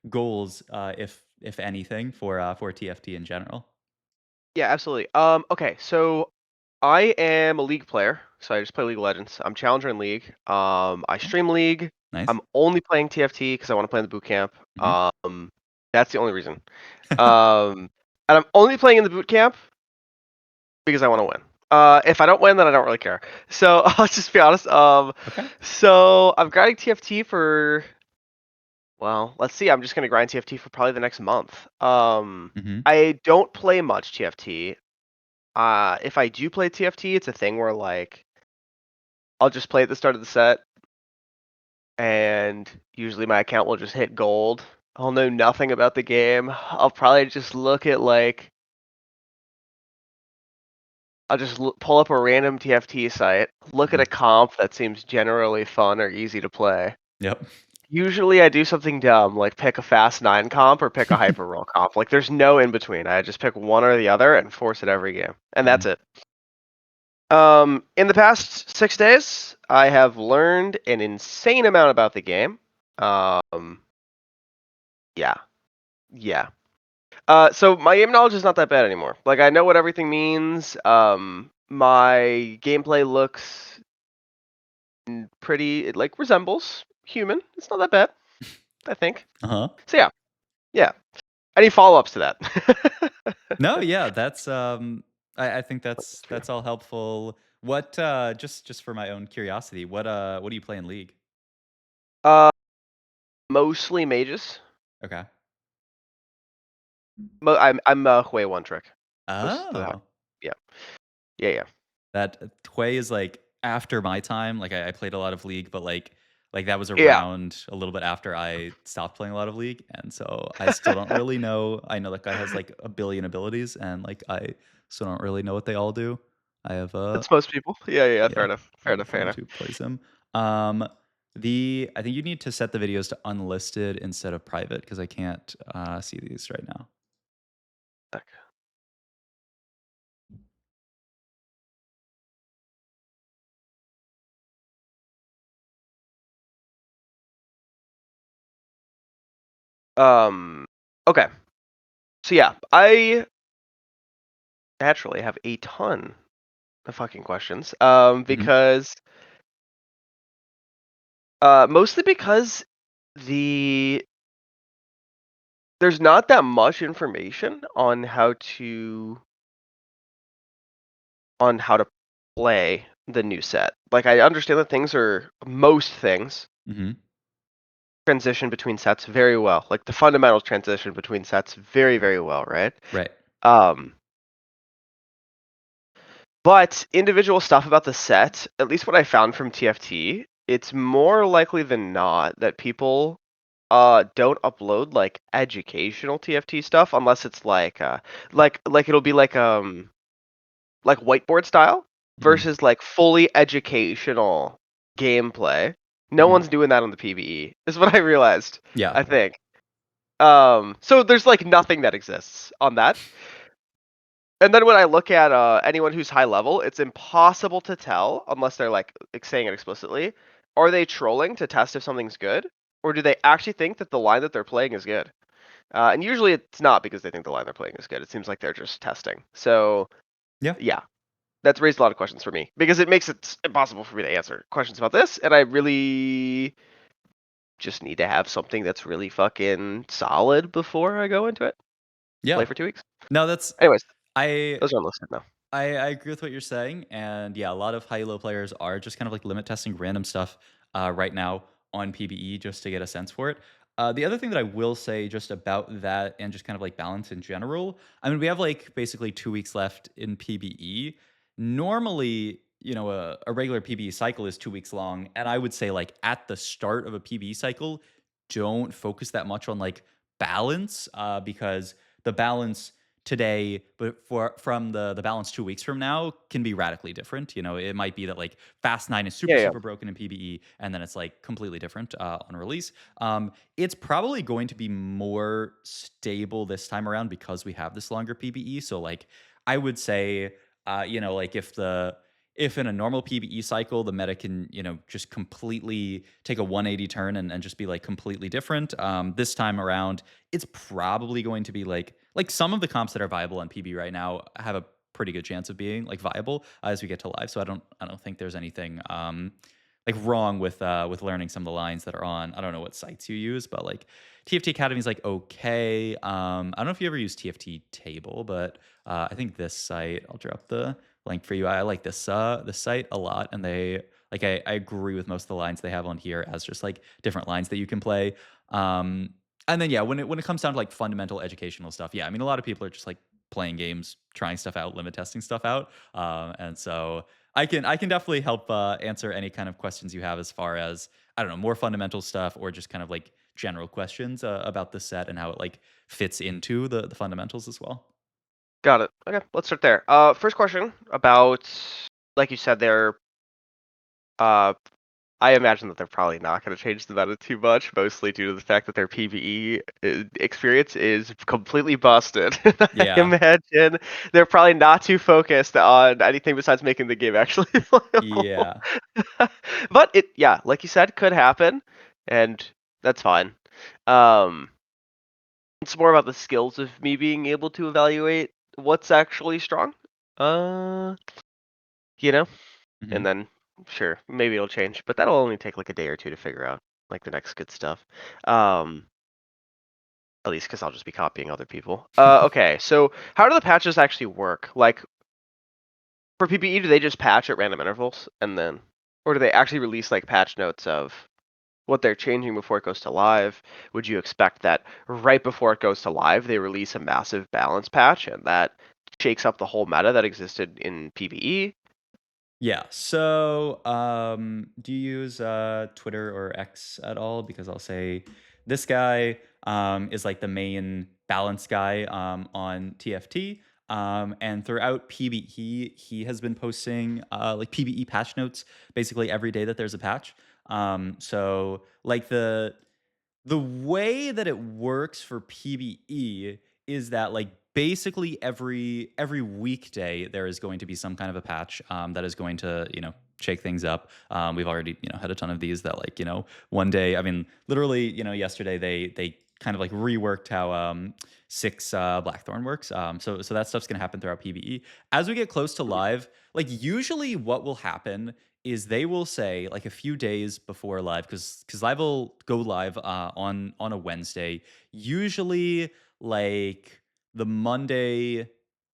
goals, if anything, for TFT in general? Yeah, absolutely. Okay, so I am a League player, so I just play League of Legends. I'm Challenger in League. I Oh, stream League. nice. I'm only playing TFT because I want to play in the boot camp. Mhm. That's the only reason. Um, and I'm only playing in the boot camp because I want to win. If I don't win, then I don't really care. So I'll just be honest. Okay. So I'm grinding TFT for, well, let's see. I'm just gonna grind TFT for probably the next month. Mhm. I don't play much TFT. If I do play TFT, it's a thing where like I'll just play at the start of the set, and usually my account will just hit gold. I'll know nothing about the game. I'll probably just look at like I'll just pull up a random TFT site, look at Mhm. a comp that seems generally fun or easy to play. Yep. Usually I do something dumb, like pick a fast 9 comp or pick a hyper roll comp. Like there's no in between. I just pick one or the other and force it every game. And that's Mhm. it. In the past 6 days, I have learned an insane amount about the game. Um, yeah, yeah. So my game knowledge is not that bad anymore. Like I know what everything means. My gameplay looks pretty. It like resembles human. It's not that bad, I think. Uh-huh. So yeah, yeah. Any follow ups to that? No, yeah, that's, I think That's that's true. all helpful. What, just for my own curiosity, what do you play in League? Uh, Mostly mages. Okay. I'm Hui one trick. Most of the time. Oh. Yeah, yeah, yeah. That Tway is, like, after my time, like, I played a lot of League, but, like, that was Yeah. around a little bit after I stopped playing a lot of League, and so I still don't really know. I know that guy has, like, a billion abilities, and, like, I still don't really know what they all do. I have, That's most people. Yeah, yeah, fair yeah, enough. I Fair have a enough, fair friend enough. who plays him. Um, I think you need to set the videos to unlisted instead of private because I can't, see these right now. Okay. Um, okay. So yeah, I naturally have a ton of fucking questions. Mhm. Mostly because the there's not that much information on how to play the new set. Like I understand that most things Mhm. transition between sets very well. Like the fundamental transition between sets very, very well, right? Right. Um, but individual stuff about the set, at least what I found from TFT, it's more likely than not that people don't upload like educational TFT stuff unless it's like it'll be like whiteboard style Mhm. versus like fully educational gameplay. No Mhm. one's doing that on the PvE, is what I realized, Yeah. I think. So there's like nothing that exists on that. And then when I look at anyone who's high level, it's impossible to tell unless they're like saying it explicitly. Are they trolling to test if something's good, or do they actually think that the line that they're playing is good? And usually it's not because they think the line they're playing is good. It seems like they're just testing. So Yeah. yeah, that's raised a lot of questions for me because it makes it impossible for me to answer questions about this, and I really just need to have something that's really fucking solid before I go into it. Yeah. Play for 2 weeks. No, that's Anyways, I those are unlisted now. I agree with what you're saying, and yeah, a lot of high-low players are just kind of like limit testing random stuff right now on PBE just to get a sense for it. The other thing that I will say just about that and just kind of like balance in general, I mean, we have like basically 2 weeks left in PBE. Normally, a regular PBE cycle is 2 weeks long, and I would say like at the start of a PBE cycle, don't focus that much on like balance because the balance today, but from the balance 2 weeks from now can be radically different. It might be that like Fast 9 is super, Yeah, yeah. super broken in PBE, and then it's like completely different on release. It's probably going to be more stable this time around because we have this longer PBE. So like I would say, like if in a normal PvE cycle, the meta can, just completely take a 180 turn and just be like completely different. This time around, it's probably going to be like some of the comps that are viable on PB right now have a pretty good chance of being like viable as we get to live. So I don't think there's anything like wrong with learning some of the lines that are on. I don't know what sites you use, but like TFT Academy is like okay. I don't know if you ever use TFT Table, but I think this site, I'll drop the link for you. I like this site a lot, and they like I agree with most of the lines they have on here as just like different lines that you can play. And then yeah, when it comes down to like fundamental educational stuff, yeah, I mean a lot of people are just like playing games, trying stuff out, limit testing stuff out, and so I can definitely help answer any kind of questions you have as far as I don't know more fundamental stuff or just kind of like general questions about the set and how it like fits into the fundamentals as well. Got it. Okay, let's start there. First question about, like you said, uh, I imagine that they're probably not going to change the meta too much, mostly due to the fact that their PvE experience is completely busted. I Yeah, imagine they're probably not too focused on anything besides making the game actually playable. yeah. But yeah, like you said, could happen, and that's fine. Um, it's more about the skills of me being able to evaluate what's actually strong. Uh, you know, Mhm. and then sure, maybe it'll change, but that'll only take like a day or two to figure out like the next good stuff. Um, at least because I'll just be copying other people. Okay, so how do the patches actually work? Like for PPE, do they just patch at random intervals and then, or do they actually release like patch notes of what they're changing before it goes to live? Would you expect that right before it goes to live, they release a massive balance patch and that shakes up the whole meta that existed in PvE? Yeah. So, do you use Twitter or X at all? Because I'll say this guy is like the main balance guy on TFT. And throughout PBE, he has been posting like PBE patch notes basically every day that there's a patch. So like the way that it works for PBE is that like basically every weekday there is going to be some kind of a patch that is going to shake things up. We've already had a ton of these that like one day. I mean, literally yesterday they kind of like reworked how six Blackthorn works. So that stuff's gonna happen throughout PBE as we get close to live. Like usually what will happen is they will say like a few days before live because live will go live on a Wednesday. Usually like the Monday.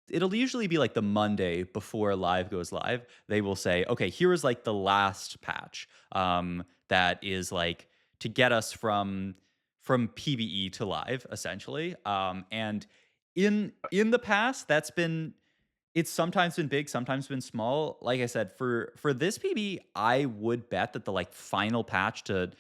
It'll usually be like the Monday before live goes live. They will say, okay, here is like the last patch that is like to get us from PBE to live essentially. And in the past, it's sometimes been big, sometimes been small. Like I said, for this PB, I would bet that the like final patch to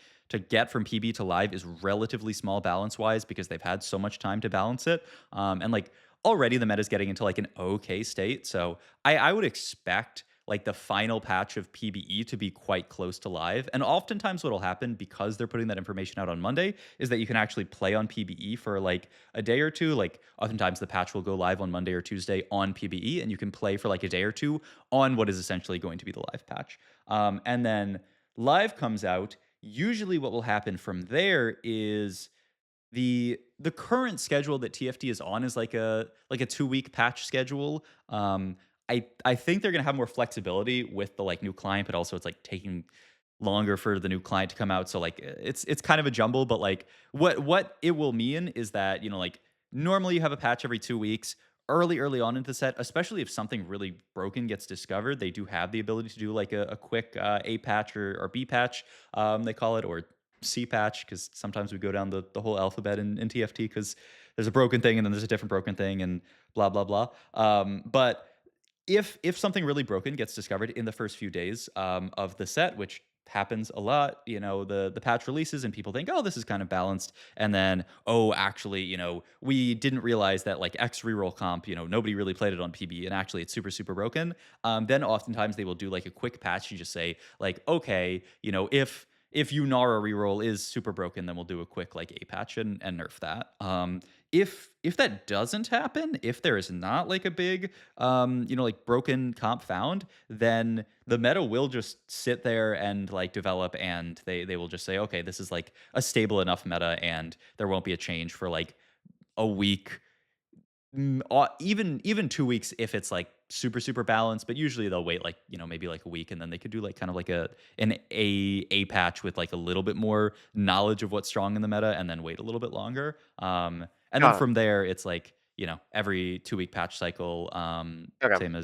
get from PB to live is relatively small balance wise because they've had so much time to balance it. And like already the meta is getting into like an okay state. So I would expect like the final patch of PBE to be quite close to live. And oftentimes what'll happen because they're putting that information out on Monday is that you can actually play on PBE for like a day or two. Like oftentimes the patch will go live on Monday or Tuesday on PBE, and you can play for like a day or two on what is essentially going to be the live patch. And then live comes out. Usually, what will happen from there is the current schedule that TFT is on is like a 2 week patch schedule. I think they're gonna have more flexibility with the like new client, but also it's like taking longer for the new client to come out. So like it's kind of a jumble, but like what it will mean is that, like normally you have a patch every 2 weeks. Early on into the set, especially if something really broken gets discovered, they do have the ability to do like a quick A patch or B patch, they call it, or C patch, because sometimes we go down the whole alphabet in TFT because there's a broken thing and then there's a different broken thing and blah blah blah. But if something really broken gets discovered in the first few days of the set, which happens a lot, the patch releases and people think, oh, this is kind of balanced, and then oh, actually, we didn't realize that like X reroll comp, nobody really played it on PB, and actually it's super super broken. Then oftentimes they will do like a quick patch. You just say like, okay, if Yunara reroll is super broken, then we'll do a quick like A patch and nerf that. If that doesn't happen, if there is not like a big like broken comp found, then the meta will just sit there and like develop, and they will just say, okay, this is like a stable enough meta and there won't be a change for like a week. Even 2 weeks if it's, like, super, super balanced, but usually they'll wait, like, maybe, like, a week, and then they could do, like, kind of like a patch with, like, a little bit more knowledge of what's strong in the meta and then wait a little bit longer. And then Got it. from there, it's, like, every 2-week patch cycle, Okay. same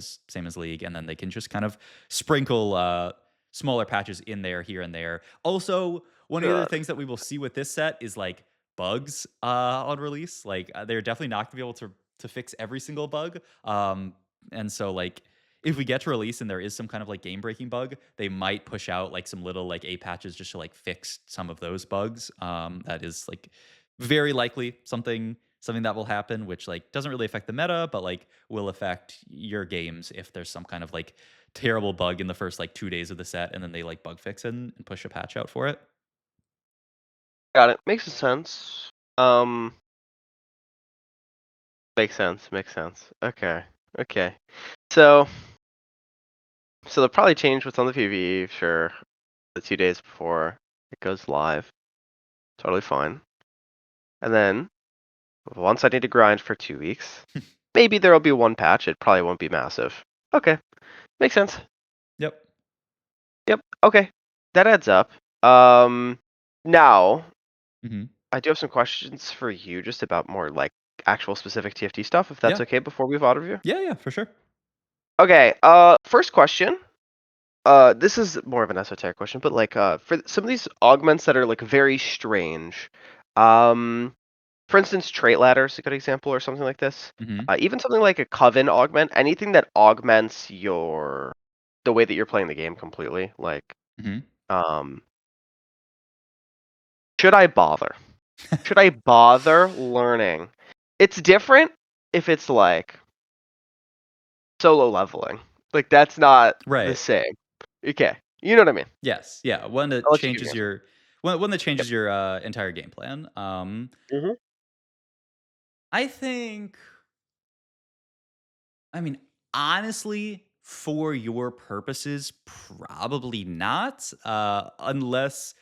as League, and then they can just kind of sprinkle, smaller patches in there, here and there. Also, one of the other Got it. things that we will see with this set is, like, bugs, on release. Like, they're definitely not gonna be able to fix every single bug. And so like if we get to release and there is some kind of like game breaking bug, they might push out like some little like A patches just to like fix some of those bugs. That is like very likely something that will happen, which like doesn't really affect the meta, but like will affect your games if there's some kind of like terrible bug in the first like 2 days of the set and then they like bug fix it and push a patch out for it. Got it. Makes sense. Um, Makes sense. Makes sense. Okay. Okay. So, so they'll probably change what's on the PvE, sure, the 2 days before it goes live. Totally fine. And then once I need to grind for 2 weeks, maybe there will be one patch. It probably won't be massive. Okay. Makes sense. Yep. Yep. Okay. That adds up. Um, Now Hmm. I do have some questions for you just about more like actual specific TFT stuff, if that's Yeah. okay before we VOD review. Yeah. Yeah. For sure. Okay. First question. This is more of an esoteric question, but like, for some of these augments that are like very strange, um, for instance, trait ladder is a good example, or something like this. Hmm. Even something like a coven augment, anything that augments the way that you're playing the game completely. Like, Hmm. um, should I bother? Should I bother learning? It's different if it's like solo leveling. Like that's not the Right. same. Okay, you know what I mean. Yes, yeah, one that I'll let you give the changes answer. your one that Yep. changes your, entire game plan. Mhm. I think I mean, honestly, for your purposes, probably not, unless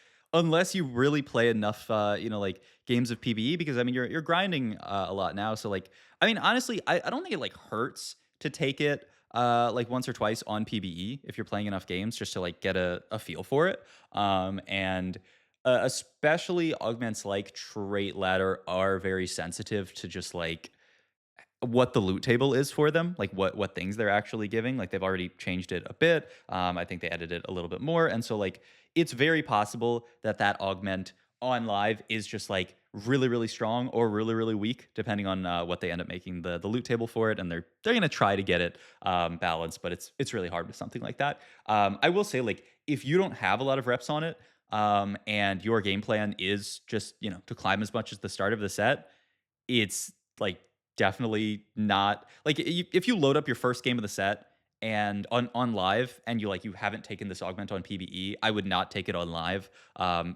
you really play enough, like, games of PvE because, I mean, you're grinding, a lot now, so, like I mean, honestly, I don't think it, like, hurts to take it, like, once or twice on PvE if you're playing enough games just to, like, get a feel for it, and, especially augments like Trait Ladder are very sensitive to just, like, what the loot table is for them, like what things they're actually giving. Like they've already changed it a bit. I think they edited it a little bit more, and so like it's very possible that that augment on live is just like really really strong or really really weak, depending on what they end up making the loot table for it. And they're gonna try to get it balanced, but it's really hard with something like that. I will say like if you don't have a lot of reps on it, and your game plan is just to climb as much as the start of the set, it's, like, definitely not like, if you load up your first game of the set and on live and you haven't taken this augment on PvE, I would not take it on live,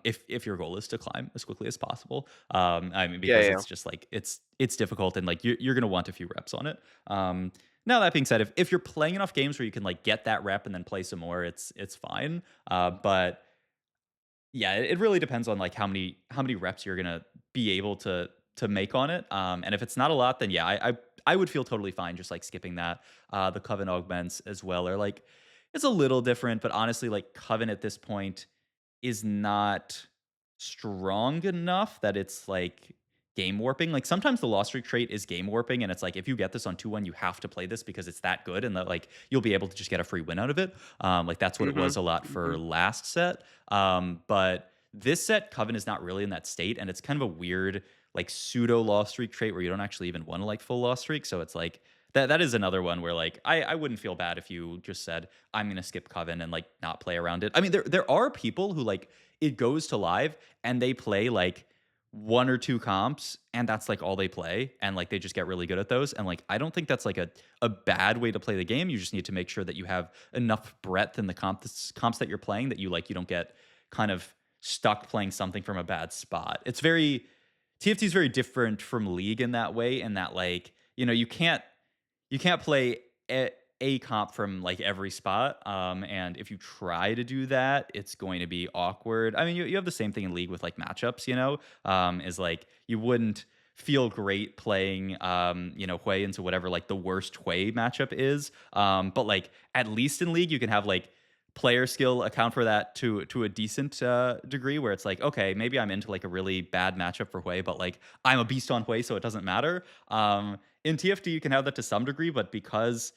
if your goal is to climb as quickly as possible. I mean, Yeah, because yeah. it's just, like, it's difficult and, like, you're gonna want a few reps on it. Now that being said, if you're playing enough games where you can, like, get that rep and then play some more, it's fine. But yeah, it really depends on, like, how many reps you're gonna be able to make on it, and if it's not a lot, then yeah, I would feel totally fine just, like, skipping that. The Coven augments as well are, like it's a little different, but honestly, like, Coven at this point is not strong enough that it's, like, game warping. Like, sometimes the Lost Streak trait is game warping, and it's like, if you get this on 2-1, you have to play this because it's that good and that, like, you'll be able to just get a free win out of it. Like, that's what it was Mhm. a lot for Mhm. last set. But this set, Coven is not really in that state, and it's kind of a weird, like, pseudo Lost Streak trait where you don't actually even want to, like, full Lost Streak, so it's like that is another one where, like, I wouldn't feel bad if you just said, "I'm gonna skip Coven and, like, not play around it." I mean, there are people who, like, it goes to live and they play like 1 or 2 comps, and that's, like, all they play, and, like, they just get really good at those, and, like, I don't think that's, like, a bad way to play the game. You just need to make sure that you have enough breadth in the comps that you're playing that you don't get kind of stuck playing something from a bad spot. It's very TFT is very different from League in that way, in that like, you can't play a comp from like every spot. And if you try to do that, it's going to be awkward. I mean, you have the same thing in League with like matchups, is like you wouldn't feel great playing Hui into whatever like the worst Hui matchup is. But like at least in League you can have like player skill account for that to a decent degree, where it's like, okay, maybe I'm into like a really bad matchup for Hui, but like I'm a beast on Hui, so it doesn't matter. In TFT you can have that to some degree, but because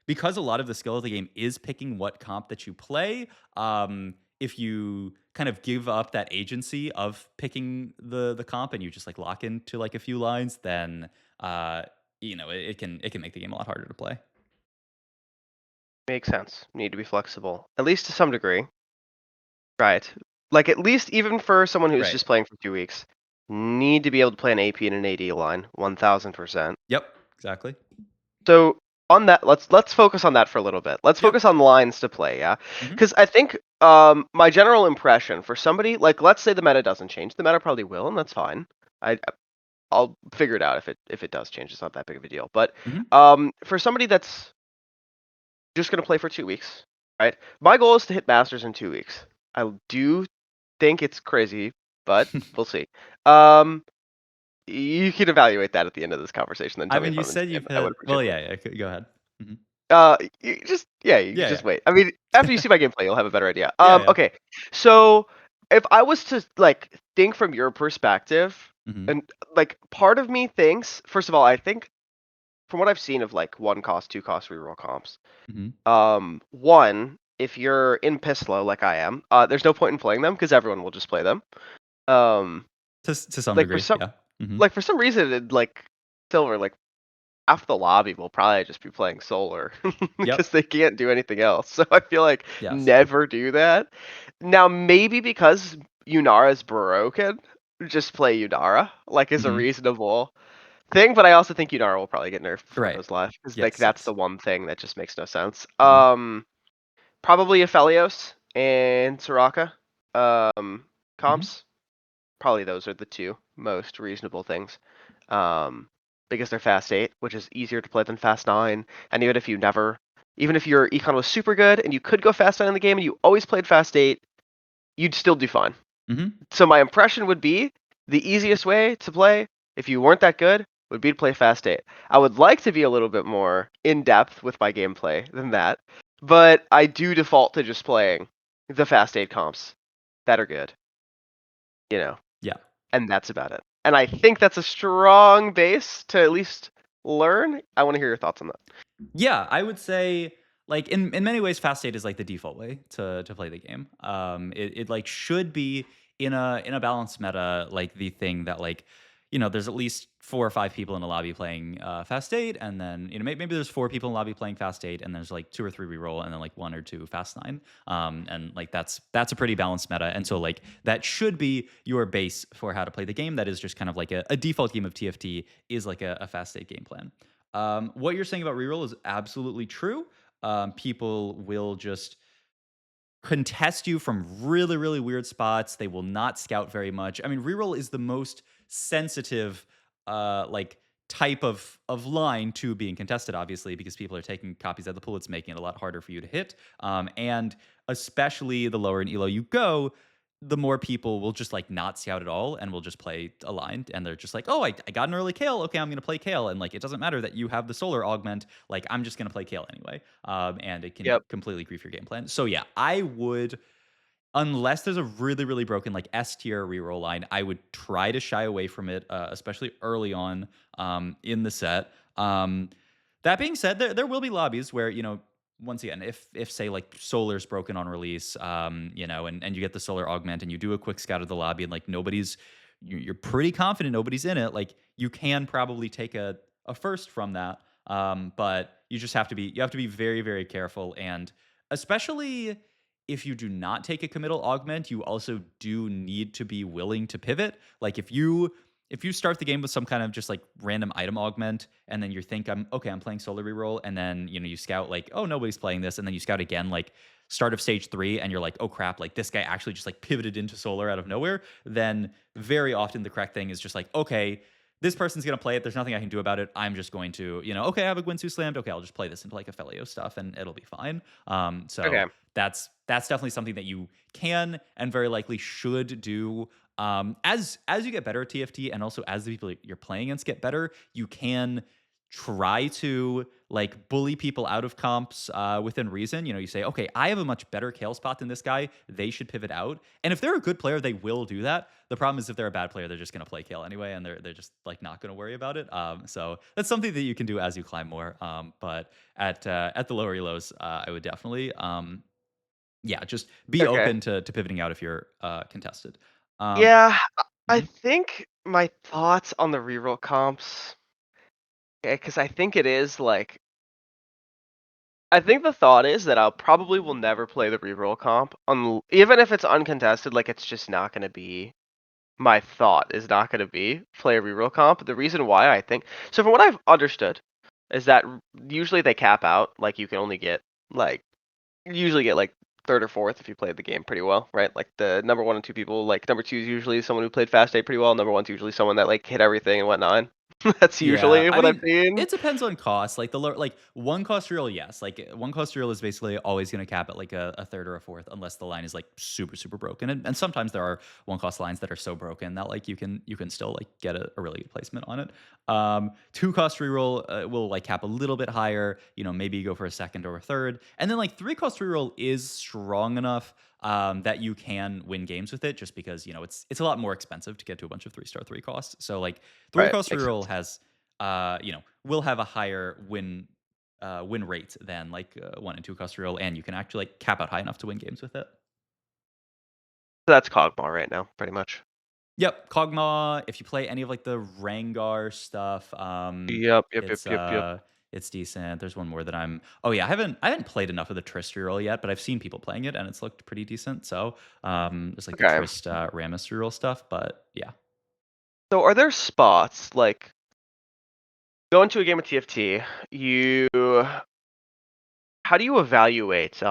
a lot of the skill of the game is picking what comp that you play, if you kind of give up that agency of picking the comp and you just like lock into like a few lines, then it can make the game a lot harder to play. Makes sense. Need to be flexible, at least to some degree. Right. Like, at least even for someone who's Right. just playing for 2 weeks, need to be able to play an AP and an AD line, 1000%. Yep. Exactly. So, on that, let's focus on that for a little bit. Let's Yep. focus on lines to play, yeah? Hmm. Because I think, my general impression for somebody like, let's say the meta doesn't change. The meta probably will, and that's fine. I'll figure it out if it does change. It's not that big of a deal. But, Hmm. for somebody that's just gonna play for 2 weeks, right? My goal is to hit masters in 2 weeks. I do think it's crazy, but we'll see. Um, you can evaluate that at the end of this conversation, then I tell me mean, if you I'm said insane. you've I would hit. appreciate Well, that. yeah, yeah. Go ahead. Hmm. You can Yeah, just yeah, wait. I mean, after you see my gameplay, you'll have a better idea. yeah, Okay. So if I was to like think from your perspective, yeah. Hmm. and like part of me thinks, first of all, I think from what I've seen of like 1 cost, 2 cost reroll comps, Hmm. one, if you're in Pistolo like I am, there's no point in playing them because everyone will just play them. Um, To some like for degree, some yeah. Hmm. like for some reason, like Silver, like half the lobby will probably just be playing solar Yep. because they can't do anything else. So I feel like Yes. never do that. Now maybe because Yunara's broken, just play Yunara like is a Hmm. reasonable thing. But I also think Yunara will probably get nerfed before it Right. goes live because like Yes. that's the Yes. one thing that just makes no sense. Hmm. Probably Aphelios and Soraka Hmm. comps. Probably those are the two most reasonable things. Um, because they're fast 8, which is easier to play than fast 9. And even if your econ was super good and you could go fast 9 in the game and you always played fast 8, you'd still do fine. Hmm. So my impression would be the easiest way to play, if you weren't that good, would be to play fast 8. I would like to be a little bit more in depth with my gameplay than that, but I do default to just playing the fast 8 comps that are good, you know. Yeah. And that's about it. And I think that's a strong base to at least learn. I want to hear your thoughts on that. Yeah, I would say like in many ways, fast state is like the default way to play the game. It like should be in a balanced meta like the thing that like there's at least 4 or 5 people in a lobby playing fast state, and then maybe there's 4 people in a lobby playing fast state, and there's like 2 or 3 reroll, and then like 1 or 2 fast nine. And like that's a pretty balanced meta, and so like that should be your base for how to play the game. That is just kind of like a default game of TFT is like a fast state game plan. What you're saying about reroll is absolutely true. People will just contest you from really, really weird spots. They will not scout very much. I mean, reroll is the most sensitive, like type of line to being contested, obviously, because people are taking copies out of the pool. It's making it a lot harder for you to hit. And especially the lower in elo you go, the more people will just like not scout at all and will just play aligned, and they're just like, oh, I got an early kale, okay, I'm gonna play kale, and like it doesn't matter that you have the solar augment, like I'm just gonna play kale anyway. And it can Yep. completely grief your game plan. So yeah, I would, unless there's a really, really broken like S tier reroll line, I would try to shy away from it, especially early on in the set. That being said, there will be lobbies where once again, if say like solar's broken on release, and you get the solar augment and you do a quick scout of the lobby and like you're pretty confident nobody's in it, like you can probably take a first from that. But you have to be very, very careful, and especially if you do not take a committal augment, you also do need to be willing to pivot. Like if you start the game with some kind of just like random item augment, and then you think I'm okay, I'm playing solo reroll, and then you scout like, oh, nobody's playing this, and then you scout again like start of stage 3, and you're like, oh crap, like this guy actually just like pivoted into solar out of nowhere, then very often the correct thing is just like, okay, this person's gonna play it. There's nothing I can do about it. I'm just going to, okay, I have a Gwinsu slammed. Okay, I'll just play this into like a Felio stuff, and it'll be fine. So Okay. that's definitely something that you can and very likely should do. As you get better at TFT, and also as the people you're playing against get better, you can try to like bully people out of comps within reason. You say, okay, I have a much better kale spot than this guy. They should pivot out. And if they're a good player, they will do that. The problem is if they're a bad player, they're just going to play kale anyway, and they're just like not going to worry about it. So that's something that you can do as you climb more. But at the lower elos, I would definitely yeah, just be Okay. open to pivoting out if you're contested. Um, Yeah, I mhm. think my thoughts on the reroll comps, because I think it is like I think the thought is that I'll probably will never play the reroll comp, even if it's uncontested. Like it's just not going to be my thought is not going to be play a reroll comp. The reason why I think so, from what I've understood, is that usually they cap out. Like you can only get like you usually get like third or fourth if you played the game pretty well, right? Like the number one and two people, like number two is usually someone who played fast eight pretty well. Number one's usually someone that like hit everything and went nine. That's Yeah, usually I what I've mean, seen. it depends on cost. Like the lower, like one cost reel, yes. Like one cost reel is basically always going to cap at like a third or a fourth, unless the line is like super super broken. And sometimes there are one cost lines that are so broken that like you can still like get a really good placement on it. Two cost reroll will like cap a little bit higher. Maybe you go for a second or a third, and then like three cost reroll is strong enough that you can win games with it, just because it's a lot more expensive to get to a bunch of 3-star three costs. So like three Right, cost makes reroll sense. has will have a higher win rate than like one and two cost reroll, and you can actually like cap out high enough to win games with it. So that's Cogmar right now, pretty much. Yep, Kog'Maw. If you play any of like the Rangar stuff, Yep, yep, yep, it's yep, yep. uh it's decent. There's one more that I'm. Oh yeah, I haven't played enough of the Trist reroll yet, but I've seen people playing it and it's looked pretty decent. So there's like the Okay. Trist Rammus reroll stuff, but yeah. So are there spots like go into a game of TFT, you how do you evaluate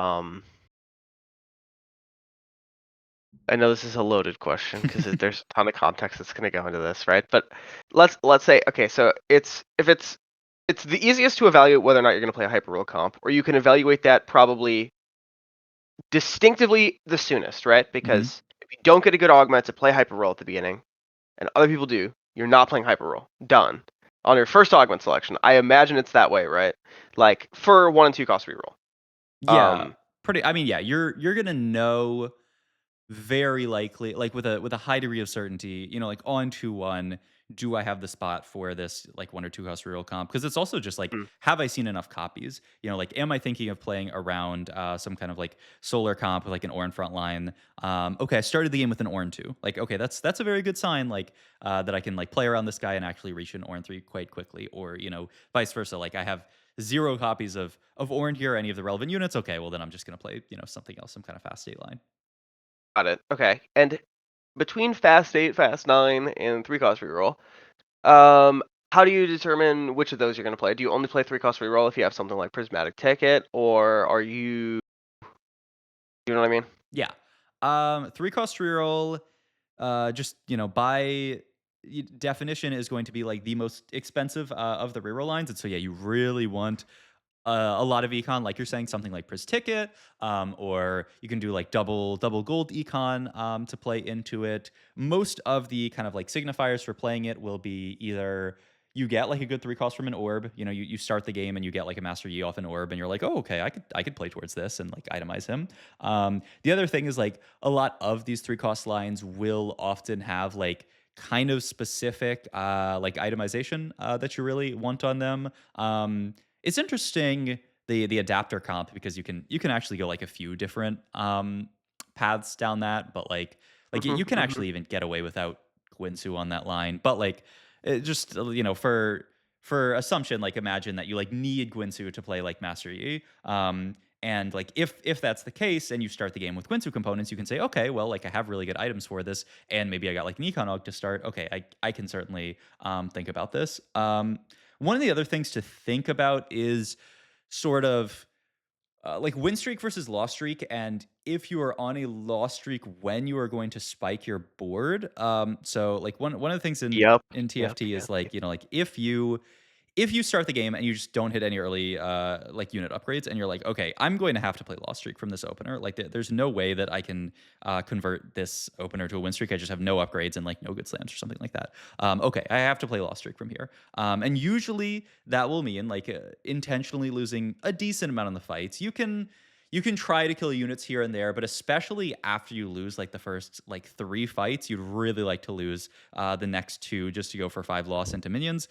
I know this is a loaded question because there's a ton of context that's going to go into this, right? But let's say okay, so it's the easiest to evaluate whether or not you're going to play a hyper roll comp, or you can evaluate that probably distinctively the soonest, right? hmm Because if you don't get a good augment to play hyper roll at the beginning, and other people do, you're not playing hyper roll. Done. On your first augment selection, I imagine it's that way, right? Like for one and two cost reroll. Yeah, Um, pretty. I mean, yeah, you're gonna know very likely, like with a high degree of certainty, like on 2-1, do I have the spot for this like one or two house real comp? Because it's also just like, mm, have I seen enough copies? Like, am I thinking of playing around some kind of like solar comp with like an Orin front line? Okay, I started the game with an Orin 2. Like, okay, that's a very good sign, like that I can like play around this guy and actually reach an Orin 3 quite quickly, or vice versa. Like I have zero copies of Orin here, any of the relevant units. Okay, well then I'm just gonna play something else, some kind of fast state line. got it. Okay. And between fast eight, fast nine, and three cost reroll, um, how do you determine which of those you're going to play? Do you only play three cost reroll if you have something like Prismatic Ticket, or are you know what I mean? Yeah. Three cost reroll, just by definition is going to be like the most expensive of the reroll lines, and so yeah, you really want a lot of econ, like you're saying, something like Pris Ticket, or you can do like double gold econ to play into it. Most of the kind of like signifiers for playing it will be either you get like a good three cost from an orb. You start the game and you get like a Master Yi off an orb, and you're like, oh, okay, I could play towards this and like itemize him. The other thing is like a lot of these three cost lines will often have like kind of specific like itemization that you really want on them. It's interesting, the adapter comp, because you can actually go like a few different paths down that, but like Hmm, you can hmm. actually even get away without Gwinsu on that line. But like it just for assumption, like imagine that you like need Gwinsu to play like Master Yi. And like if that's the case and you start the game with Quinsu components, you can say, okay, well, like I have really good items for this, and maybe I got like an Econ Og to start. Okay, I can certainly think about this. One of the other things to think about is sort of like win streak versus loss streak, and if you are on a loss streak, when you are going to spike your board. So like one of the things Yep. in Yep. TFT is Yep. like, like if you start the game and you just don't hit any early like unit upgrades, and you're like, okay, I'm going to have to play loss streak from this opener. Like there's no way that I can convert this opener to a win streak. I just have no upgrades and like no good slams or something like that. Okay, I have to play loss streak from here. And usually that will mean like intentionally losing a decent amount in the fights. You can try to kill units here and there, but especially after you lose like the first like 3 fights, you'd really like to lose the next 2 just to go for 5 loss into minions.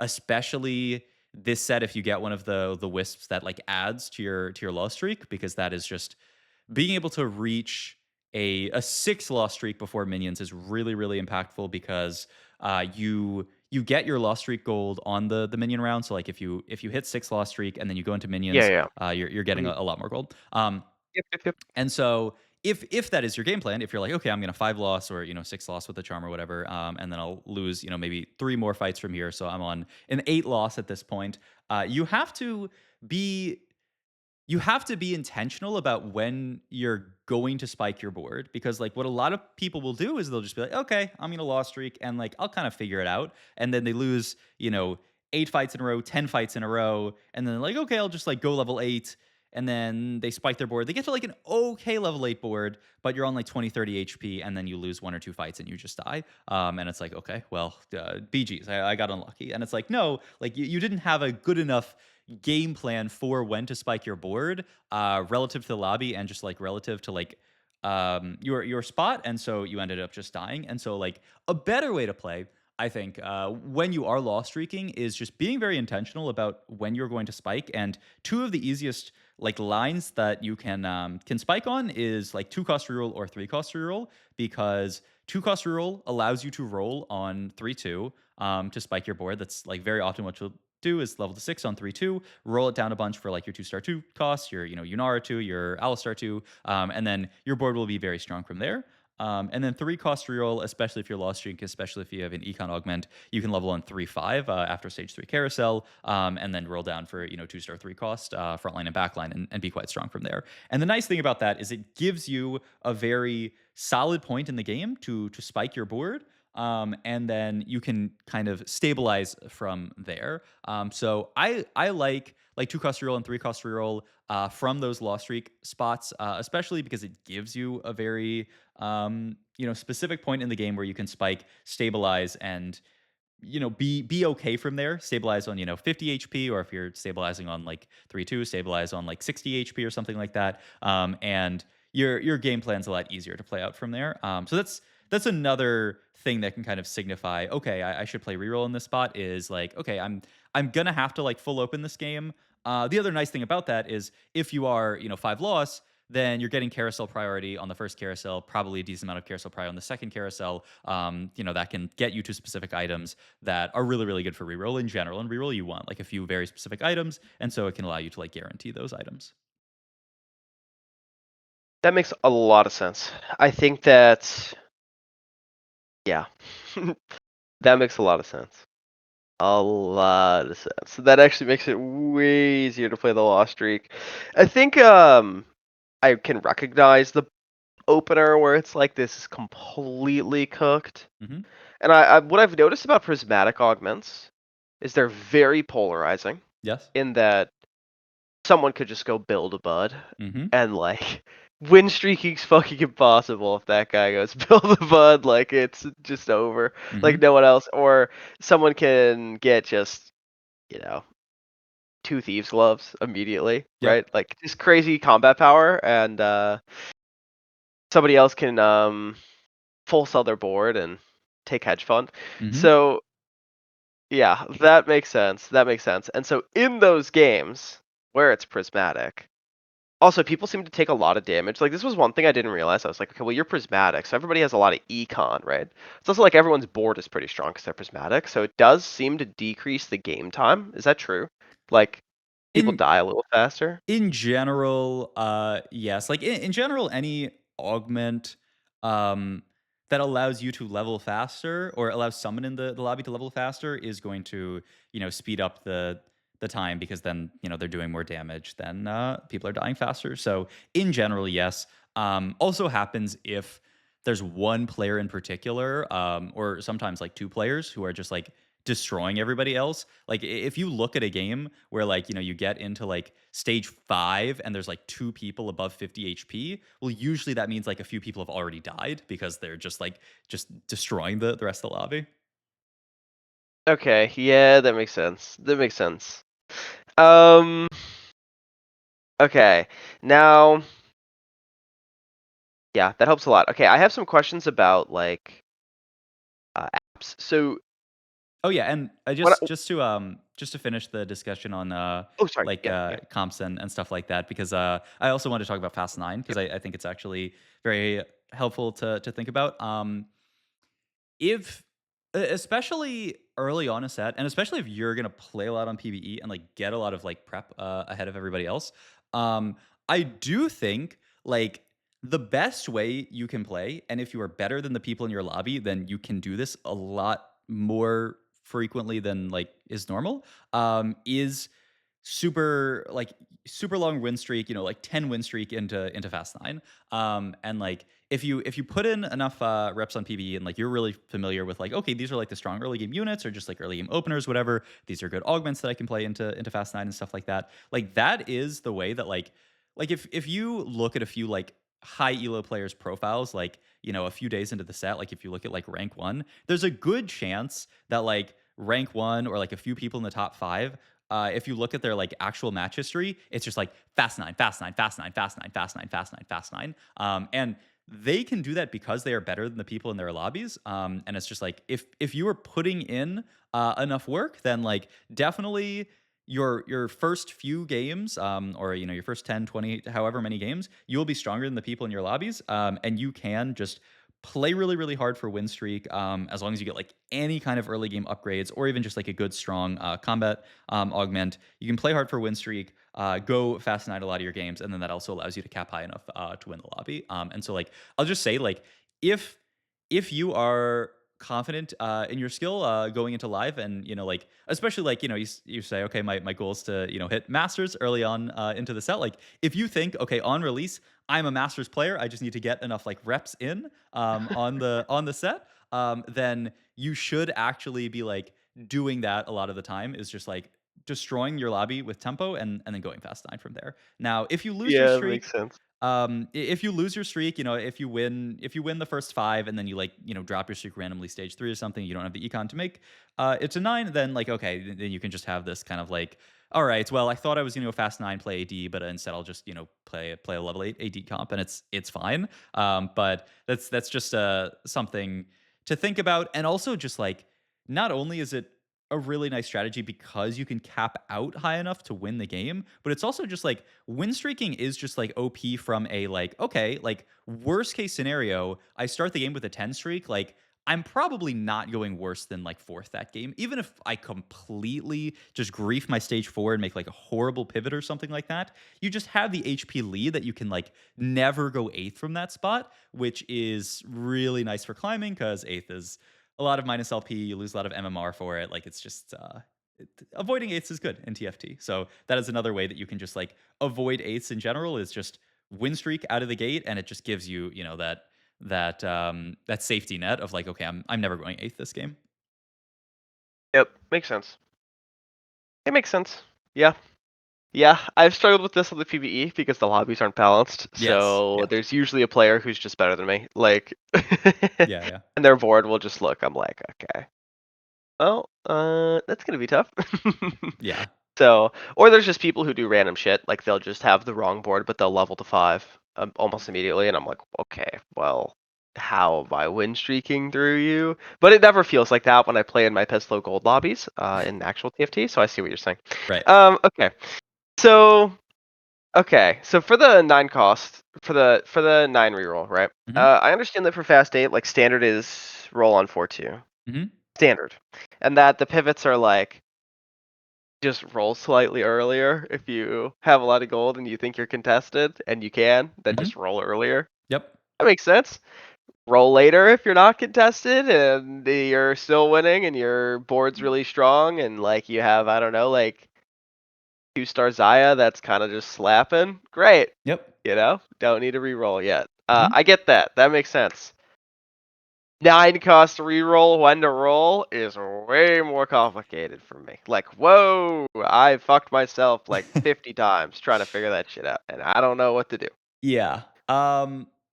Especially this set, if you get one of the wisps that like adds to your loss streak, because that is just being able to reach a 6 loss streak before minions is really really impactful, because you get your loss streak gold on the minion round. So like if you hit 6 loss streak and then you go into Yeah. minions, Yeah. you're getting Mhm. a lot more gold. Yep. Yep. Yep. And so if that is your game plan, if you're like, okay, I'm gonna 5 loss or 6 loss with the charm or whatever, and then I'll lose maybe 3 more fights from here, so I'm on an 8 loss at this point. Be you have to be intentional about when you're going to spike your board, because like what a lot of people will do is they'll just be like, okay, I'm gonna loss streak and like I'll kind of figure it out, and then they lose 8 fights in a row, 10 fights in a row, and then they're like, okay, I'll just like go level 8, and then they spike their board. They get to like an okay level 8 board, but you're on like 20, 30 HP, and then you lose 1 or 2 fights and you just die. And it's like, okay, well, BG's, I got unlucky. And it's like, no, like you didn't have a good enough game plan for when to spike your board relative to the lobby, and just like relative to like your spot, and so you ended up just dying. And so like a better way to play, I think, when you are loss streaking, is just being very intentional about when you're going to spike. And two of the easiest like lines that you can spike on is like 2 cost reroll or 3 cost reroll, because 2 cost reroll allows you to roll on 3/2 to spike your board. That's like very often what you'll do is level to 6 on 3/2, roll it down a bunch for like your 2-star 2 costs, your Yunara 2, your Alistar 2, and then your board will be very strong from there. And then 3 cost reroll, especially if you're lost streak, especially if you have an econ augment, you can level on 3/5 after stage 3 carousel, and then roll down for 2-star 3 cost frontline and backline, and be quite strong from there. And the nice thing about that is it gives you a very solid point in the game to spike your board, and then you can kind of stabilize from there. So I like 2 cost reroll and 3 cost reroll from those loss streak spots, especially because it gives you a very specific point in the game where you can spike, stabilize, and be okay from there. Stabilize on 50 HP, or if you're stabilizing on like 3/2, stabilize on like 60 HP or something like that. And your game plan's a lot easier to play out from there. So that's another thing that can kind of signify, okay, I should play reroll in this spot. Is like, okay, I'm gonna have to like full open this game. The other nice thing about that is if you are 5 loss, then you're getting carousel priority on the first carousel, probably a decent amount of carousel priority on the second carousel. That can get you to specific items that are really, really good for reroll in general. And reroll, you want like a few very specific items, and so it can allow you to like guarantee those items. That makes a lot of sense. I think that, yeah, that makes a lot of sense. A lot of sense. That actually makes it way easier to play the lost streak. I think I can recognize the opener where it's like this is completely cooked. Hmm. And I what I've noticed about prismatic augments is they're very polarizing Yes. in that someone could just go build a bud Hmm. and like win streaking's fucking impossible if that guy goes build a bud, like it's just over. Like Hmm. no one else, or someone can get just, you know, 2 thieves gloves immediately, Yep. right? Like just crazy combat power, and somebody else can full sell their board and take hedge fund. Hmm. So yeah, that makes sense. That makes sense. And so in those games where it's prismatic, also people seem to take a lot of damage. Like this was one thing I didn't realize. I was like, okay, well you're prismatic, so everybody has a lot of econ, right? It's also like everyone's board is pretty strong because they're prismatic, so it does seem to decrease the game time. Is that true? Like, People In die a little faster? In general, yes. Like in general, any augment um, that allows you to level faster or allows someone in the lobby to level faster is going to, speed up the time because then, they're doing more damage, then people are dying faster. So in general, yes. Also happens if there's one player in particular, or sometimes like two players who are just like destroying everybody else. Like if you look at a game where like, you get into like stage 5 and there's like two people above 50 HP, well usually that means like a few people have already died because they're just destroying the rest of the lobby. Okay, yeah, that makes sense. That makes sense. Um, okay. Now, yeah, that helps a lot. Okay, I have some questions about like apps. So, Oh yeah, and I when just to finish the discussion on oh, sorry. like Yeah, yeah. comps and stuff like that because I also want to talk about Fast 9 because Yep. I think it's actually very helpful to think about. If especially early on a set, and especially if you're gonna play a lot on PvE and like get a lot of like prep ahead of everybody else, um, I do think like the best way you can play, and if you are better than the people in your lobby, then you can do this a lot more frequently than like is normal. Is super long win streak, like 10 win streak into Fast 9. And like if you put in enough reps on PvE and like you're really familiar with like, okay, these are like the strong early game units or just like early game openers, whatever. These are good augments that I can play into Fast 9 and stuff like that. Like that is the way that like if you look at a few like high elo players profiles like a few days into the set, like if you look at like rank 1, there's a good chance that like rank 1 or like a few people in the top 5, if you look at their like actual match history, it's just like fast 9, fast 9, fast 9, fast 9, fast 9, fast 9, fast 9. And they can do that because they are better than the people in their lobbies. And it's just like if you are putting in enough work, then like definitely your first few games, or your first 10, 20, however many games, you will be stronger than the people in your lobbies. And you can just play really, really hard for win streak, as long as you get like any kind of early game upgrades or even just like a good strong combat augment. You can play hard for win streak, go fast night a lot of your games, and then that also allows you to cap high enough to win the lobby. And so like I'll just say like if if you are confident in your skill going into live, and like especially like you say, okay, my goal is to hit masters early on into the set. Like if you think, okay, on release I'm a masters player, I just need to get enough like reps in on the set, then you should actually be like doing that a lot of the time, is just like destroying your lobby with tempo and then going fast 9 from there. Now if you lose your Yeah, that makes streak, sense. if you lose your streak, if you win the first 5 and then you like, drop your streak randomly stage 3 or something, you don't have the econ to make it to 9, then like okay, then you can just have this kind of like, all right, well, I thought I was gonna go fast 9 play AD, but instead I'll just, play a level 8 AD comp and it's fine. But that's just something to think about. And also just like not only is it a really nice strategy because you can cap out high enough to win the game, but it's also just like win streaking is just like OP from a like, okay, like worst case scenario, I start the game with a 10 streak, like I'm probably not going worse than like fourth that game. Even if I completely just grief my stage 4 and make like a horrible pivot or something like that, you just have the HP lead that you can like never go eighth from that spot, which is really nice for climbing because eighth is a lot of minus LP. You lose a lot of MMR for it. Like it's just avoiding eighths is good in TFT. So that is another way that you can just like avoid eighths in general, is just win streak out of the gate, and it just gives you that safety net of like, okay, I'm never going eighth this game. Yep, makes sense. It makes sense. Yeah. Yeah, I've struggled with this on the PvE because the lobbies aren't balanced. Yes. So Yes. there's usually a player who's just better than me. Like, Yeah. Yeah. and their board will just look. I'm like, okay, well, that's gonna be tough. Yeah. So, or there's just people who do random shit. Like they'll just have the wrong board, but they'll level to 5 almost immediately, and I'm like, okay, well, how am I win streaking through you? But it never feels like that when I play in my Peslo Gold lobbies in actual TFT. So I see what you're saying. Right. Okay, so so for the 9 cost, for the 9 reroll, right? Hmm. I understand that for fast 8, like standard is roll on 4-2. Hmm. Standard. And that the pivots are like Just roll slightly earlier if you have a lot of gold and you think you're contested, and you can, then Mhm. just roll earlier. Yep. That makes sense. Roll later if you're not contested and you're still winning and your board's really strong and, like, you have, I don't know, like, 2-star Zaya that's kinda just slapping. Great, Yep. Don't need to reroll yet. Mhm. I get that. That makes sense. 9 cost reroll when to roll is way more complicated for me. Like, whoa, I fucked myself like 50 times trying to figure that shit out, and I don't know what to do. Yeah.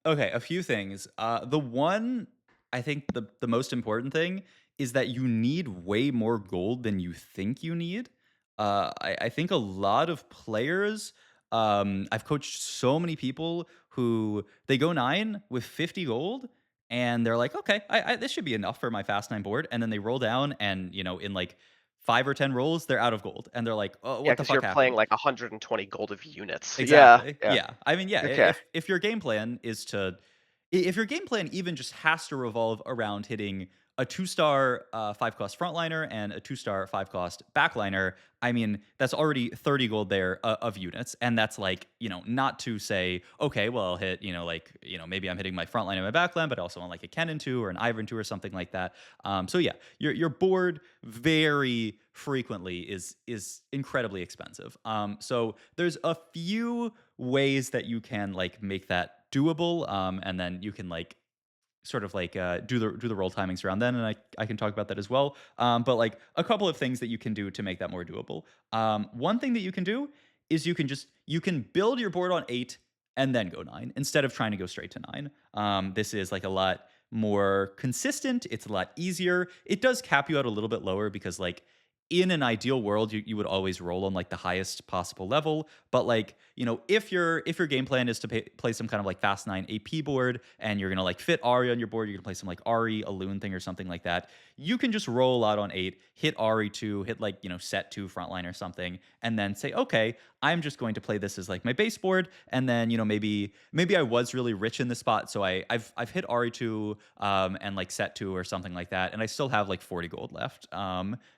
Okay, a few things. The one I think the most important thing is that you need way more gold than you think you need. I think a lot of players. I've coached so many people who they go 9 with 50 gold, and they're like, okay, this should be enough for my fast 9 board, and then they roll down, and in like 5 or 10 rolls, they're out of gold, and they're like, oh, Yeah, what the because 'cause fuck you're playing happened? like 120 gold of units. Yeah, Exactly. yeah. Yeah. I mean, yeah, Okay. if your game plan is if your game plan even just has to revolve around hitting a 2-star 5 cost frontliner and a 2-star 5 cost backliner, I mean, that's already 30 gold there of units. And that's like, not to say, okay, well, I'll hit, maybe I'm hitting my frontline and my backline, but also on like a Kennen 2 or an Ivan 2 or something like that. So yeah, your board very frequently is incredibly expensive. So there's a few ways that you can like make that doable, and then you can like sort of like do the roll timings around then, and I can talk about that as well. But like a couple of things that you can do to make that more doable. One thing that you can do is you can build your board on 8 and then go 9 instead of trying to go straight to 9. This is like a lot more consistent. It's a lot easier. It does cap you out a little bit lower because like in an ideal world, you would always roll on like the highest possible level. But like, if your game plan is to play some kind of like fast 9 AP board and you're gonna like fit Ari on your board, you're gonna play some like Ari, a loon thing or something like that. You can just roll out on 8, hit Ari 2, hit like, set 2 frontline or something, and then say, okay, I'm just going to play this as like my base board. And then, maybe I was really rich in this spot. So I've hit Ari 2 and like set 2 or something like that. And I still have like 40 gold left.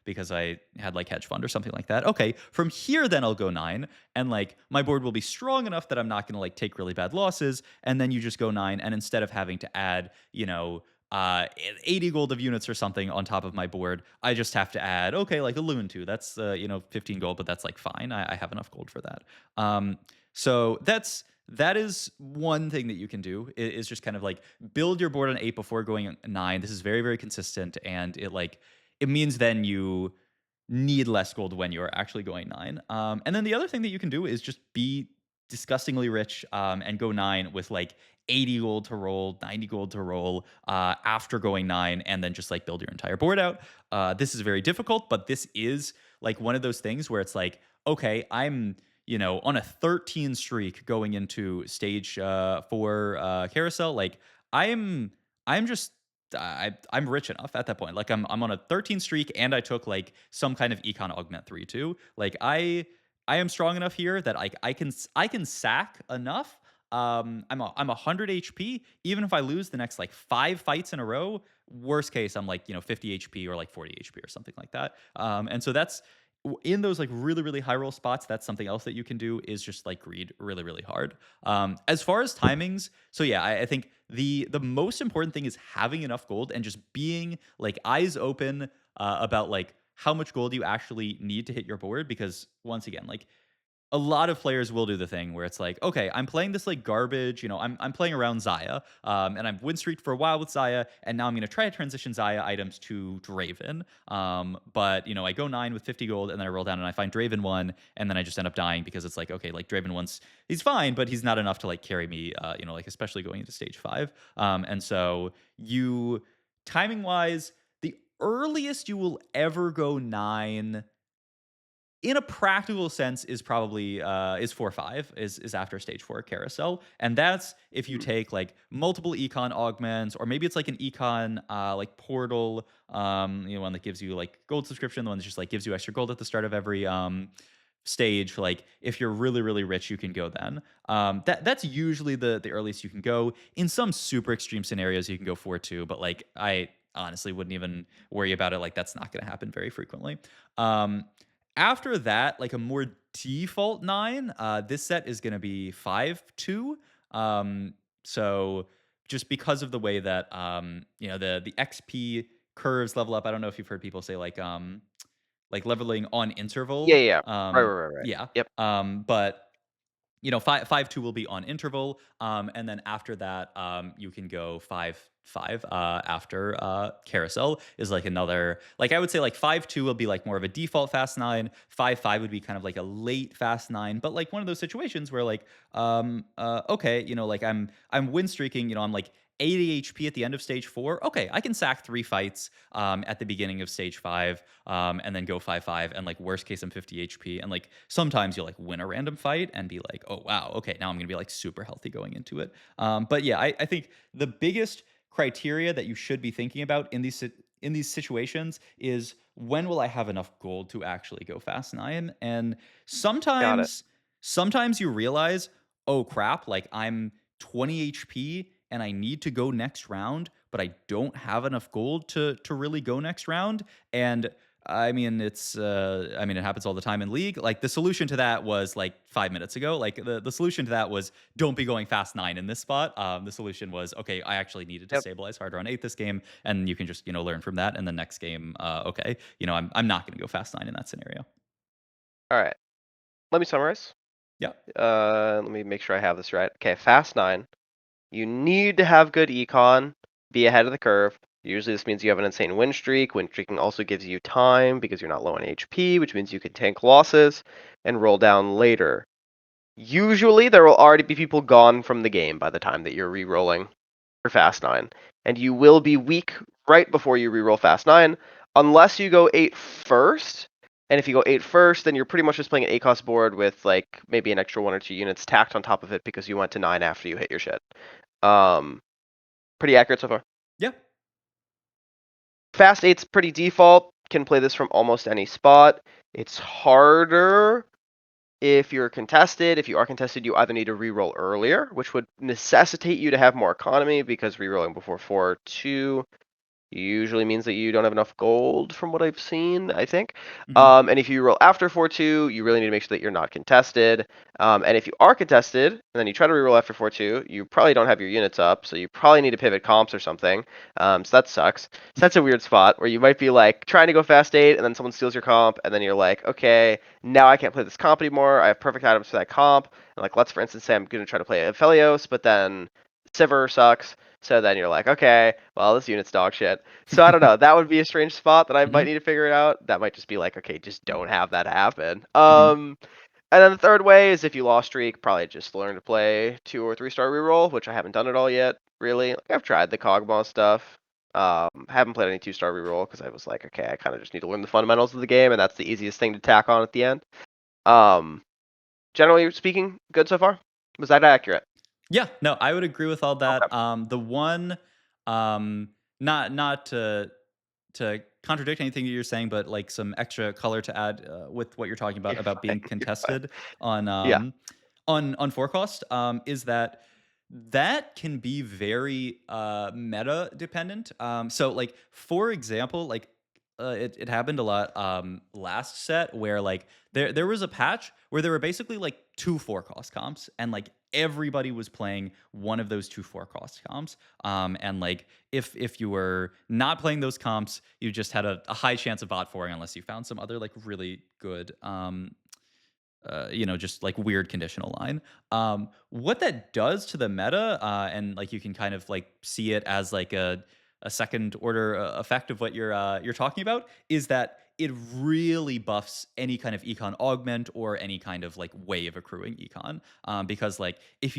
Because I had like hedge fund or something like that. Okay, from here then I'll go 9 and like my board will be strong enough that I'm not going to like take really bad losses, and then you just go 9 and instead of having to add, 80 gold of units or something on top of my board, I just have to add okay, like a loon 2. That's 15 gold, but that's like fine. I have enough gold for that. So that is one thing that you can do is just kind of like build your board on 8 before going 9. This is very, very consistent, and it means then you need less gold when you're actually going 9. And then the other thing that you can do is just be disgustingly rich, and go 9 with like 80 gold to roll, 90 gold to roll, after going 9, and then just like build your entire board out. This is very difficult, but this is like one of those things where it's like, okay, I'm on a 13 streak going into stage 4 carousel. Like I'm I'm just I'm rich enough at that point. Like I'm on a 13 streak, and I took like some kind of econ augment 3 too. Like I am strong enough here that I can sack enough. I'm 100 HP. Even if I lose the next like 5 fights in a row, worst case I'm like 50 HP or like 40 HP or something like that. And so that's in those like really really high roll spots. That's something else that you can do is just like greed really really hard. As far as timings, so yeah, I think the most important thing is having enough gold and just being like eyes open, about like how much gold you actually need to hit your board. Because once again, like a lot of players will do the thing where it's like, okay, I'm playing this like garbage, I'm playing around Zaya, and I've win streaked for a while with Zaya, and now I'm going to try to transition Zaya items to Draven. But I go 9 with 50 gold, and then I roll down and I find Draven 1, and then I just end up dying because it's like, okay, like Draven 1's he's fine, but he's not enough to like carry me, like especially going into stage 5. And so you timing wise, the earliest you will ever go 9 in a practical sense is probably is 4-5 is after stage 4 carousel. And that's if you Hmm. take like multiple econ augments, or maybe it's like an econ like portal, one that gives you like gold subscription, the one that just like gives you extra gold at the start of every stage. Like if you're really really rich, you can go then. That's usually the earliest you can go. In some super extreme scenarios you can go 4-2, but like I honestly wouldn't even worry about it. Like that's not going to happen very frequently. um After that, like a more default 9, this set is gonna be 5-2. So just because of the way that, the XP curves level up, I don't know if you've heard people say like leveling on Yeah, interval. yeah, yeah. Right, right, right, right. Yeah. Yep, But 5-2 will be on interval, and then after that, you can go 5-5, after, carousel is, like, another like, I would say, like, 5-2 will be, like, more of a default fast 9, 5-5 would be kind of like a late fast 9, but, like, one of those situations where, like, okay, like, I'm win streaking, I'm, like, 80 HP at the end of stage 4, okay, I can sack 3 fights, at the beginning of stage 5, and then go 5-5, and, like, worst case, I'm 50 HP, and, like, sometimes you'll, like, win a random fight and be like, "Oh, wow, okay, now I'm gonna be, like, super healthy going into it." But yeah, I think the biggest criteria that you should be thinking about in these situations is, when will I have enough gold to actually go Fast 9? And got it. sometimes you realize, "Oh, crap, like, I'm 20 HP and I need to go next round, but I don't have enough gold to really go next round." And I mean, it happens all the time in League. Like, the solution to that was, like, 5 minutes ago. Like, the solution to that was, don't be going fast 9 in this spot. The solution was, okay, I actually needed to Yep. stabilize harder on 8 this game, and you can just, learn from that, and the next game, okay, I'm not gonna go fast 9 in that scenario. Alright, let me summarize. Yeah. Let me make sure I have this right. Okay, fast 9. You need to have good econ, be ahead of the curve. Usually this means you have an insane win streak. Win streaking also gives you time because you're not low on HP, which means you can tank losses and roll down later. Usually there will already be people gone from the game by the time that you're re-rolling for Fast 9. And you will be weak right before you re-roll Fast 9, unless you go 8 first. And if you go 8 first, then you're pretty much just playing an ACOS board with like maybe an extra 1 or 2 units tacked on top of it because you went to 9 after you hit your shit. Um, Pretty accurate so far. Yeah. Fast 8's pretty default. Can play this from almost any spot. It's harder if you're contested. If you are contested, you either need to reroll earlier, which would necessitate you to have more economy because rerolling before 4-2 usually means that you don't have enough gold from what I've seen, I think. Mhm. And if you roll after 4-2, you really need to make sure that you're not contested. And if you are contested, and then you try to reroll after 4-2, you probably don't have your units up, so you probably need to pivot comps or something. So that sucks. So that's a weird spot where you might be like trying to go fast 8, and then someone steals your comp, and then you're like, okay, now I can't play this comp anymore. I have perfect items for that comp. And like, let's for instance say I'm going to try to play Aphelios, but then Sivir sucks. So then you're like, okay, well, this unit's dog shit. So I don't know. That would be a strange spot that I might Mhm. need to figure out. That might just be like, okay, just don't have that happen. Mhm. And then the third way is if you lost streak, probably just learn to play 2 or 3 star reroll, which I haven't done it all yet, really. Like, I've tried the Kog'Maw stuff. Haven't played any 2 star reroll because I was like, okay, I kind of just need to learn the fundamentals of the game, and that's the easiest thing to tack on at the end. Um, Generally speaking, good so far. Was that accurate? Yeah, no, I would agree with all Okay. that. The one, not to contradict anything that you're saying, but like some extra color to add, with what you're talking You're about being fine. You're fine. contested on Yeah. on forecast, is that that can be very meta dependent. So like, for example, like, it happened a lot last set where, like, there was a patch where there were basically like two forecast comps, and like everybody was playing one of those two forecast comps. And like, if you were not playing those comps, you just had a high chance of bot foring unless you found some other like really good, just like weird conditional line. What that does to the meta, and like you can kind of like see it as like a second order effect of what you're talking about, is that it really buffs any kind of econ augment or any kind of like way of accruing econ. Because like, if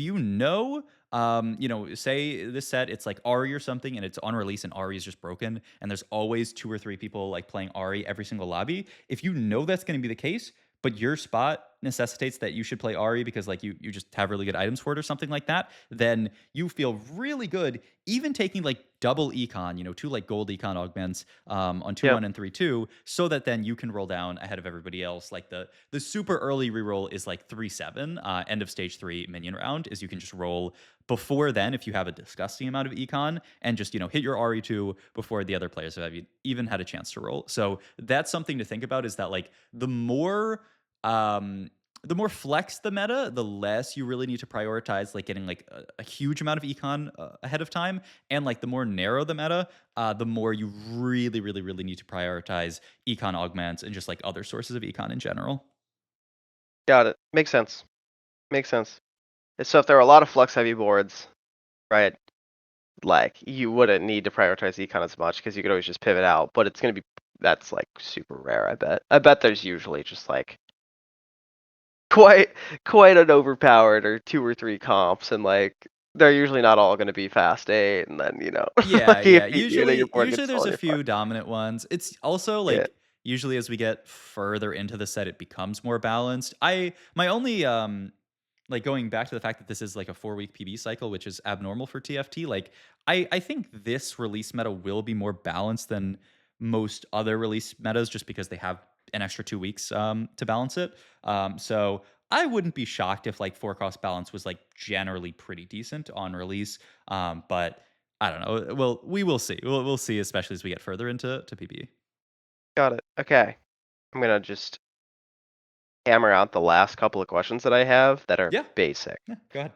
say this set it's like Ari or something, and it's on release and Ari is just broken, and there's always two or three people like playing Ari every single lobby. If you know that's going to be the case, but your spot necessitates that you should play Ari because like you just have really good items for it or something like that, then you feel really good even taking like double econ, two like gold econ augments on 2-1 Yep. and 3-2, so that then you can roll down ahead of everybody else. Like the super early reroll is like 3-7, end of stage 3 minion round is you can just roll before then if you have a disgusting amount of econ and just hit your RE2 before the other players have even had a chance to roll. So that's something to think about, is that like um the more flex the meta, the less you really need to prioritize like getting like a huge amount of econ ahead of time, and like the more narrow the meta, the more you really, really, really need to prioritize econ augments and just like other sources of econ in general. Got it. Makes sense. Makes sense. So if there are a lot of flux heavy boards, right? Like you wouldn't need to prioritize econ as much because you could always just pivot out. But it's gonna be that's like super rare. I bet. I bet there's usually just like quite quite an overpowered or two or three comps, and like they're usually not all gonna be fast eight, and then Yeah, like yeah. your Usually, board gets usually full there's and a you're few fucked. dominant ones. It's also Yeah. like usually as we get further into the set, it becomes more balanced. My only like going back to the fact that this is like a 4-week PB cycle, which is abnormal for TFT. Like I think this release meta will be more balanced than most other release metas, just because they have an extra 2 weeks to balance it. So I wouldn't be shocked if like 4 cost balance was like generally pretty decent on release. But I don't know. Well, we will see. We'll see, especially as we get further into PB. Got it. Okay. I'm gonna just hammer out the last couple of questions that I have that are Yeah, basic. yeah. Go ahead.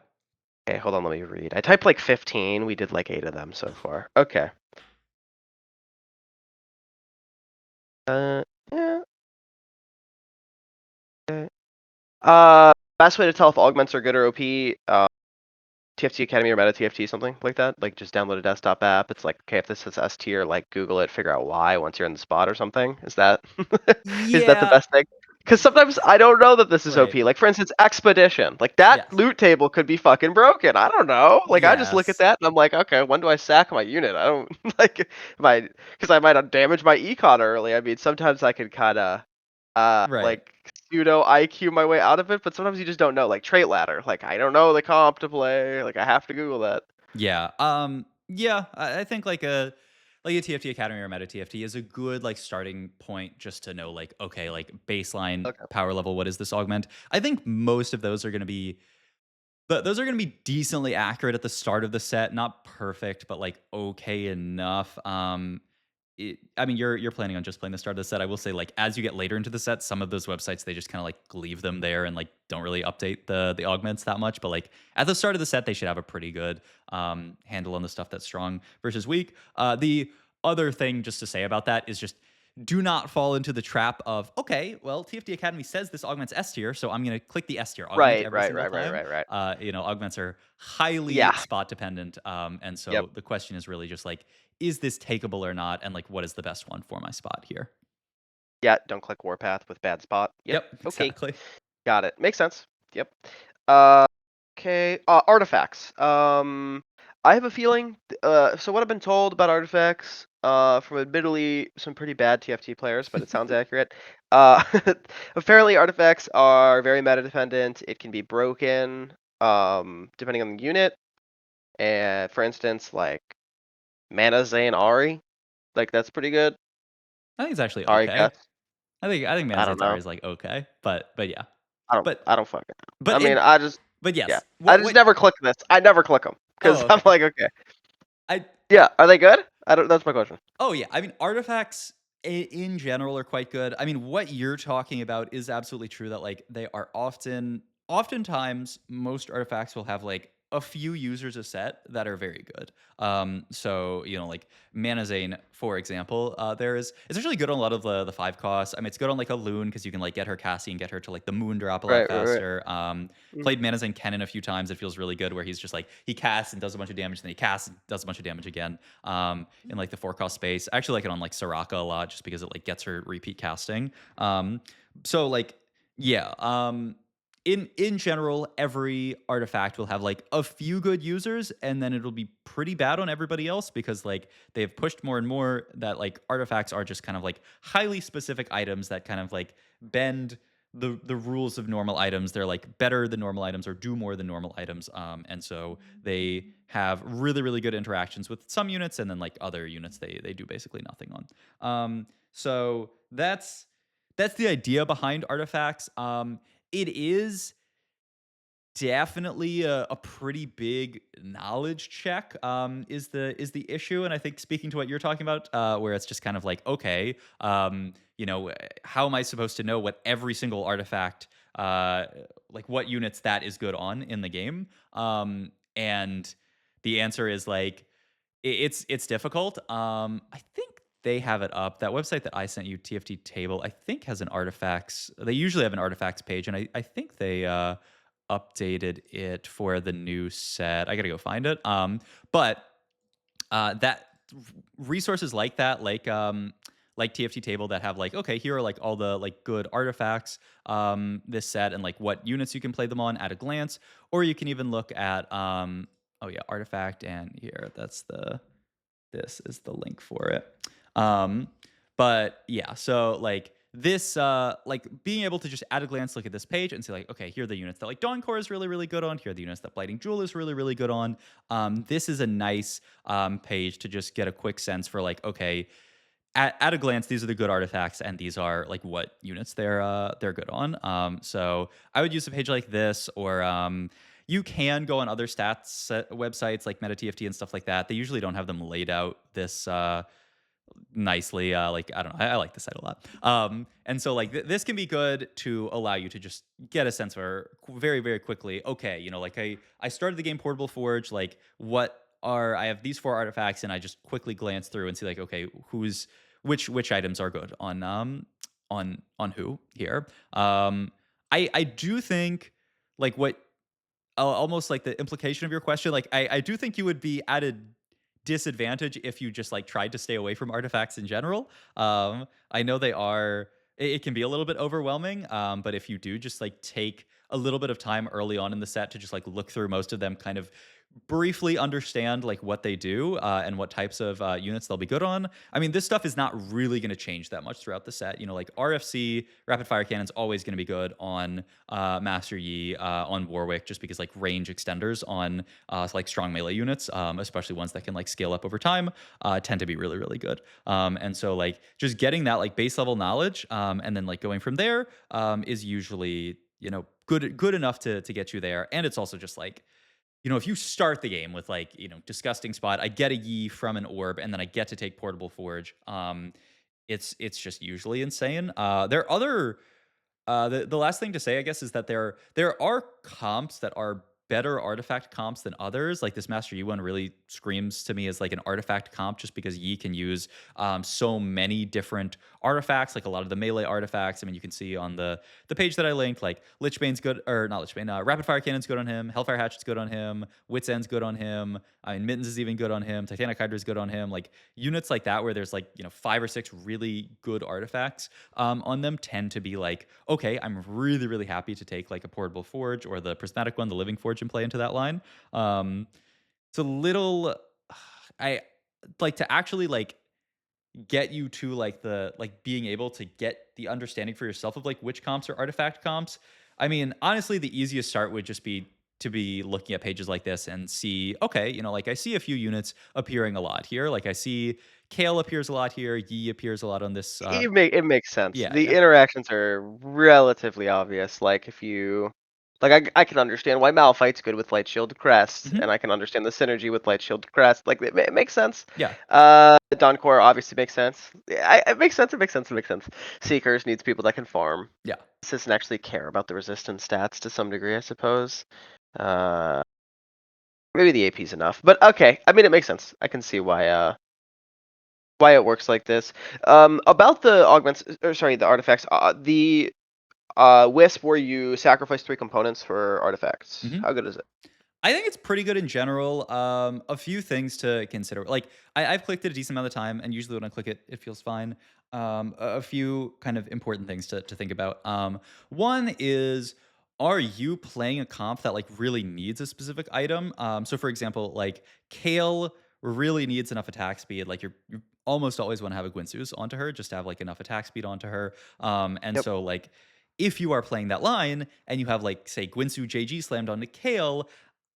Okay, hold on, let me read. I typed like 15. We did like 8 of them so far. Okay. Uh, yeah. Okay. Best way to tell if augments are good or OP. TFT Academy or Meta TFT, something like that. Like just download a desktop app. It's like, okay, if this is S tier, like Google it, figure out why once you're in the spot or something. Is that is that the Yeah. best thing? Because sometimes I don't know that this is Right. OP. Like for instance, Expedition. Like that Yes. loot table could be fucking broken. I don't know. Like I just look at Yes. that and I'm like, okay, when do I sack my unit? I don't like my because I might damage my econ early. I mean, sometimes I can kind of Right. like pseudo IQ my way out of it, but sometimes you just don't know. Like trait ladder, like I don't know the comp to play. Like I have to Google that. Yeah. Yeah. I think like a TFT Academy or Meta TFT is a good like starting point, just to know like, okay, like baseline Okay. power level. What is this augment? I think most of those are going to be But those are gonna be decently accurate at the start of the set, not perfect, but, like, okay enough. I mean, you're planning on just playing the start of the set. I will say, like, as you get later into the set, some of those websites, they just kinda, like, leave them there and, like, don't really update the augments that much, but, like, at the start of the set, they should have a pretty good, handle on the stuff that's strong versus weak. The other thing just to say about that is just do not fall into the trap of, okay, well, TFT Academy says this augments S tier, so I'm going to click the S tier augment Right, every right, single right, right, time. right, right. Augments are highly Yeah. spot dependent. And Yep. so the question is really just like, is this takeable or not? And like, what is the best one for my spot here? Yeah. Don't click Warpath with bad spot. Yep. Yep, Okay. exactly. Got it. Makes sense. Yep. Uh, okay. Artifacts. I have a feeling. So what I've been told about artifacts, from admittedly some pretty bad TFT players, but it sounds accurate. Uh, apparently artifacts are very meta dependent. It can be broken, depending on the unit. And for instance, like Mana Zane Ari, like that's pretty good. I think it's actually Ari okay. Cast. I think I don't Manzatari know. is like okay, but yeah. I don't. But I don't fucking know. I but mean, in I just. but Yeah. yes. I What just what never click this. I never click them oh because I'm okay. like, okay. I Yeah. Are they good? I don't. That's my question. Oh yeah, I mean artifacts in general are quite good. I mean what you're talking about is absolutely true, that like they are oftentimes most artifacts will have like a few users a set that are very good. So like Manazane, for example, there is it's actually good on a lot of the 5 costs. I mean it's good on like a Loon because you can like get her Cassie and get her to like the moon drop a lot Right. Right. Right. faster. Mm. Played Manazane Kennen a few times. It feels really good where he's just like he casts and does a bunch of damage, then he casts and does a bunch of damage again. In like the 4 cost space. I actually like it on like Soraka a lot just because it like gets her repeat casting. So like yeah, in general, every artifact will have like a few good users, and then it'll be pretty bad on everybody else because like they've pushed more and more that like artifacts are just kind of like highly specific items that kind of like bend the rules of normal items. They're like better than normal items or do more than normal items. And so they have really really good interactions with some units, and then like other units they do basically nothing on. So that's the idea behind artifacts. It is definitely a pretty big knowledge check, is the issue, and I think speaking to what you're talking about, where it's just kind of like, okay, how am I supposed to know what every single artifact, like what units that is good on in the game? And the answer is like it's difficult. I think they have it up. That website that I sent you, TFT Table, I think has an artifacts. They usually have an artifacts page, and I think they updated it for the new set. I gotta go find it. But that resources like TFT Table that have like, okay, here are like all the like good artifacts this set, and like what units you can play them on at a glance, or you can even look at oh yeah, artifact, and here this is the link for it. Um, but yeah, so like this, like being able to just at a glance look at this page and say like, okay, here are the units that like Dawn Core is really really good on. Here are the units that Blighting Jewel is really really good on. This is a nice page to just get a quick sense for like, okay, at a glance, these are the good artifacts, and these are like what units they're good on. So I would use a page like this, or you can go on other stats websites like MetaTFT and stuff like that. They usually don't have them laid out this nicely. Like I don't know, I like this site a lot. And so like this can be good to allow you to just get a sense for very very quickly. Okay, like I started the game Portable Forge. Like what are I have these four artifacts, and I just quickly glance through and see like, okay, who's which items are good on who here. I do think like what almost like the implication of your question, like I do think you would be at a disadvantage if you just like tried to stay away from artifacts in general. I know they are. It can be a little bit overwhelming, but if you do just like take a little bit of time early on in the set to just like look through most of them, kind of briefly understand like what they do and what types of units they'll be good on. I mean, this stuff is not really going to change that much throughout the set. Like RFC, rapid fire cannon's always going to be good on Master Yi, on Warwick, just because like range extenders on like strong melee units, especially ones that can like scale up over time, tend to be really really good. And so like just getting that like base level knowledge, and then like going from there, is usually good enough to get you there. And it's also just like, if you start the game with like, disgusting spot, I get a Yi from an orb, and then I get to take Portable Forge. It's just usually insane. There are other the last thing to say, I guess, is that there are comps that are better artifact comps than others. Like this Master Yi one really screams to me as like an artifact comp, just because Yi can use so many different artifacts, like a lot of the melee artifacts. I mean, you can see on the page that I linked, like Lichbane's good, or not Lichbane, Rapid Fire Cannon's good on him, Hellfire Hatchet's good on him, Wit's End's good on him. I mean, Mittens is even good on him, Titanic Hydra's good on him. Like units like that, where there's like 5 or 6 really good artifacts on them, tend to be like, okay, I'm really, really happy to take like a Portable Forge or the Prismatic one, the Living Forge, and play into that line. It's a little, I like to actually like get you to like the like being able to get the understanding for yourself of like which comps are artifact comps. I mean, honestly, the easiest start would just be to be looking at pages like this and see, okay, like I see a few units appearing a lot here. Like I see Kale appears a lot here, Yi appears a lot on this. It makes sense. Yeah, The yeah. interactions are relatively obvious. Like if you like I can understand why Malphite's good with Light Shield Crest, Hmm. and I can understand the synergy with Light Shield Crest. Like it makes sense. Yeah. Doncor obviously makes sense. It makes sense. It makes sense. It makes sense. Seekers needs people that can farm. Yeah. This doesn't actually care about the resistance stats to some degree, I suppose. Uh, Maybe the AP's enough, but okay. I mean, it makes sense. I can see why it works like this. About the augments, or sorry, the artifacts. The Wisp, where you sacrifice 3 components for artifacts. Hmm. How good is it? I think it's pretty good in general. A few things to consider. Like I've clicked it a decent amount of time, and usually when I click it, it feels fine. A few kind of important things to think about. One is, are you playing a comp that like really needs a specific item? So for example, like Kale really needs enough attack speed. Like you almost always want to have a Gwynsus onto her, just to have like enough attack speed onto her. And Yep. so like if you are playing that line and you have like say Gwinsu JG slammed onto Kale,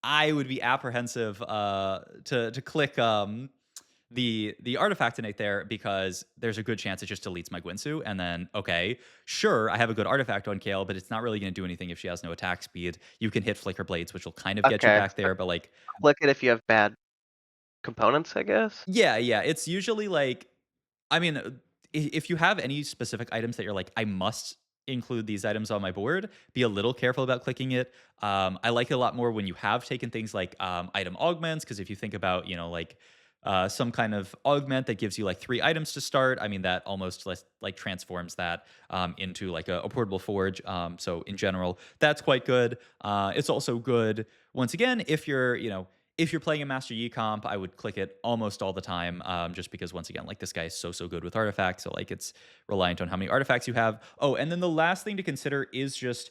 I would be apprehensive to click the artifactinate there because there's a good chance it just deletes my Gwinsu. And then, okay, sure, I have a good artifact on Kale, but it's not really going to do anything if she has no attack speed. You can hit Flicker Blades, which will kind of get you Okay, back so there, but like, click it if you have bad components, I guess? yeah, it's usually like, I mean, if you have any specific items that you're like, I must include these items on my board, be a little careful about clicking it. I like it a lot more when you have taken things like item augments, because if you think about, like some kind of augment that gives you like 3 items to start, I mean, that almost like transforms that into like a portable forge. So in general, that's quite good. It's also good, once again, if you're playing a Master Yi comp, I would click it almost all the time, just because once again, like this guy is so good with artifacts, so like it's reliant on how many artifacts you have. Oh, and then the last thing to consider is just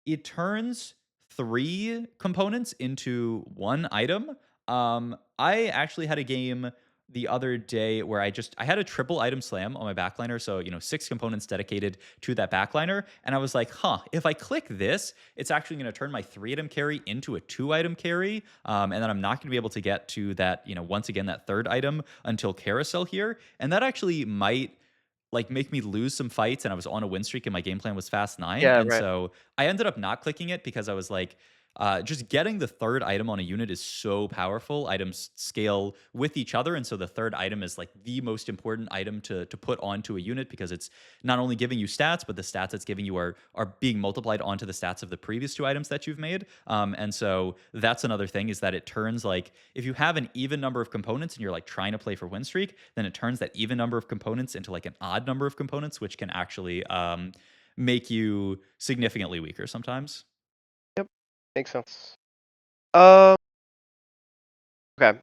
it turns 3 components into 1 item. I actually had a game the other day where I had a triple item slam on my backliner, so 6 components dedicated to that backliner, and I was like, huh, if I click this, it's actually going to turn my 3 item carry into a 2 item carry, and then I'm not going to be able to get to that once again that third item until carousel here, and that actually might like make me lose some fights, and I was on a win streak and my game plan was fast 9, Yeah, and right. so I ended up not clicking it because I was like, just getting the third item on a unit is so powerful. Items scale with each other, and so the third item is like the most important item to put onto a unit because it's not only giving you stats, but the stats it's giving you are being multiplied onto the stats of the previous 2 items that you've made. And so that's another thing is that it turns like if you have an even number of components and you're like trying to play for win streak, then it turns that even number of components into like an odd number of components, which can actually make you significantly weaker sometimes. Yep, makes sense. Um, okay,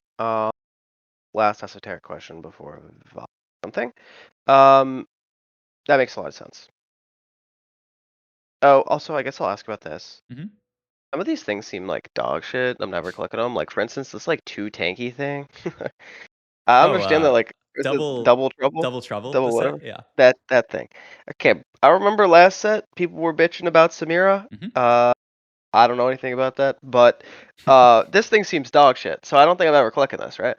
last esoteric question before we move on to something. Um, that makes a lot of sense. Oh, also, I guess I'll ask about this. Mhm. Some of these things seem like dog shit. I'm never clicking them. Like, for instance, this like 2 tanky thing. I Oh, understand that, like, is it double double trouble? double trouble, the Double set, whatever? yeah. That thing. Okay, I remember last set, people were bitching about Samira. Mhm. Uh, I don't know anything about that, but, this thing seems dog shit, so I don't think I'm ever clicking this, right?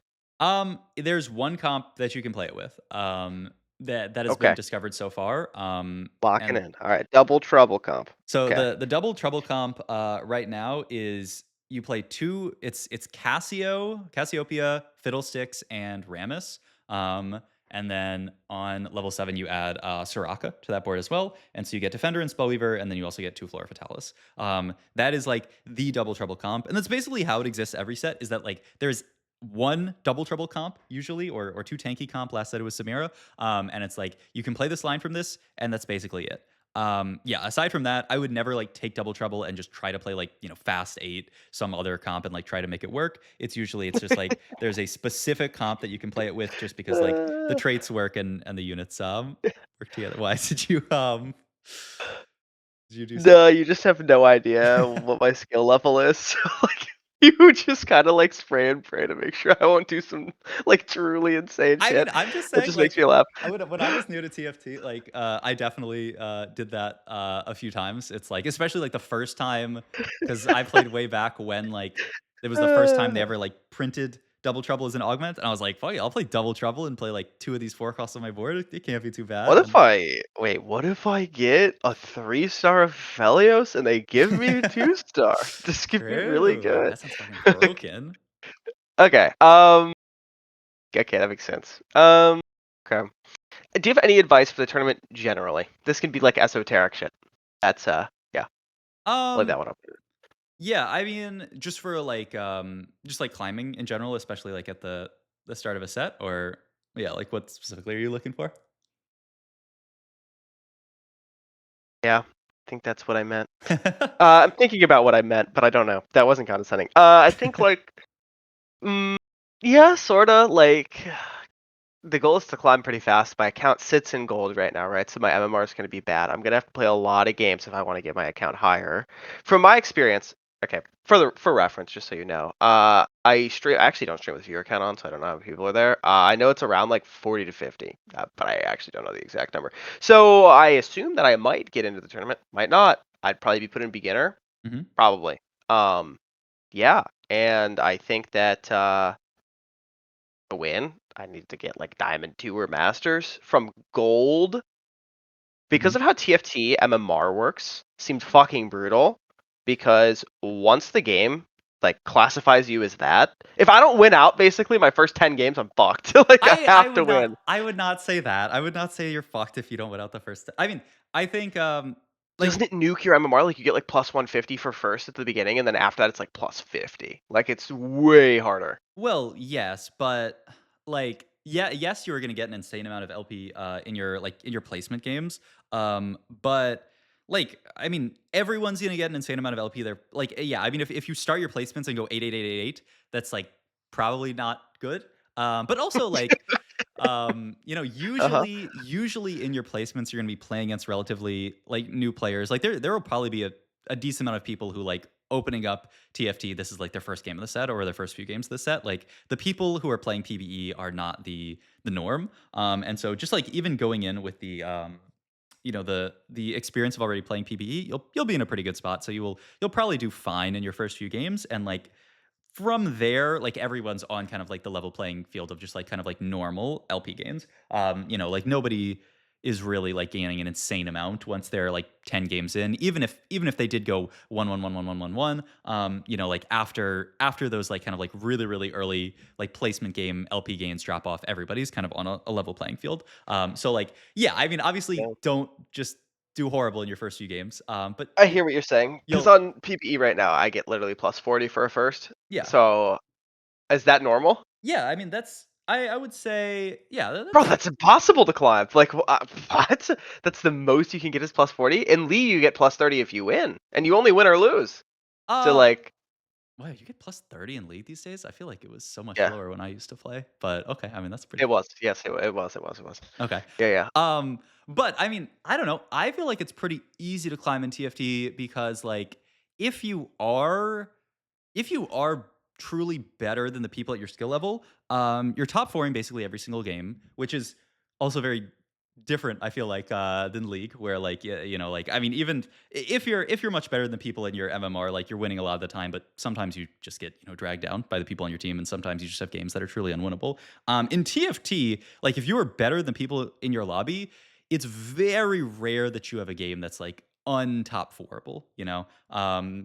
There's 1 comp that you can play it with, that has been Okay, discovered so far, locking and in. Alright, double trouble comp. so Okay. the double trouble comp right now is you play 2. It's Cassiopeia, Fiddlesticks, and Rammus. Um, and then on level 7 you add Soraka to that board as well, and so you get Defender and Spellweaver, and then you also get 2 Flora Fatalis. That is like the double trouble comp, and that's basically how it exists every set. Is that like there's 1 double trouble comp usually, or 2 tanky comp. Last set it was Samira, and it's like you can play this line from this, and that's basically it. Yeah, aside from that, I would never like take double trouble and just try to play like, fast 8, some other comp and like try to make it work. It's just like there's a specific comp that you can play it with just because like the Uh, traits work and the units work together. Why did you do something? no, you just have no idea what my skill level is, so, like, you just kinda, like, spray and pray to make sure I won't do some, like, truly insane I mean, shit. I'm just It saying, just makes like, me laugh. I would when I was new to TFT, like, I definitely did that a few times. It's like, especially like the first time, because I played way back when like it was the first time they Uh, ever like printed Double Trouble as an augment, and I was like, fuck it, I'll play Double Trouble and play like 2 of these 4 costs on my board. It can't be too bad. And what if I get a 3-star of Felios and they give me a 2-star? This could be really true, good. that sounds fucking broken. Okay, okay, that makes sense. Okay. Do you have any advice for the tournament generally? This can be, like, esoteric shit. That's, yeah, play Um, that one up. yeah, I mean, just like climbing in general, especially like at the start of a set, or yeah, like what specifically are you looking for? Yeah, I think that's what I meant. I'm thinking about what I meant, but I don't know. That wasn't condescending. I think, like, mm, yeah, sorta, like, the goal is to climb pretty fast. My account sits in gold right now, right? So my MMR is gonna be bad. I'm gonna have to play a lot of games if I wanna get my account higher. From my experience, Okay, for reference, just so you know, I actually don't stream with viewer count on, so I don't know how many people are there. I know it's around like 40 to 50, but I actually don't know the exact number. So I assume that I might get into the tournament, might not. I'd probably be put in beginner, Mhm. probably. Um, yeah, and I think that to win, I need to get like Diamond 2 or Masters from Gold. Because Mhm. of how TFT MMR works, seemed fucking brutal. Because once the game like classifies you as that, if I don't win out, basically my first 10 games, I'm fucked. Like I I have to would not win. I would not say that. I would not say you're fucked if you don't win out the first I mean, I think, like Doesn't it nuke your MMR? Like you get like plus 150 for first at the beginning, and then after that it's like plus 50. Like it's way harder. well, yes, but, like, yeah, yes, you are gonna get an insane amount of LP, in your, like, in your placement games, but, like, I mean, everyone's gonna get an insane amount of LP there. Like, yeah, I mean, if you start your placements and go 8, 8, 8, 8, 8, that's, like, probably not good, but also, like, Uh huh. usually in your placements, you're gonna be playing against relatively, like, new players. Like, there will probably be a decent amount of people who, like, opening up TFT, this is, like, their first game of the set or their first few games of the set. Like, the people who are playing PvE are not the norm, and so just, like, even going in with the experience of already playing PvE, you'll be in a pretty good spot, so you'll probably do fine in your first few games, and, like, from there, like, everyone's on kind of like the level playing field of just like kind of like normal LP games. Like, nobody is really like gaining an insane amount once they're like 10 games in, even if they did go 1 1 1 1 1 1. Like after those like kind of like really, really early like placement game LP gains drop off, everybody's kind of on a level playing field. So like, yeah, I mean, obviously don't just do horrible in your first few games. But I hear what you're saying. Because you'll on PPE right now, I get literally plus 40 for a first. yeah. So is that normal? Yeah, I mean, I would say, yeah, Bro, that's that's impossible to climb. Like, what? That's the most you can get is plus 40? In League, you get plus 30 if you win, and you only win or lose. So, uh like, wow, you get plus 30 in League these days? I feel like it was so much yeah, lower when I used to play. But okay, I mean, that's it pretty was. Yes, it was. okay. Yeah, yeah. But I mean, I don't know. I feel like it's pretty easy to climb in TFT because like if you are if you are truly better than the people at your skill level, you're top fouring basically every single game, which is also very different. I feel like than League, where like like I mean, even if you're much better than people in your MMR, like you're winning a lot of the time, but sometimes you just get dragged down by the people on your team, and sometimes you just have games that are truly unwinnable. In TFT, like if you are better than people in your lobby, it's very rare that you have a game that's like untop fourable,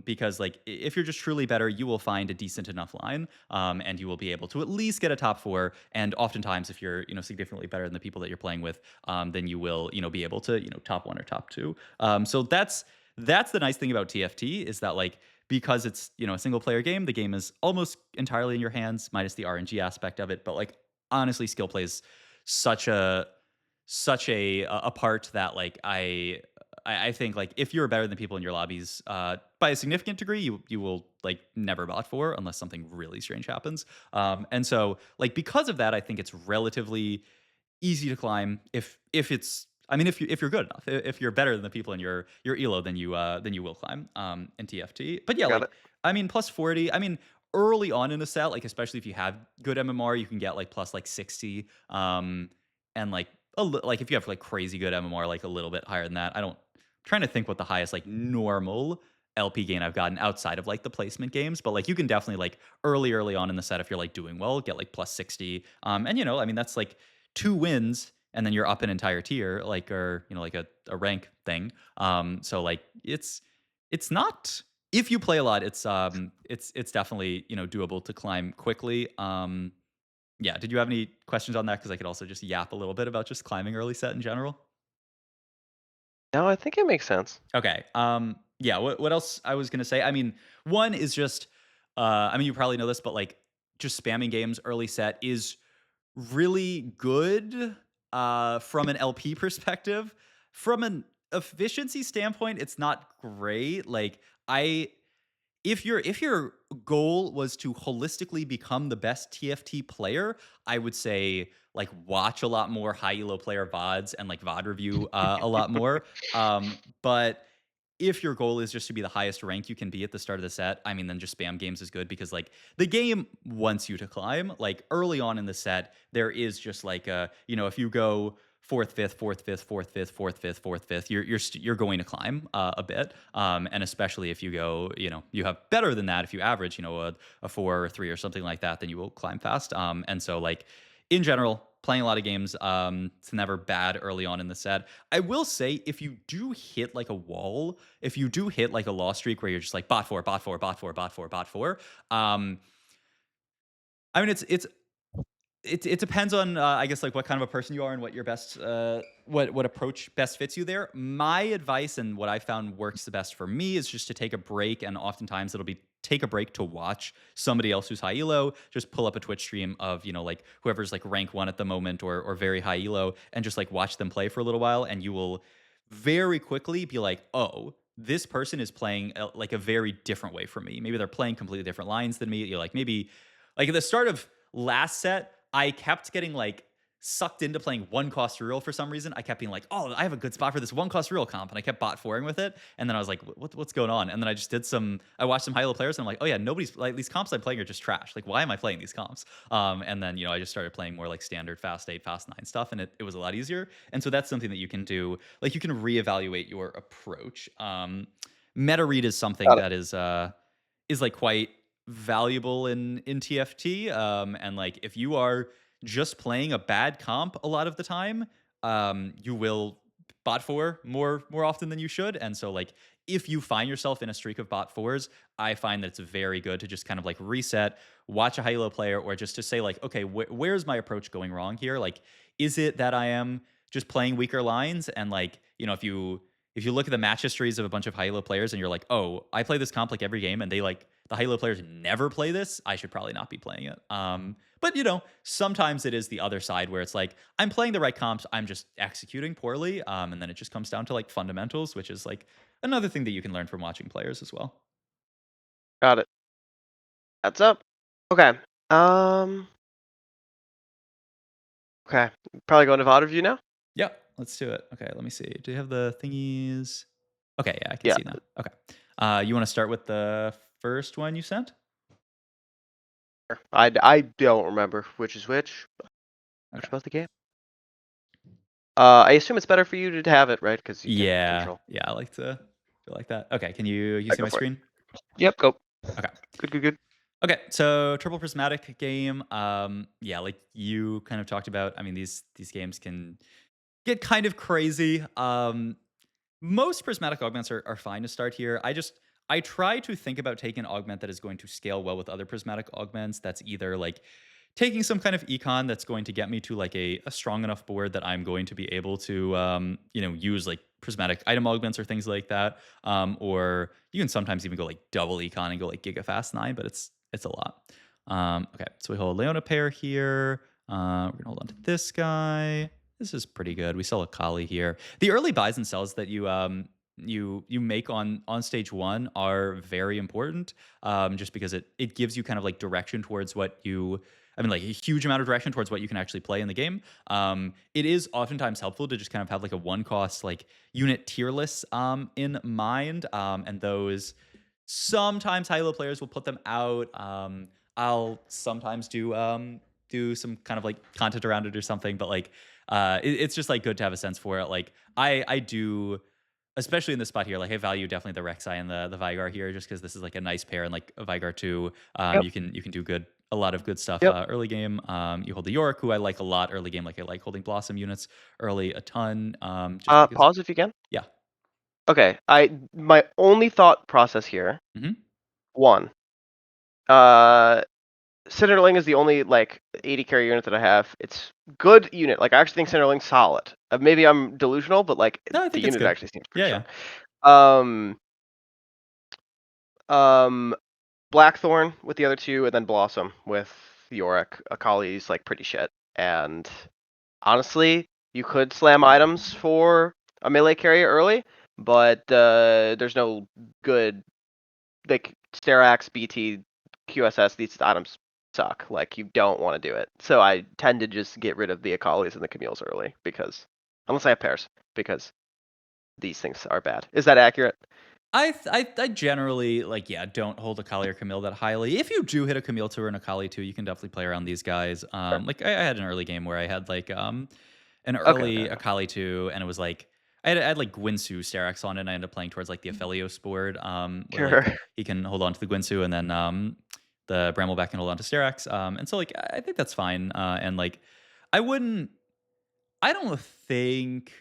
because like if you're just truly better, you will find a decent enough line, and you will be able to at least get a top four. And oftentimes, if you're significantly better than the people that you're playing with, then you will be able to top one or top two. So that's the nice thing about TFT is that like because it's a single player game, the game is almost entirely in your hands, minus the RNG aspect of it. But like honestly, skill plays such a such a part that like I think like if you're better than people in your lobbies by a significant degree, you will like never bot for unless something really strange happens. And so like because of that, I think it's relatively easy to climb if it's I mean if you're good enough. If you're better than the people in your elo, then you will climb in TFT. But yeah, Got like it. I mean plus 40. I mean early on in a set, like especially if you have good MMR, you can get like plus like 60. And like like if you have like crazy good MMR, like a little bit higher than that. Trying to think what the highest like normal LP gain I've gotten outside of like the placement games, but like you can definitely like early on in the set if you're like doing well, get like plus 60. And I mean that's like 2 wins and then you're up an entire tier, like or like a rank thing. So like it's not if you play a lot, it's definitely doable to climb quickly. Yeah, did you have any questions on that? Because I could also just yap a little bit about just climbing early set in general. No, I think it makes sense. Okay. Yeah. What else I was gonna say? I mean, one is just. I mean, you probably know this, but like, just spamming games early set is really good. From an LP perspective, from an efficiency standpoint, it's not great. Like, I if your goal was to holistically become the best TFT player, I would say like watch a lot more high elo player VODs and like VOD review a lot more. But if your goal is just to be the highest rank you can be at the start of the set, I mean, then just spam games is good because like the game wants you to climb. Like early on in the set, there is just like if you go fourth, fifth, fourth, fifth, fourth, fifth, fourth, fifth, fourth, fifth, you're going to climb a bit, and especially if you go, you have better than that. If you average, a 4 or 3 or something like that, then you will climb fast. And so like in general, playing a lot of games, it's never bad early on in the set. I will say if you do hit like a wall, if you do hit like a loss streak where you're just like bot four, bot four, bot four, bot four, bot four. I mean, it depends on I guess like what kind of a person you are and what your best what approach best fits you there. My advice and what I found works the best for me is just to take a break, and oftentimes it'll be take a break to watch somebody else who's high elo. Just pull up a Twitch stream of like whoever's like rank 1 at the moment or very high elo, and just like watch them play for a little while, and you will very quickly be like, oh, this person is playing like a very different way from me. Maybe they're playing completely different lines than me. You're like maybe like at the start of last set, I kept getting like sucked into playing one cost real for some reason. I kept being like, oh, I have a good spot for this one cost real comp. And I kept bot foring with it. And then I was like, what's going on? And then I just I watched some high level players and I'm like, oh yeah, nobody's like these comps I'm playing are just trash. Like, why am I playing these comps? And then, I just started playing more like standard fast 8, fast 9 stuff. And it was a lot easier. And so that's something that you can do. Like you can reevaluate your approach. Meta read is something Got it. that is like quite valuable in TFT. And like if you are just playing a bad comp a lot of the time, you will bot four more often than you should. And so like if you find yourself in a streak of bot fours, I find that it's very good to just kind of like reset, watch a high low player, or just to say like, okay, where's my approach going wrong here? Like, is it that I am just playing weaker lines? And like, if you look at the match histories of a bunch of high low players and you're like, oh, I play this comp like every game and they like the high low players never play this, I should probably not be playing it. But sometimes it is the other side where it's like I'm playing the right comps, I'm just executing poorly, and then it just comes down to like fundamentals, which is like another thing that you can learn from watching players as well. Got it. That's up. Okay. Um. Okay. Probably going to VOD review now. Yeah, let's do it. Okay, let me see. Do you have the thingies? Okay, yeah, I can Yeah. see now. Okay, you want to start with the first one you sent? I don't remember which is which. Which Okay. about the game? I assume it's better for you to have it, right? Because you can Yeah, control. yeah, I like to feel like that. Okay, can you I see go my for it. screen? Yep. Go. Okay. Good. Good. Good. Okay, so triple prismatic game. Yeah, like you kind of talked about. I mean, these games can get kind of crazy. Most prismatic augments are fine to start here. I try to think about taking an augment that is going to scale well with other prismatic augments. That's either like taking some kind of econ that's going to get me to like a strong enough board that I'm going to be able to use like prismatic item augments or things like that. Or you can sometimes even go like double econ and go like giga fast 9, but it's a lot. Okay, so we hold Leona pair here. We're gonna hold on to this guy. This is pretty good. We sell a Kali here. The early buys and sells that you make on stage 1 are very important, just because it gives you kind of like direction towards what you. I mean, like a huge amount of direction towards what you can actually play in the game. It is oftentimes helpful to just kind of have like a one cost like unit tier list in mind, and those sometimes high low players will put them out. I'll sometimes do some kind of like content around it or something, but like it's just like good to have a sense for it. Like I do, especially in this spot here, like I value definitely the Rek'Sai and the Vigar here, just because this is like a nice pair, and like a Vigar 2, Yep. you can do a lot of good stuff Yep. early game. You hold the York, who I like a lot early game. Like I like holding Blossom units early a ton, just because. Pause if you can. Yeah. Okay. My only thought process here. Hmm. One. Uh, Cinderling is the only like 80 carry unit that I have. It's good unit. Like I actually think Cinderling's solid. Maybe I'm delusional, but like No, I the think it's unit good. actually seems pretty Yeah, strong. yeah. Um, um, Blackthorn with the other two, and then Blossom with Yorick. Akali's like pretty shit. And honestly, you could slam items for a melee carrier early, but there's no good like Sterax, BT, QSS. These items suck. Like you don't want to do it. So I tend to just get rid of the Akalis and the Camille's early because unless I have pairs, because these things are bad. Is that accurate? I generally, like, yeah, don't hold a Kali or Camille that highly. If you do hit a Camille 2 or an Akali 2, you can definitely play around these guys. Sure. Like, I had an early game where I had, like, an Okay, okay, early okay. Akali 2, and it was, like I had, like, Gwinsu Sterak's on it, and I ended up playing towards, like, the Aphelios board, where, like, Sure. he can hold on to the Gwinsu, and then, the Brambleback can hold on to Sterak's, and so, like, I think that's fine, and, like, I wouldn't I don't think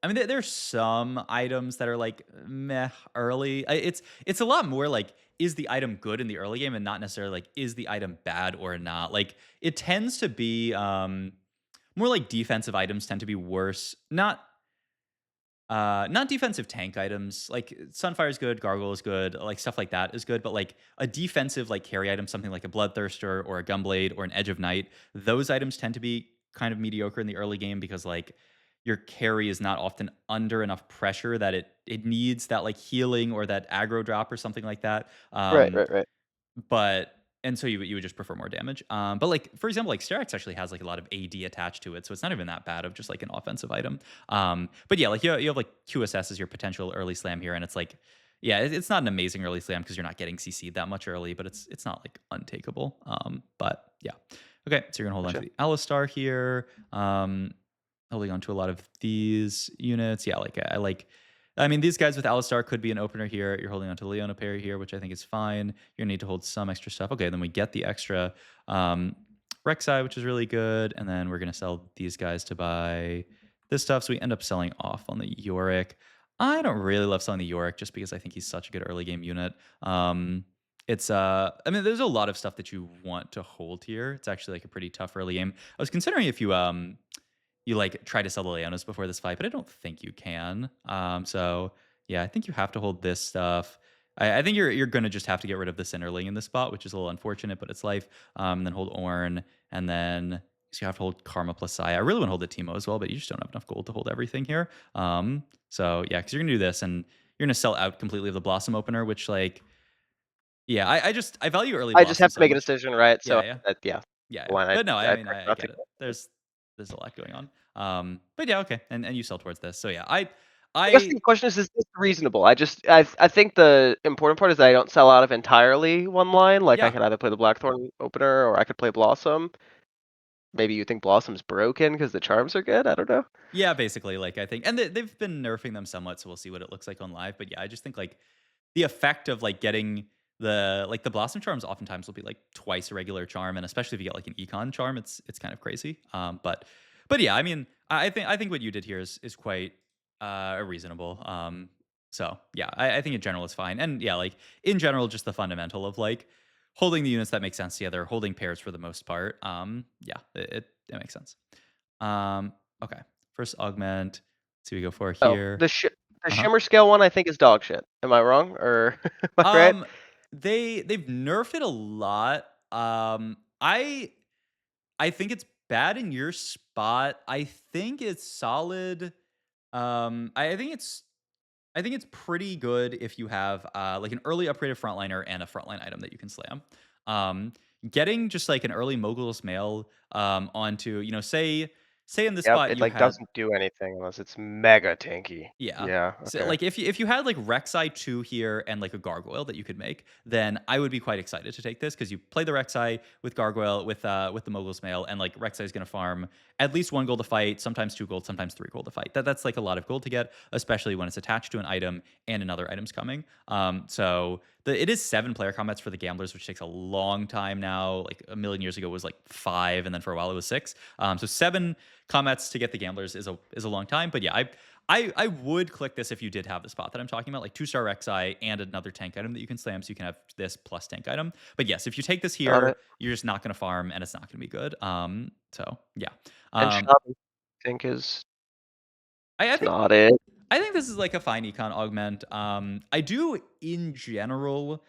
I mean, there's some items that are, like, meh early. It's a lot more like, is the item good in the early game and not necessarily like, is the item bad or not? Like, it tends to be, more like defensive items tend to be worse. Not defensive tank items. Like Sunfire is good, Gargoyle is good, like stuff like that is good. But like a defensive like carry item, something like a Bloodthirster or a Gunblade or an Edge of Night, those items tend to be kind of mediocre in the early game because like your carry is not often under enough pressure that it needs that like healing or that aggro drop or something like that. Right, right, right. But and so you would just prefer more damage. But like for example, like Sterak's actually has like a lot of AD attached to it, so it's not even that bad of just like an offensive item. But yeah, like you have like QSS as your potential early slam here, and it's like yeah, it's not an amazing early slam because you're not getting CC'd that much early, but it's not like untakeable. But yeah, okay, so you're gonna hold on to Gotcha. the Alistar here. Holding on to a lot of these units. Yeah, like I like. I mean, these guys with Alistar could be an opener here. You're holding on to Leona Perry here, which I think is fine. You're gonna need to hold some extra stuff. Okay, then we get the extra um, Rek'Sai, which is really good, and then we're gonna sell these guys to buy this stuff. So we end up selling off on the Yorick. I don't really love selling the Yorick just because I think he's such a good early game unit. It's I mean, there's a lot of stuff that you want to hold here. It's actually like a pretty tough early game. I was considering if you like try to sell the Leonas before this fight, but I don't think you can. So yeah, I think you have to hold this stuff. I think you're gonna just have to get rid of the Cinderling in this spot, which is a little unfortunate, but it's life. And then hold Ornn, and then so you have to hold Karma plus Saya. I really want to hold the Timo as well, but you just don't have enough gold to hold everything here. So yeah, because you're gonna do this, and you're gonna sell out completely of the Blossom opener, which like yeah, I value early I just Blossom have to so make a much. decision, right? So, Yeah, yeah. yeah, Yeah, yeah. why not? But no, I mean, Prefer I not to. get it. There's a lot going on. But yeah, okay. And you sell towards this. So yeah, I guess I the question is this reasonable? I think the important part is that I don't sell out of entirely one line. Like I yeah. could either play the Blackthorn opener or I could play Blossom. Maybe you think Blossom's broken because the charms are good. I don't know. Yeah, basically, like I think and they've been nerfing them somewhat, so we'll see what it looks like on live. But yeah, I just think like the effect of like getting the blossom charms oftentimes will be like twice a regular charm, and especially if you get like an econ charm, it's kind of crazy. But yeah, I mean, I think what you did here is quite reasonable. So yeah, I think in general it's fine, and yeah, like in general, just the fundamental of like holding the units that make sense together, holding pairs for the most part. Yeah, it makes sense. Um, okay, first augment. Let's see, what we go for Oh, here. the Uh huh. Shimmer Scale one I think is dog shit. Am I wrong or am I right? Um, they've nerfed it a lot. I think it's bad in your spot. I think it's solid. I think it's pretty good if you have like an early upgraded frontliner and a frontline item that you can slam. Um, Getting just like an early Mogul's mail onto say in this Yep, spot it you like had doesn't do anything unless it's mega tanky. yeah. Yeah, So, okay. like, if you had, like, Rek'Sai 2 here and, like, a Gargoyle that you could make, then I would be quite excited to take this because you play the Rek'Sai with Gargoyle, with the Mogul's Mail, and, like, Rek'Sai is gonna farm at least 1 gold to fight, sometimes 2 gold, sometimes 3 gold to fight. That's, like, a lot of gold to get, especially when it's attached to an item and another item's coming. So it is 7 player combats for the Gamblers, which takes a long time now. Like, a million years ago, it was, like, 5, and then for a while it was 6. So 7 combats to get the Gamblers is a long time, but yeah, I would click this if you did have the spot that I'm talking about, like 2-star Rek'Sai and another tank item that you can slam, so you can have this plus tank item. But yes, if you take this Got it. here, you're just not gonna farm and it's not gonna be good. So yeah. And Um, Shop I think is I it's think not it. I think this is like a fine econ augment. I do in general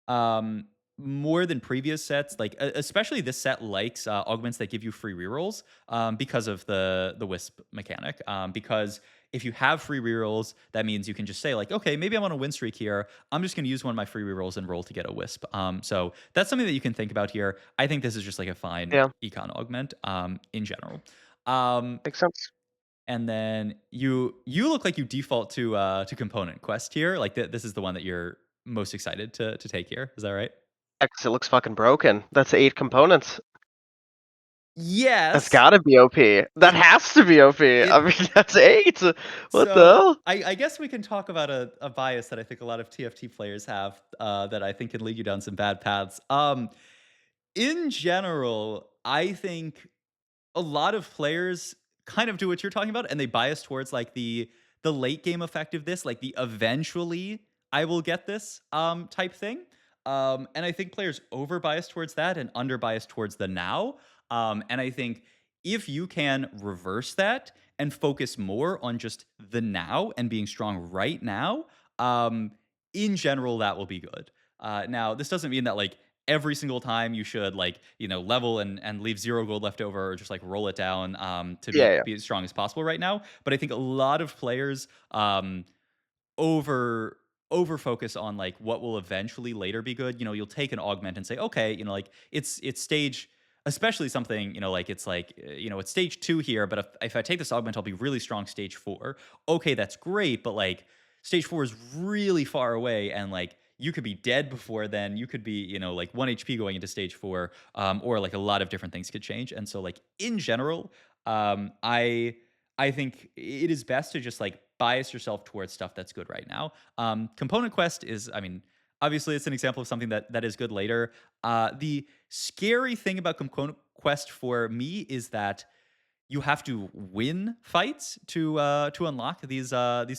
um, more than previous sets, like especially this set likes augments that give you free rerolls because of the wisp mechanic. Because if you have free rerolls, that means you can just say like, okay, maybe I'm on a win streak here. I'm just going to use one of my free rerolls and roll to get a wisp. So that's something that you can think about here. I think this is just like a fine Yeah, econ augment in general. Um, makes sense. And then you look like you default to Component Quest here, like, this is the one that you're most excited to take here, is that right? 'Cause it looks fucking broken. That's 8 components. That's Yes. gotta be OP. That It has to be OP. I it mean, that's 8. What the so, hell? I guess we can talk about a bias that I think a lot of TFT players have, that I think can lead you down some bad paths. In general, I think a lot of players kind of do what you're talking about, and they bias towards, like, the late game effect of this, like, the eventually I will get this, type thing. And I think players over bias towards that and under bias towards the now. And I think if you can reverse that and focus more on just the now and being strong right now, um, in general, that will be good. Now, this doesn't mean that, like, every single time you should, like, level and leave 0 gold left over, or just like roll it down, to Yeah, yeah. be as strong as possible right now. But I think a lot of players over over focus on, like, what will eventually later be good. You'll take an augment and say, okay, like, it's stage, especially something, like, it's like, it's stage 2 here, but if I take this augment, I'll be really strong stage 4. Okay, that's great, but, like, stage 4 is really far away, and, like, you could be dead before then. You could be, like, 1 HP going into stage 4, or, like, a lot of different things could change. And so, like, in general, I think it is best to just, like, bias yourself towards stuff that's good right now. Component Quest is, I mean, obviously it's an example of something that is good later. The scary thing about Component Quest for me is that you have to win fights to unlock these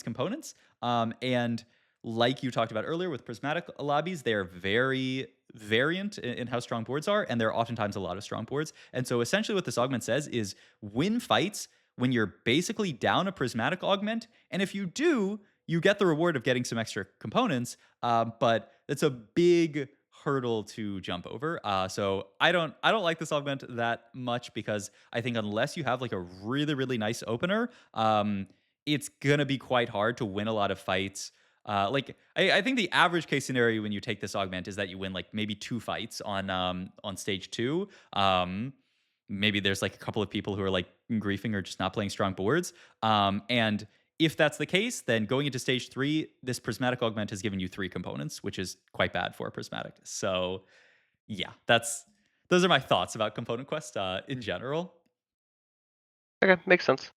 components. And like you talked about earlier with prismatic lobbies, they are very variant in how strong boards are, and there are oftentimes a lot of strong boards. And so essentially, what this augment says is win fights when you're basically down a prismatic augment, and if you do, you get the reward of getting some extra components. But it's a big hurdle to jump over. So I don't like this augment that much, because I think unless you have, like, a really really nice opener, it's gonna be quite hard to win a lot of fights. Like, I think the average case scenario when you take this augment is that you win, like, maybe 2 fights on stage 2. Maybe there's, like, a couple of people who are, like, griefing or just not playing strong boards. And if that's the case, then going into stage 3, this prismatic augment has given you 3 components, which is quite bad for a prismatic. So, yeah, those are my thoughts about Component Quest, in general. Okay, makes sense.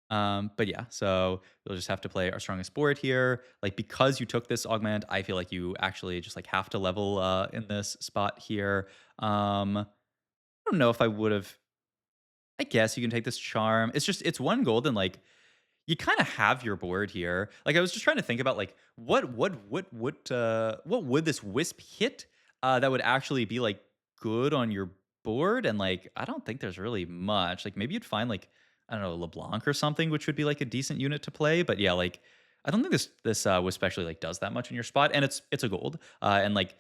But yeah, so you'll just have to play our strongest board here. Like, because you took this augment, I feel like you actually just, like, have to level in this spot here. I don't know if I would have. I guess you can take this charm. It's 1 gold, and, like, you kind of have your board here. Like, I was just trying to think about, like, what would this wisp hit that would actually be, like, good on your board. And, like, I don't think there's really much. Like, maybe you'd find, like, I don't know, LeBlanc or something, which would be, like, a decent unit to play. But yeah, like, I don't think this wisp actually, like, does that much in your spot, and it's a gold. And, like,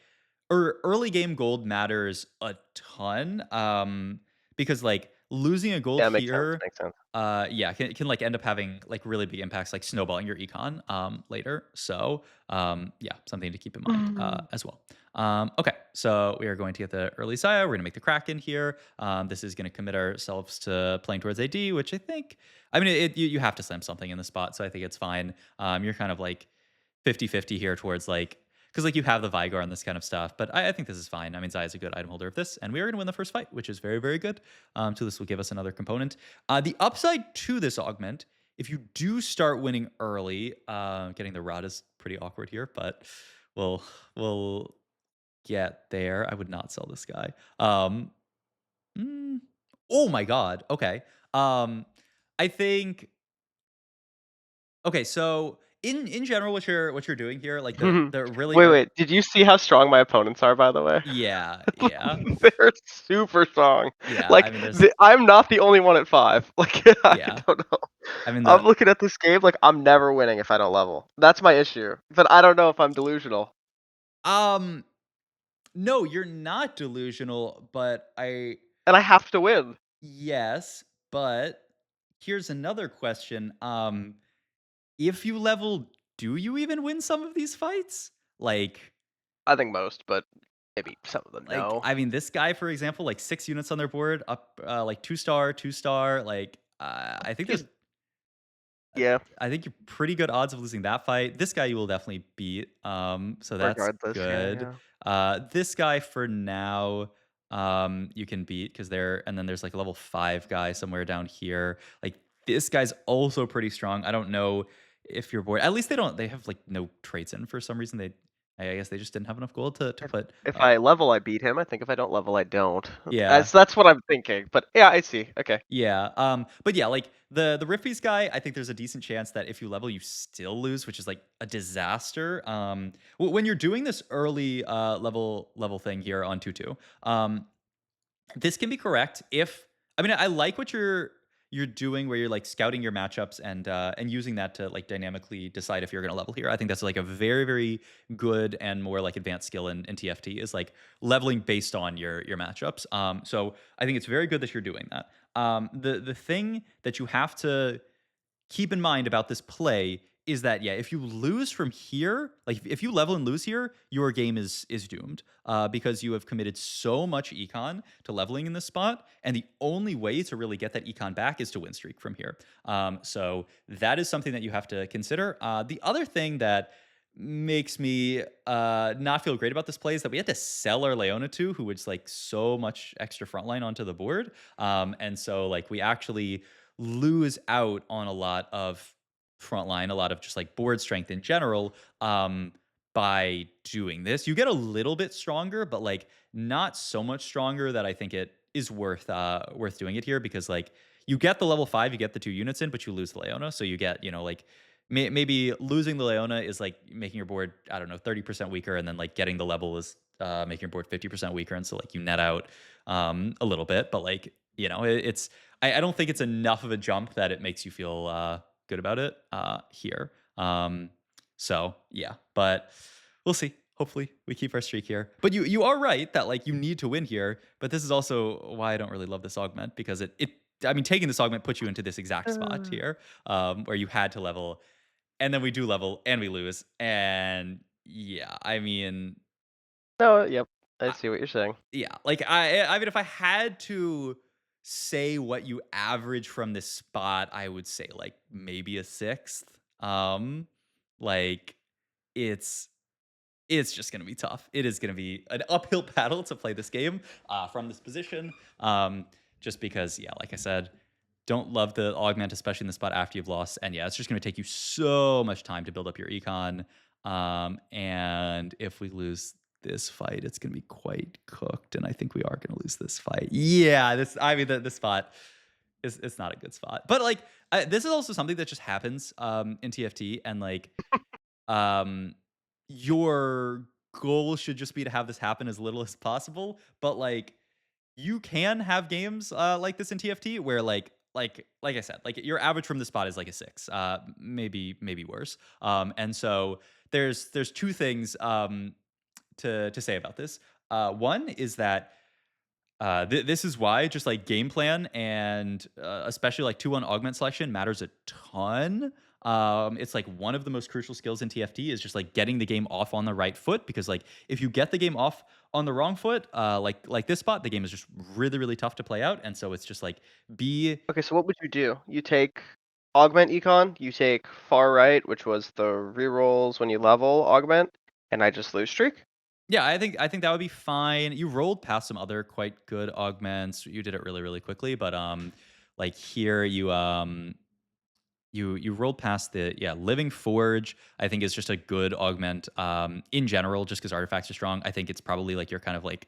early game gold matters a ton, because, like, losing a gold Yeah, makes sense, here, makes sense. yeah, can, like, end up having, like, really big impacts, like snowballing your econ later. So, yeah, something to keep in mind Mm. as well. Okay, so we are going to get the early Zaya. We're gonna make the Kraken here. This is gonna commit ourselves to playing towards AD, which I think, I mean, you have to slam something in the spot, so I think it's fine. You're kind of, like, 50-50 here towards, like, because, like, you have the Vigar and this kind of stuff. But I think this is fine. I mean, Zai is a good item holder of this, and we are going to win the first fight, which is very, very good. So this will give us another component. The upside to this augment, if you do start winning early, getting the rod is pretty awkward here, but we'll get there. I would not sell this guy. Mm, oh my god. Okay. Um, I think, okay. So in general, what you're doing here, like, the really Wait, wait, did you see how strong my opponents are, by the way? yeah, yeah, They're super strong. yeah. I Like, mean, there's I'm not the only one at 5. Like, I yeah. don't know. I mean, I'm looking at this game like I'm never winning if I don't level. That's my issue. But I don't know if I'm delusional. um no, you're not delusional, but And I have to win. yes, but here's another question. If you level, do you even win some of these fights? Like, I think most, but maybe some of them no. I mean, this guy, for example, like, 6 units on their board, up, like, 2 star, 2 star. Like, I think He's there's. Yeah, I think you're pretty good odds of losing that fight. This guy you will definitely beat, so that's regardless, yeah, good. yeah. This guy for now, you can beat because and then there's like a level 5 guy somewhere down here. Like this guy's also pretty strong. I don't know if you're bored. At least they have like no traits in for some reason. I guess they just didn't have enough gold to put If I level, I beat him. I think if I don't level, I don't. yeah. That's what I'm thinking. But yeah, I see. Okay. Yeah, but yeah, like the Riffies guy, I think there's a decent chance that if you level, you still lose, which is like a disaster. When you're doing this early level thing here on 2-2, this can be correct if I mean I like what you're doing where you're like scouting your matchups and using that to like dynamically decide if you're going to level here. I think that's like a very very good and more like advanced skill in TFT is like leveling based on your matchups. So I think it's very good that you're doing that. The thing that you have to keep in mind about this play is that yeah, if you lose from here, like if you level and lose here, your game is doomed because you have committed so much econ to leveling in this spot, and the only way to really get that econ back is to win streak from here. So that is something that you have to consider. The other thing that makes me not feel great about this play is that we had to sell our Leona to, who was like so much extra frontline onto the board, and so like we actually lose out on a lot of frontline, a lot of just like board strength in general by doing this. You get a little bit stronger, but like not so much stronger that I think it is worth doing it here because like you get the level 5, you get the 2 units in, but you lose the Leona. So you get, like maybe losing the Leona is like making your board, I don't know, 30% weaker, and then like getting the level is making your board 50% weaker. And so like you net out a little bit, but like, it's I don't think it's enough of a jump that it makes you feel good about it here. So yeah, but we'll see. Hopefully, we keep our streak here. But you are right that like you need to win here. But this is also why I don't really love this augment because it I mean taking this augment puts you into this exact spot Uh, here where you had to level, and then we do level and we lose, and yeah, I mean no, yep. I see what you're saying. yeah, like I mean, if I had to say what you average from this spot, I would say like maybe a sixth. Like it's it's just gonna be tough. It is gonna be an uphill battle to play this game from this position. Just because, yeah, like I said, don't love the augment, especially in the spot after you've lost. And yeah, it's just gonna take you so much time to build up your econ. And if we lose this fight, it's gonna be quite cooked. And I think we are gonna lose this fight. Yeah, I mean the spot is it's not a good spot. But like this is also something that just happens in TFT, and like um, your goal should just be to have this happen as little as possible. But like you can have games like this in TFT where like I said, like your average from the spot is like a six, maybe worse. And so there's two things to say about this. One is that this is why just like game plan and especially like 2-1 augment selection matters a ton. It's like one of the most crucial skills in TFT is just like getting the game off on the right foot, because like if you get the game off on the wrong foot, like this spot, the game is just really really tough to play out. And so it's just like be Okay, so what would you do? You take augment econ, you take far right, which was the rerolls when you level augment, and I just lose streak. yeah, I think that would be fine. You rolled past some other quite good augments. You did it really really quickly, but like here you rolled past the yeah living forge. I think is just a good augment in general, just because artifacts are strong. I think it's probably like you're kind of like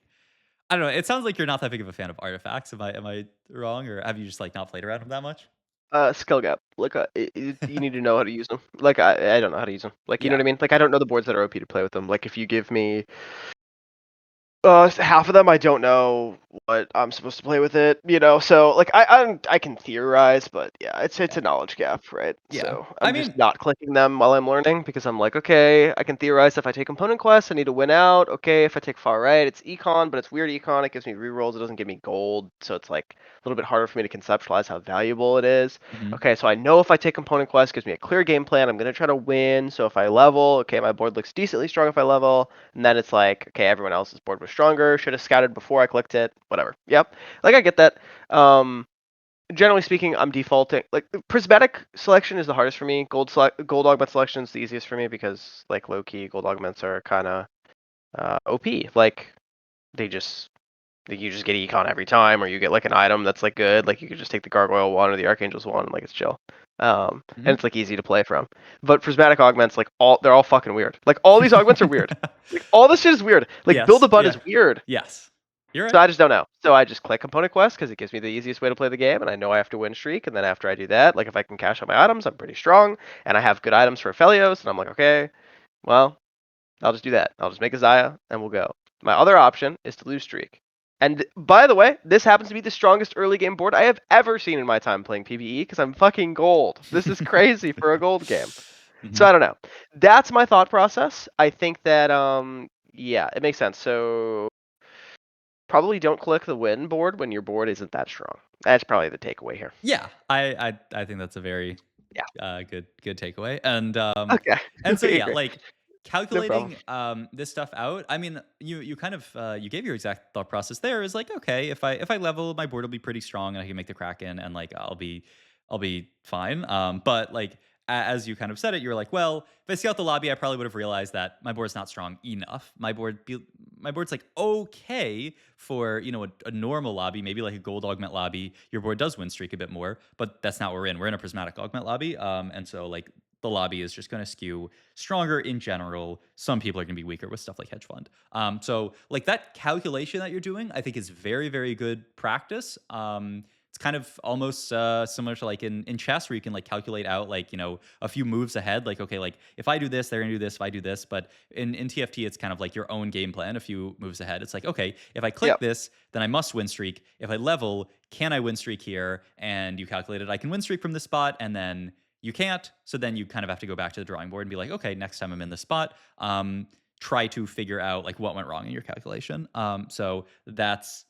I don't know. It sounds like you're not that big of a fan of artifacts. Am I wrong, or have you just like not played around them that much? Skill gap. Like, you need to know how to use them. Like, I don't know how to use them. Like, you know Yeah. what I mean? Like, I don't know the boards that are OP to play with them. Like, if you give me half of them, I don't know what I'm supposed to play with it, you know. So like I can theorize, but yeah, it's Yeah. a knowledge gap, right? Yeah. So I I'm just mean, not clicking them while I'm learning because I'm like, okay, I can theorize if I take component quests, I need to win out. Okay, if I take far right, it's econ, but it's weird econ. It gives me rerolls. It doesn't give me gold, so it's like a little bit harder for me to conceptualize how valuable it is. mhm. Okay, so I know if I take component quest, it gives me a clear game plan. I'm gonna try to win. So if I level, okay, my board looks decently strong if I level. And then it's like, okay, everyone else's board was stronger. Should have scouted before I clicked it. Whatever. Yep. Like I get that. Um, Generally speaking, I'm defaulting like prismatic selection is the hardest for me. Gold augment selection is the easiest for me because like low key gold augments are kind of OP. Like they just you just get econ every time, or you get like an item that's like good. Like you could just take the gargoyle one or the archangel's one, like it's chill. And Mhm. it's like easy to play from. But prismatic augments, like they're all fucking weird. Like all these augments are weird. Like all this shit is weird. Like build Yes, a bud yeah, is weird. yes. You're So right. I just don't know. So I just click component quest because it gives me the easiest way to play the game, and I know I have to win streak. And then after I do that, like if I can cash out my items, I'm pretty strong, and I have good items for Aphelios, and I'm like, okay, well, I'll just do that. I'll just make a Zaya, and we'll go. My other option is to lose streak. And by the way, this happens to be the strongest early game board I have ever seen in my time playing PvE because I'm fucking gold. This is crazy for a gold game. So Mhm. I don't know. That's my thought process. I think that yeah, it makes sense. So probably don't click the win board when your board isn't that strong. That's probably the takeaway here. Yeah, I think that's a very Yeah. good takeaway. And Okay. and so Okay, yeah, great. like No problem. calculating this stuff out. I mean, you kind of you gave your exact thought process there is like, okay, if I level, my board will be pretty strong and I can make the Kraken and like I'll be fine. But like as you kind of said it, you're like, well, if I scout the lobby, I probably would have realized that my board's not strong enough. My board's like okay for a normal lobby, maybe like a gold augment lobby. Your board does win streak a bit more, but that's not what we're in. We're in a prismatic augment lobby, and so like the lobby is just going to skew stronger in general. Some people are going to be weaker with stuff like hedge fund. So like that calculation that you're doing, I think is very very good practice. It's kind of almost similar to like in chess where you can like calculate out like a few moves ahead, like okay, like if I do this they're gonna do this, if I do this. But in TFT it's kind of like your own game plan a few moves ahead. It's like okay, if I click Yep. this then I must win streak. If I level, can I win streak here? And you calculated I can win streak from this spot, and then you can't. So then you kind of have to go back to the drawing board and be like, okay, next time I'm in this spot, try to figure out like what went wrong in your calculation. So that's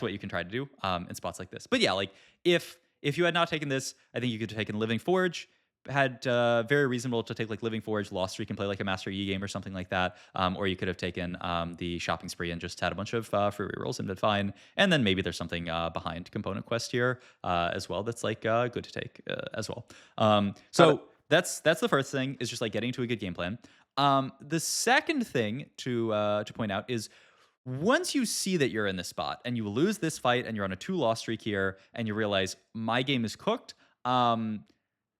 what you can try to do in spots like this. But yeah, like if you had not taken this, I think you could have taken Living Forge. Had very reasonable to take like Living Forge, Lost Streak, and play like a Master Yi game or something like that. Or you could have taken the Shopping Spree and just had a bunch of free rerolls and did fine. And then maybe there's something behind Component Quest here as well that's like good to take as well. Got it. So that's the first thing is just like getting to a good game plan. The second thing to point out is once you see that you're in this spot and you lose this fight and you're on a 2 loss streak here and you realize my game is cooked,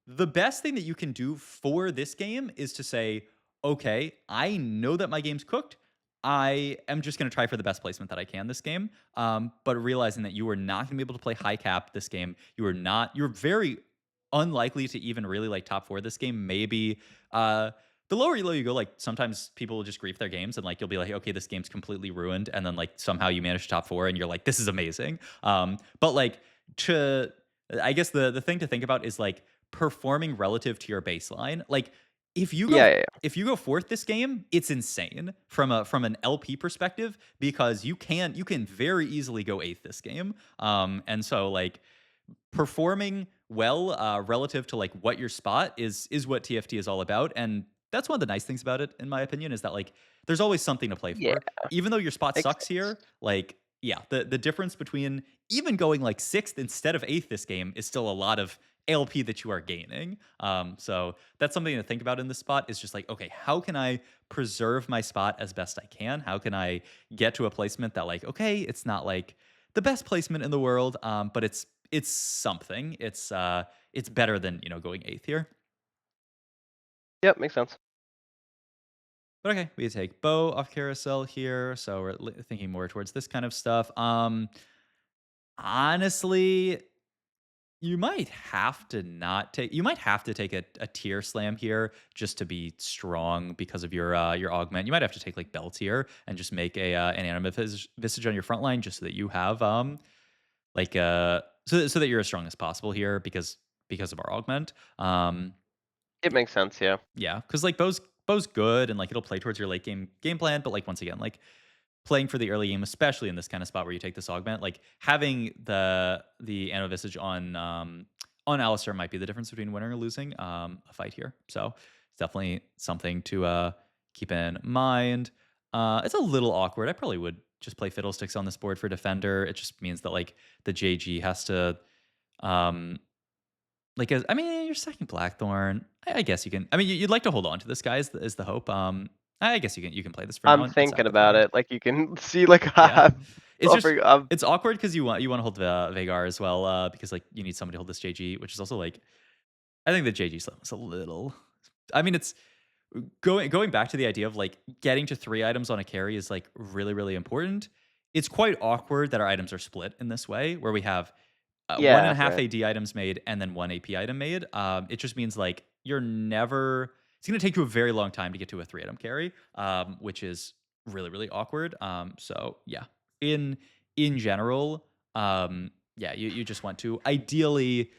the best thing that you can do for this game is to say, okay, I know that my game's cooked. I am just going to try for the best placement that I can this game. But realizing that you are not going to be able to play high cap this game, you're very unlikely to even really like top four this game. Maybe the lower low you go, like sometimes people will just grief their games and like you'll be like, okay, this game's completely ruined, and then like somehow you manage top four and you're like, this is amazing. But like to I guess the thing to think about is like performing relative to your baseline. Like if you Yeah, go yeah, yeah. if you go fourth this game, it's insane from an LP perspective because you can very easily go eighth this game. And so like performing well relative to like what your spot is what TFT is all about. And that's one of the nice things about it, in my opinion, is that like there's always something to play Yeah, for. Even though your spot makes sucks sense. here, like yeah, the difference between even going like sixth instead of eighth this game is still a lot of ALP that you are gaining. So that's something to think about in this spot is just like, okay, how can I preserve my spot as best I can? How can I get to a placement that like, okay, it's not like the best placement in the world, but it's something. It's better than going eighth here. Yep, makes sense. But okay, we take bow off carousel here, so we're thinking more towards this kind of stuff. Honestly, you might have to take a tier slam here just to be strong because of your augment. You might have to take like belt here and just make a an animate visage on your front line just so that you have like so that you're as strong as possible here because of our augment. It makes sense, yeah. Yeah, because like Bo's good and like it'll play towards your late game plan, but like once again, like playing for the early game, especially in this kind of spot where you take this augment, like having the Anno Visage on Alistair might be the difference between winning or losing a fight here. So it's definitely something to keep in mind. It's a little awkward. I probably would just play Fiddlesticks on this board for Defender. It just means that like the JG has to Um, like, as I mean, you're second Blackthorn. I guess you can. I mean, you'd like to hold on to this guy is the hope. I guess you can play this for now I'm and thinking sack the about Vanguard. it. Like, you can see, like, Yeah. I'm It's just offering. I'm it's awkward because you wanna hold Vhagar as well, because, like, you need somebody to hold this JG, which is also, like I think the JG slot was a little I mean, it's going back to the idea of, like, getting to 3 items on a carry is, like, really, really important. It's quite awkward that our items are split in this way, where we have one and yeah, a half right. AD items made and then one AP item made. It just means like you're never. It's going to take you a very long time to get to a 3 item carry, which is really really awkward. So yeah, in in general, yeah, you just want to ideally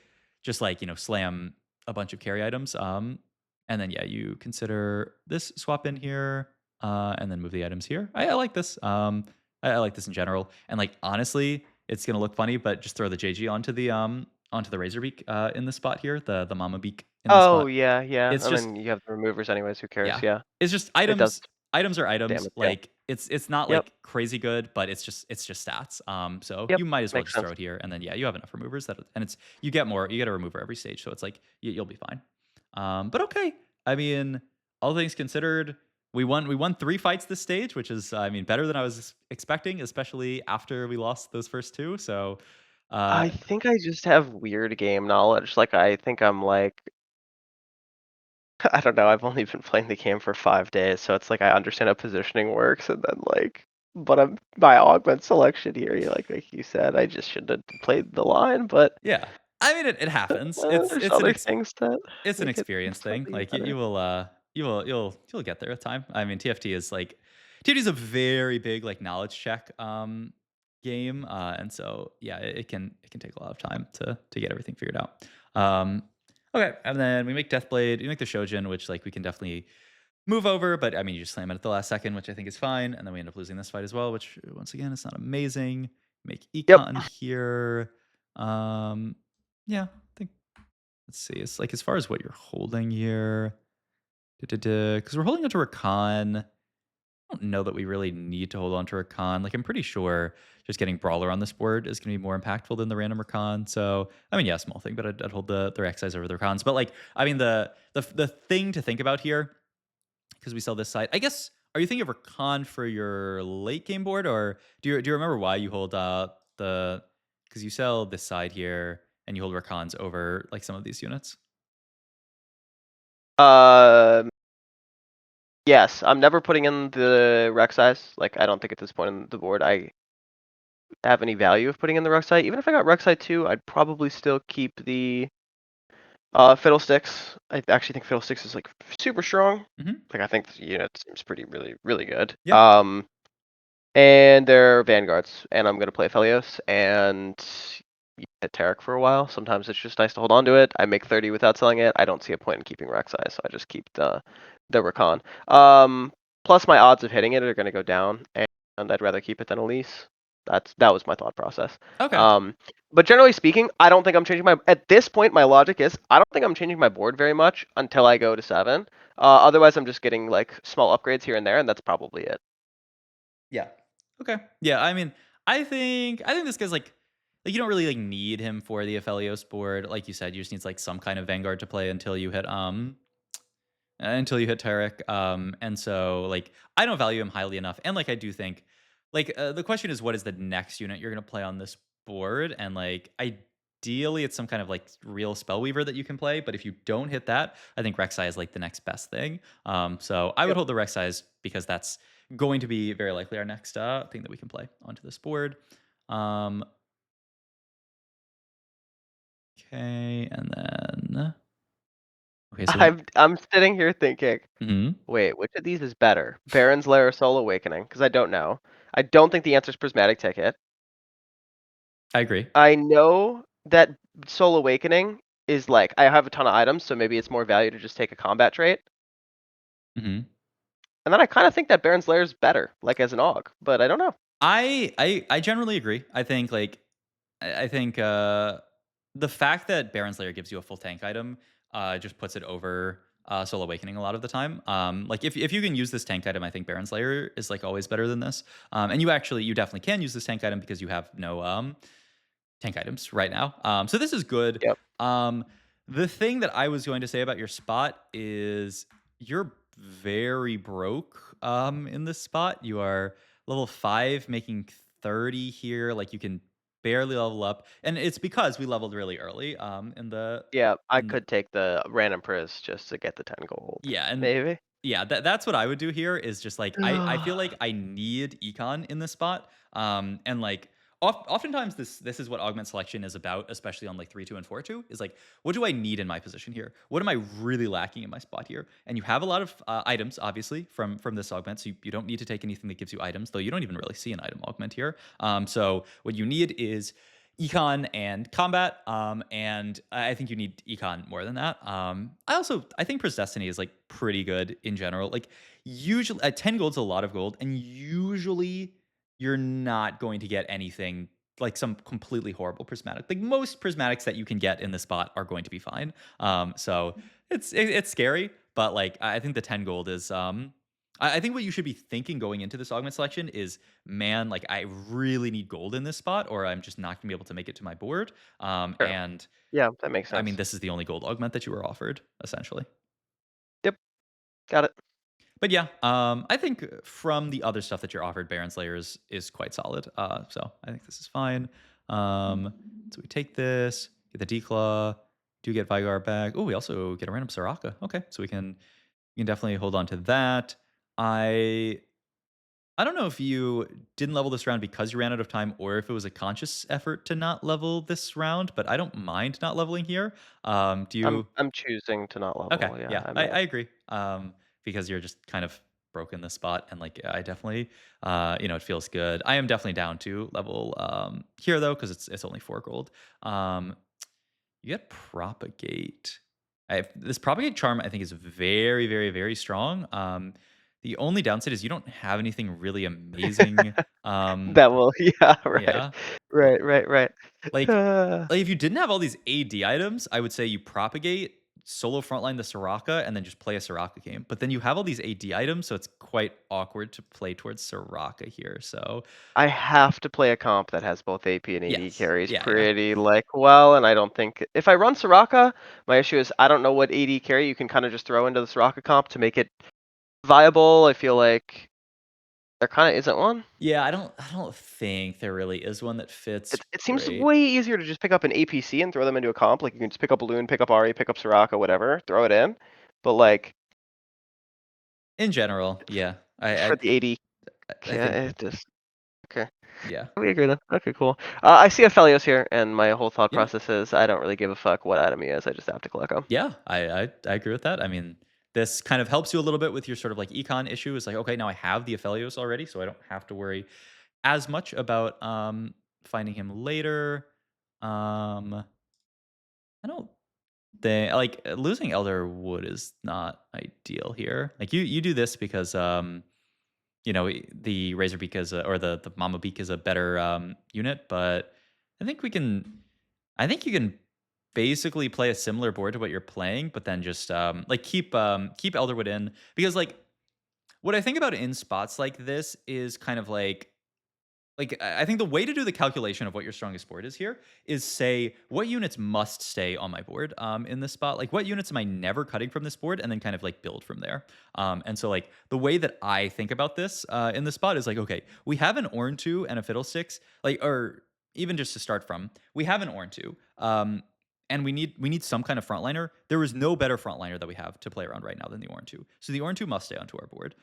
just like slam a bunch of carry items, and then yeah, you consider this swap in here, and then move the items here. I like this. I like this in general, and like honestly, it's gonna look funny, but just throw the JG onto the Razor Beak in this spot here, the Mama Beak in this Oh, spot. yeah, yeah. It's I just mean, you have the removers anyways. Who cares? yeah. Yeah, It's just it does items are items. damage. Yeah. Like it's not Yep. like crazy good, but it's just stats. So Yep. you might as well Makes just sense. throw it here, and then yeah, you have enough removers that and it's you get a remover every stage, so it's like you'll be fine. But okay. I mean, all things considered, we won 3 fights this stage, which is I mean better than I was expecting, especially after we lost those first two. So uh I think I just have weird game knowledge. Like, I think I'm like, I don't know. I've only been playing the game for 5 days, so it's like I understand how positioning works, and then like, but I'm my augment selection here. Like you said, I just shouldn't have played the line, but yeah. I mean it happens. there's other things that It's an make it experience thing. slightly Like better. you will you'll get there with time. I mean TFT is like TFT is a very big like knowledge check game, and so yeah, it can take a lot of time to get everything figured out. Okay, and then we make Deathblade, we make the Shojin, which like we can definitely move over, but I mean you just slam it at the last second, which I think is fine, and then we end up losing this fight as well, which once again is not amazing. Make Yep. Econ here. Um yeah, I think let's see. It's like as far as what you're holding here, because we're holding onto Rakan. I don't know that we really need to hold on to Rakan. Like I'm pretty sure just getting Brawler on this board is going to be more impactful than the random Rakan. So I mean, yeah, small thing, but I'd hold the Rex size over the Rakans. But like, I mean, the thing to think about here, because we sell this side. I guess are you thinking of Rakan for your late game board, or do you remember why you hold the because you sell this side here and you hold Rakans over like some of these units? Um. Yes, I'm never putting in the Rex size. Like, I don't think at this point in the board I have any value of putting in the Rek'Sai. Even if I got Rek'Sai 2, I'd probably still keep the Fiddlesticks. I actually think Fiddlesticks is like super strong. Hmm. Like, I think the unit seems pretty really good. Yeah. And they're Vanguards, and I'm gonna play Felios and hit Tarek for a while. Sometimes it's just nice to hold on to it. I make 30 without selling it. I don't see a point in keeping Rek'Sai, so I just keep the Rakan. Plus my odds of hitting it are gonna go down, and I'd rather keep it than Elise. That was my thought process. Okay. Um, but generally speaking, I don't think I'm changing my. At this point, my logic is I don't think I'm changing my board very much until I go to 7. Otherwise, I'm just getting like small upgrades here and there, and that's probably it. Yeah. Okay. Yeah. I mean, I think this guy's like you don't really like need him for the Aphelios board. Like you said, you just need like some kind of Vanguard to play until you hit Tarek. And so like I don't value him highly enough. And like I do think like the question is what is the next unit you're gonna play on this board? And like ideally it's some kind of like real spellweaver that you can play. But if you don't hit that, I think Rek'Sai is like the next best thing. So I would Yep. hold the Rek'Sais because that's going to be very likely our next thing that we can play onto this board. Um, okay, and then okay, so then I'm sitting here thinking, mhm, wait, which of these is better? Baron's Lair or Soul Awakening? Because I don't know. I don't think the answer is Prismatic Ticket. I agree. I know that Soul Awakening is like I have a ton of items, so maybe it's more value to just take a combat trait. Mhm. And then I kind of think that Baron's Lair is better, like as an AUG, but I don't know. I generally agree. I think like I think the fact that Baron's Lair gives you a full tank item just puts it over Soul Awakening a lot of the time. Like if you can use this tank item, I think Baron's Lair is like always better than this. And you definitely can use this tank item because you have no tank items right now. So this is good. Yep. Um, the thing that I was going to say about your spot is you're very broke in this spot. You are level 5 making 30 here. Like you can barely level up. And it's because we leveled really early Yeah, I in the could take the random priz just to get the 10 gold, yeah, and maybe? yeah, that's what I would do here is just like I feel like I need econ in this spot. And like oftentimes this is what augment selection is about, especially on like 3-2 and 4-2, is like what do I need in my position here? What am I really lacking in my spot here? And you have a lot of items obviously from this augment, so you don't need to take anything that gives you items, though you don't even really see an item augment here. So what you need is econ and combat, and I think you need econ more than that. I think Pris Destiny is like pretty good in general. Like usually at 10 gold's a lot of gold, and usually you're not going to get anything like some completely horrible prismatic. Like most prismatics that you can get in the spot are going to be fine. So it's scary, but like I think the 10 gold is I think what you should be thinking going into this augment selection is, man, like I really need gold in this spot, or I'm just not gonna be able to make it to my board. Sure. And Yeah, that makes I mean, sense. this is the only gold augment that you were offered, essentially. Yep, got it. But yeah, I think from the other stuff that you're offered, Baron's Lair is quite solid. So I think this is fine. So we take this, get the Declaw, do get Vigar back. Oh, we also get a random Soraka. Okay, so we can definitely hold on to that. I I don't know if you didn't level this round because you ran out of time or if it was a conscious effort to not level this round, but I don't mind not leveling here. Do you I'm choosing to not Okay, level, yeah, yeah, I I might. agree. Because you're just kind of broken this spot, and like I definitely, it feels good. I am definitely down to level here though, because it's only 4 gold. Um, you get propagate. This propagate charm I think is very, very, very strong. The only downside is you don't have anything really amazing. That will yeah, right. Yeah, Right, right, right. like Uh, like, if you didn't have all these AD items, I would say you propagate, solo frontline the Soraka, and then just play a Soraka game. But then you have all these AD items, so it's quite awkward to play towards Soraka here. So, I have to play a comp that has both AP and AD yes. carries Yeah, yeah. pretty, like, well, and I don't think if I run Soraka, my issue is I don't know what AD carry you can kinda just throw into the Soraka comp to make it viable. I feel like there kinda isn't one. Yeah, I don't think there really is one that fits It seems great. way easier to just pick up an APC and throw them into a comp, like, you can just pick up Balloon, pick up Ahri, pick up Soraka, whatever, throw it in, but, like, In general, yeah. for the AD, I think it just okay. yeah. We agree then. Okay, cool. I see Aphelios here, and my whole thought Yeah. process is I don't really give a fuck what item he is, I just have to collect him. Yeah, I agree with that. I mean, this kind of helps you a little bit with your sort of like econ issue. It's like, okay, now I have the Aphelios already, so I don't have to worry as much about finding him later. I don't think like losing Elder Wood is not ideal here. Like you do this because the Razor Beak is or the Mama Beak is a better unit, but I think we can I think you can basically play a similar board to what you're playing, but then just like keep Elderwood in, because like what I think about in spots like this is kind of like I think the way to do the calculation of what your strongest board is here is say what units must stay on my board in this spot. Like what units am I never cutting from this board, and then kind of like build from there. And so like the way that I think about this in this spot is like, okay, we have an Orn 2 and a Fiddlesticks, like, or even just to start from, we have an Orn 2. And we need some kind of frontliner. There is no better frontliner that we have to play around right now than the Orn 2. So the Orn 2 must stay onto our board.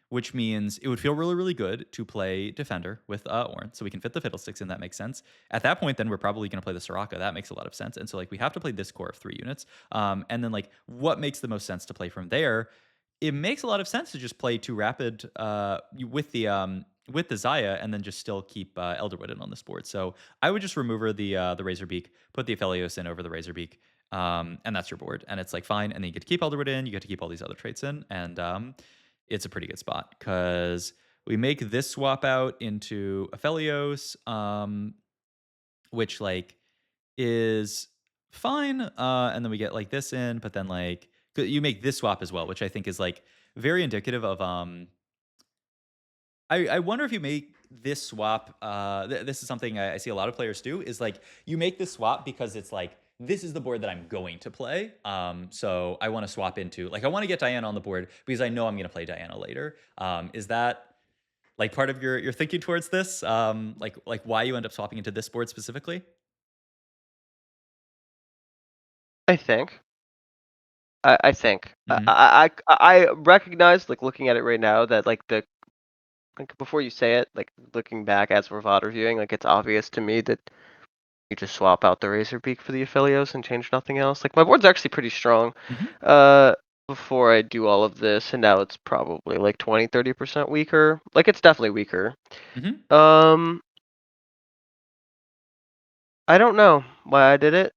Which means it would feel really, really good to play Defender with Ornn. So we can fit the Fiddlesticks in, that makes sense. At that point, then we're probably going to play the Soraka. That makes a lot of sense. And so, like, we have to play this core of 3 units. And then, like, what makes the most sense to play from there? It makes a lot of sense to just play 2 Rapid with the Zaya, and then just still keep Elderwood in on this board. So I would just remove her the Razorbeak, put the Aphelios in over the Razorbeak, and that's your board. And it's like fine. And then you get to keep Elderwood in, you get to keep all these other traits in, and it's a pretty good spot because we make this swap out into Aphelios, which like is fine, and then we get like this in, but then like you make this swap as well, which I think is like very indicative of I wonder if you make this swap, this is something I see a lot of players do, is like you make this swap because it's like this is the board that I'm going to play. So I want to swap into like I want to get Diana on the board because I know I'm going to play Diana later. Is that like part of your thinking towards this? Like why you end up swapping into this board specifically? I think. I think. Hmm. I recognize, like, looking at it right now that, like, before you say it, like, looking back as we're VOD reviewing, like, it's obvious to me that you just swap out the Razor Beak for the Aphelios and change nothing else. Like, my board's actually pretty strong, Hmm. uh, before I do all of this, and now it's probably, like, 20-30% weaker. Like, it's definitely weaker. Hmm. Um, I don't know why I did it.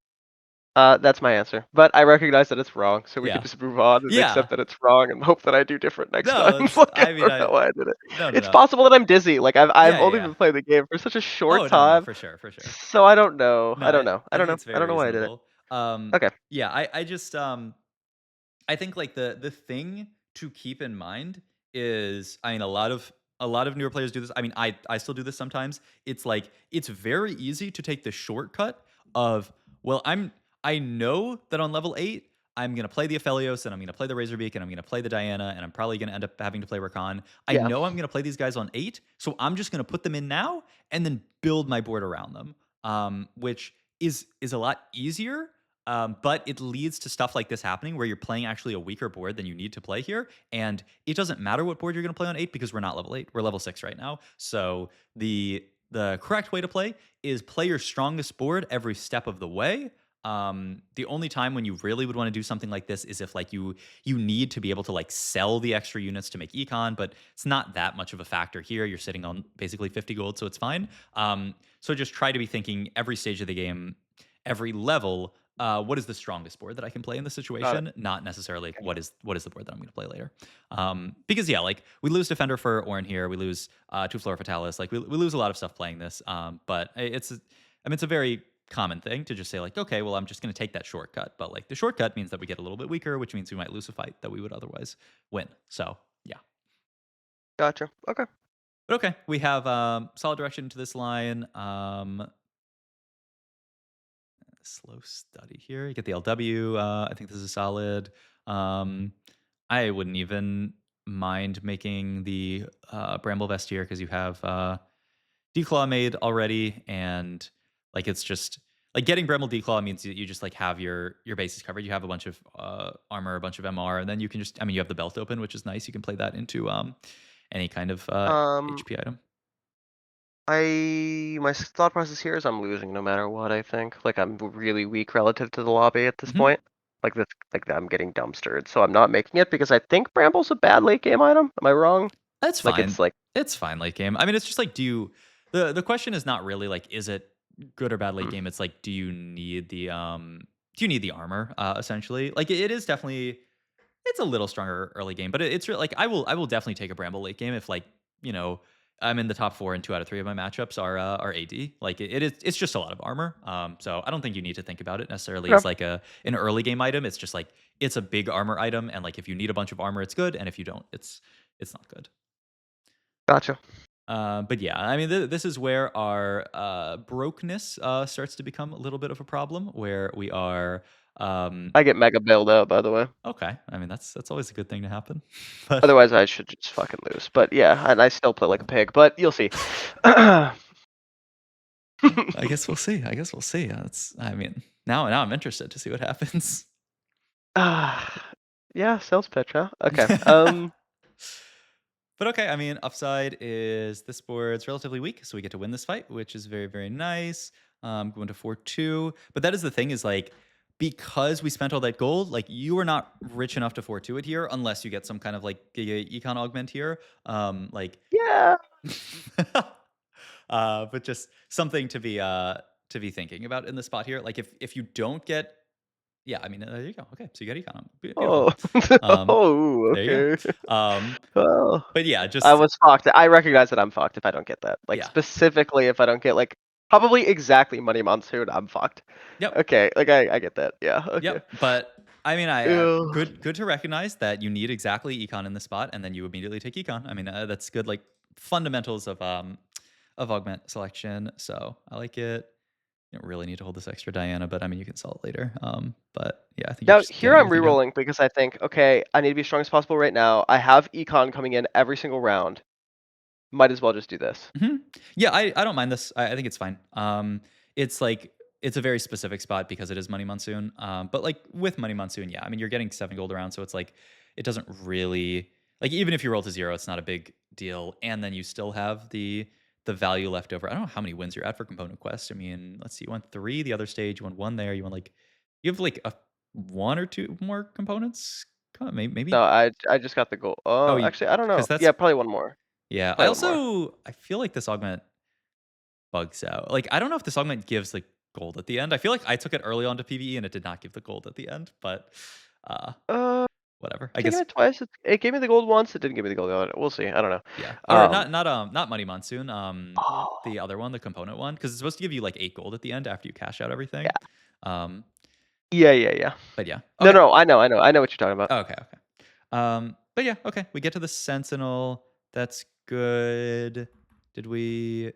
That's my answer. But I recognize that it's wrong, so we can Yeah. just move on and Yeah. accept that it's wrong and hope that I do different next No, time. that's Like, I I mean don't I know why I did it. no no It's no. possible that I'm dizzy. Like, I've Yeah, yeah, only yeah. been playing the game for such a short Oh, no, no, time, for sure, for sure. so I don't know. No, I don't know. I I don't think know. it's I very don't know why I did it. reasonable. Okay. Yeah, I just I think like the thing to keep in mind is I mean a lot of newer players do this. I mean I still do this sometimes. It's like it's very easy to take the shortcut of well I know that on level 8 I'm going to play the Aphelios and I'm going to play the Razorbeak and I'm going to play the Diana and I'm probably going to end up having to play Rakan. I Yeah. know I'm going to play these guys on 8, so I'm just going to put them in now and then build my board around them. Which is a lot easier, but it leads to stuff like this happening where you're playing actually a weaker board than you need to play here. And it doesn't matter what board you're going to play on 8 because we're not level 8. We're level 6 right now. So the correct way to play is play your strongest board every step of the way. The only time when you really would want to do something like this is if like you need to be able to like sell the extra units to make econ, but it's not that much of a factor here. You're sitting on basically 50 gold, so it's fine. So just try to be thinking every stage of the game, every level, what is the strongest board that I can play in this Got it. situation? Not necessarily Okay. what is the board that I'm going to play later. Because yeah, like we lose defender for Ornn here, we lose two Flora Fatalis, like we lose a lot of stuff playing this. But it's I mean it's a very common thing to just say like, okay, well I'm just going to take that shortcut. But like the shortcut means that we get a little bit weaker, which means we might lose a fight that we would otherwise win. So yeah. Gotcha. Okay. But okay, we have solid direction into this line. Slow study here. You get the LW. I think this is solid. Um, I wouldn't even mind making the Bramble Vest here because you have Declaw made already, and like it's just like getting Bramble Declaw means you just like have your bases covered. You have a bunch of armor, a bunch of MR, and then you can just I mean you have the belt open, which is nice. You can play that into any kind of Um, HP item. my thought process here is I'm losing no matter what, I think. Like, I'm really weak relative to the lobby at this Mhm. point. Like, I'm getting dumpstered, so I'm not making it because I think Bramble's a bad late game item. Am I wrong? That's Like, fine. it's like, It's fine late game. I mean, it's just like, do you the question is not really like, is it good or bad late mm, game? It's like, do you need the armor? Essentially, like it is definitely it's a little stronger early game, but it's like I will definitely take a Bramble late game if like you know I'm in the top 4 and 2 out of 3 of my matchups are AD. Like it is it's just a lot of armor. So I don't think you need to think about it necessarily as okay, like an early game item. It's just like it's a big armor item, and like if you need a bunch of armor, it's good, and if you don't, it's not good. gotcha. But yeah, I mean, this is where our brokenness starts to become a little bit of a problem, where we are. Um, I get mega bailed out, by the way. okay, I mean that's always a good thing to happen. But Otherwise, I should just fucking lose. But yeah, and I still play like a pig, but you'll see. I guess we'll see. I guess we'll see. That's. I mean, now I'm interested to see what happens. Yeah, sales pitch, huh? Okay. But okay, I mean, upside is this board's relatively weak, so we get to win this fight, which is very, very nice. Going to 4-2. But that is the thing is like, because we spent all that gold, like you are not rich enough to 4-2 it here unless you get some kind of like Giga Econ augment here. Like Yeah. but just something to be thinking about in the spot here. Like if you don't get yeah, I mean there you go. Okay, so you got econ. Oh. Beautiful. Um Oh, there you okay. go. Well, But yeah, I just was fucked. I recognize that I'm fucked if I don't get that. Like, yeah. specifically if I don't get, like, probably exactly Money Monsoon, I'm fucked. Yep. Okay, like, I get that. Yeah, okay. Yep. But I mean, I Ew. good to recognize that you need exactly econ in the spot, and then you immediately take econ. I mean, that's good. Like fundamentals of of augment selection, so I like it. You don't really need to hold this extra Diana, but I mean, you can sell it later. But yeah, I think you're Now just here getting I'm everything done. rerolling because I think, okay, I need to be as strong as possible right now. I have econ coming in every single round. Might as well just do this. Mhm. Yeah, I don't mind this. I think it's fine. It's like it's a very specific spot because it is Money Monsoon. But like with Money Monsoon, yeah, I mean you're getting 7 gold around, so it's like it doesn't really like even if you roll to 0, it's not a big deal. And then you still have the value left over. I don't know how many wins you're at for component quest. I mean, let's see, you won 3 the other stage, you won 1 there, you won like you have like a 1 or 2 more components. Maybe No, I just got the goal. oh you Actually, I don't because know. that's Yeah, probably one more. yeah. I Probably one more. also I feel like this augment bugs out. Like, I don't know if this augment gives, like, gold at the end. I feel like I took it early on to PvE and it did not give the gold at the end, but, uh, Uh, whatever. I Taking guess it twice. It gave me the gold once. It didn't give me the gold the other. We'll see. I don't know. yeah. Or Um. not Money Monsoon, Oh, the other one, the component one, because it's supposed to give you, like, 8 gold at the end after you cash out everything. yeah. Um, Yeah, yeah, yeah. but yeah. No, Okay. no, I know what you're talking about. Okay, okay. But yeah, okay. We get to the Sentinel. That's good. Did we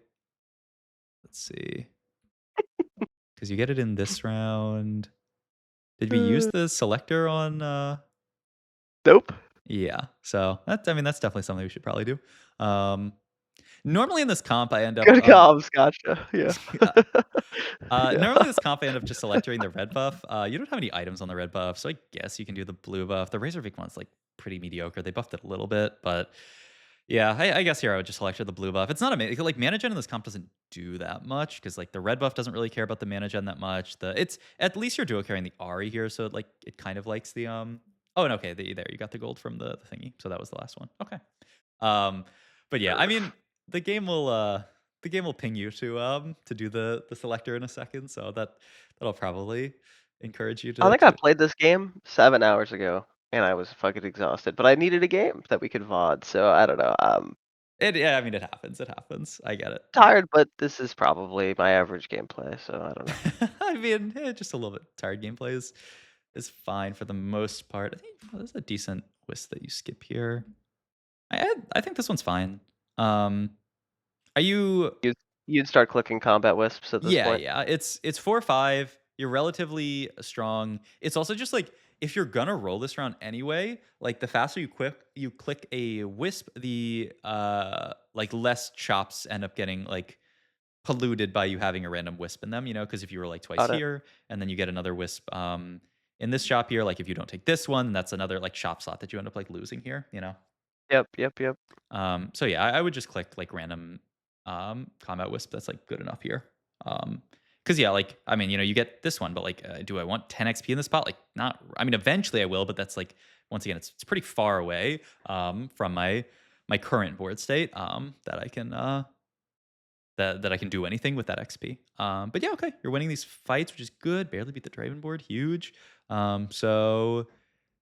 let's see, because you get it in this round. Did we use Uh, the selector on, nope. yeah, so that's I mean, that's definitely something we should probably do. Um, normally in this comp, I end up, Good comms. Gotcha. Yeah. uh, Yeah. normally this comp, I end up just selecting the red buff. You don't have any items on the red buff, so I guess you can do the blue buff. The Razorbeak one's like pretty mediocre. They buffed it a little bit, but yeah, I guess here I would just select the blue buff. It's not amazing. Like mana gen in this comp doesn't do that much because like the red buff doesn't really care about the mana gen that much. It's at least you're dual carrying the Ari here, so it kind of likes the Oh, and okay, there you got the gold from the thingy. So that was the last one. Okay. Um, but yeah, I mean the game will the game will ping you to do the selector in a second, so that'll probably encourage you I to think I played this game 7 hours ago, and I was fucking exhausted. But I needed a game that we could VOD, so I don't know. yeah, I mean it happens. It happens. I get it. Tired, but this is probably my average gameplay, so I don't know. I mean, just a little bit tired gameplay is fine for the most part. I think there's a decent whisk that you skip here. I think this one's fine. Um, are you? You'd you'd start clicking combat wisps at this Yeah, point. yeah. It's 4 or 5. You're relatively strong. It's also just like if you're gonna roll this round anyway, like the faster you click a wisp, the like less chops end up getting like polluted by you having a random wisp in them, because if you were like twice Got it. here and then you get another wisp in this shop here, like if you don't take this one, that's another like shop slot that you end up like losing here. Yep, yep, yep. So yeah, I would just click like random combat wisp that's like good enough here. Because yeah, like I mean, you get this one, but like, do I want 10 XP in the spot? Like, not. I mean, eventually I will, but that's like once again, it's pretty far away from my current board state that I can that I can do anything with that XP. But yeah, okay, you're winning these fights, which is good. Barely beat the Draven board, huge. So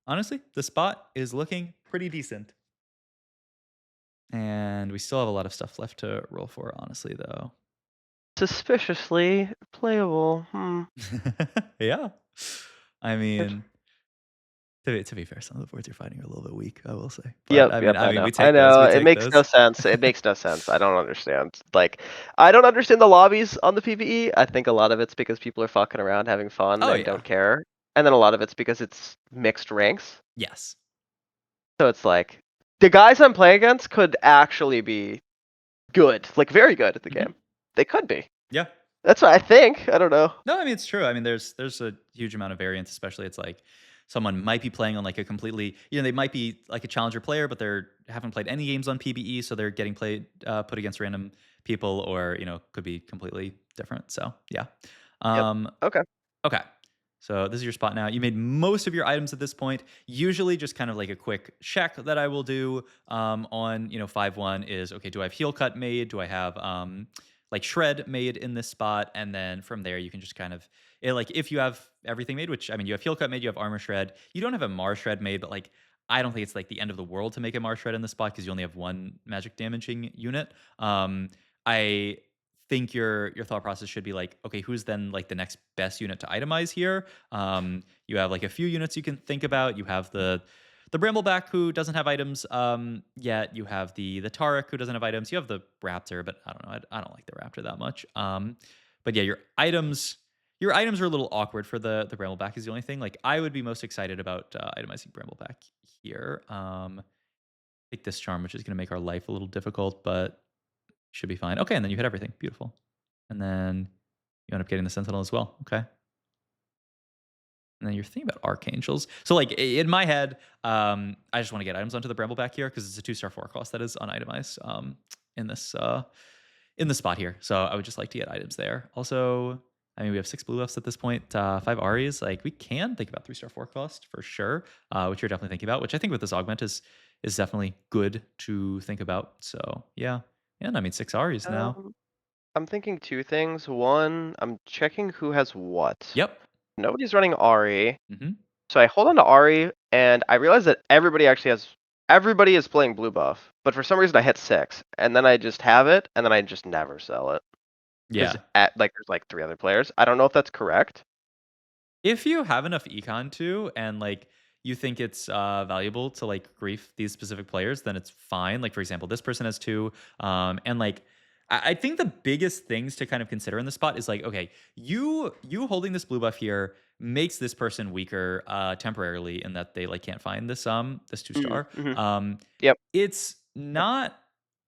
honestly, the spot is looking pretty decent. And we still have a lot of stuff left to roll for, honestly, though. Suspiciously playable. Yeah. I Good. mean, to be fair, some of the boards you're fighting are a little bit weak, I will say. But Yep, I mean, yep, I I mean, know. we I take those. know. We It take makes no those. sense. It makes no sense. I don't understand. Like, I don't understand the lobbies on the PvE. I think a lot of it's because people are fucking around, having fun, Oh and yeah. don't care. And then a lot of it's because it's mixed ranks. Yes. So it's like the guys I'm playing against could actually be good, like very good at the Hmm. game. They could be. Yeah. That's what I think. I don't know. No, I mean it's true. I mean there's a huge amount of variance, especially it's like someone might be playing on like a completely, they might be like a challenger player, but they're haven't played any games on PBE, so they're getting played put against random people, or could be completely different. So yeah. Yep. Um, Okay. okay. So this is your spot now. You made most of your items at this point. Usually, just kind of like a quick check that I will do on 5-1 is okay. Do I have heel cut made? Do I have like shred made in this spot? And then from there, you can just kind of like if you have everything made, which I mean, you have heel cut made, you have armor shred. You don't have a mar shred made, but like I don't think it's like the end of the world to make a mar shred in this spot because you only have one magic damaging unit. I think your thought process should be like, okay, who's then like the next best unit to itemize here? You have like a few units you can think about. You have the Brambleback who doesn't have items yet. You have the Taric who doesn't have items. You have the Raptor, but I don't know. I don't like the Raptor that much. But yeah, your items are a little awkward for the Brambleback is the only thing. Like I would be most excited about itemizing Brambleback here. Take this charm, which is going to make our life a little difficult, but should be fine. Okay, and then you hit everything. Beautiful. And then you end up getting the Sentinel as well. Okay. And then you're thinking about Archangels. So, like, in my head, I just want to get items onto the Brambleback here because it's a 2-star 4 cost that is unitemized in this in the spot here. So I would just like to get items there. Also, I mean, we have 6 blue buffs at this point, 5 Aries. Like, we can think about 3-star 4 cost for sure, which you're definitely thinking about, which I think with this augment is definitely good to think about. So, yeah. And I mean, 6 Aries now. Um, I'm thinking 2 things. One, I'm checking who has what. Yep. Nobody's running Ari, Hmm. so I hold on to Ari, and I realize that everybody is playing blue buff, but for some reason I hit 6, and then I just have it, and then I just never sell it because Yeah. there's like 3 other players. I don't know if that's correct. If you have enough econ too, and like you think it's valuable to like grief these specific players, then it's fine. Like for example, this person has 2, and like I think the biggest things to kind of consider in the spot is like, okay, you holding this blue buff here makes this person weaker temporarily in that they like can't find this 2-star. Mhm. Um, Yep. it's not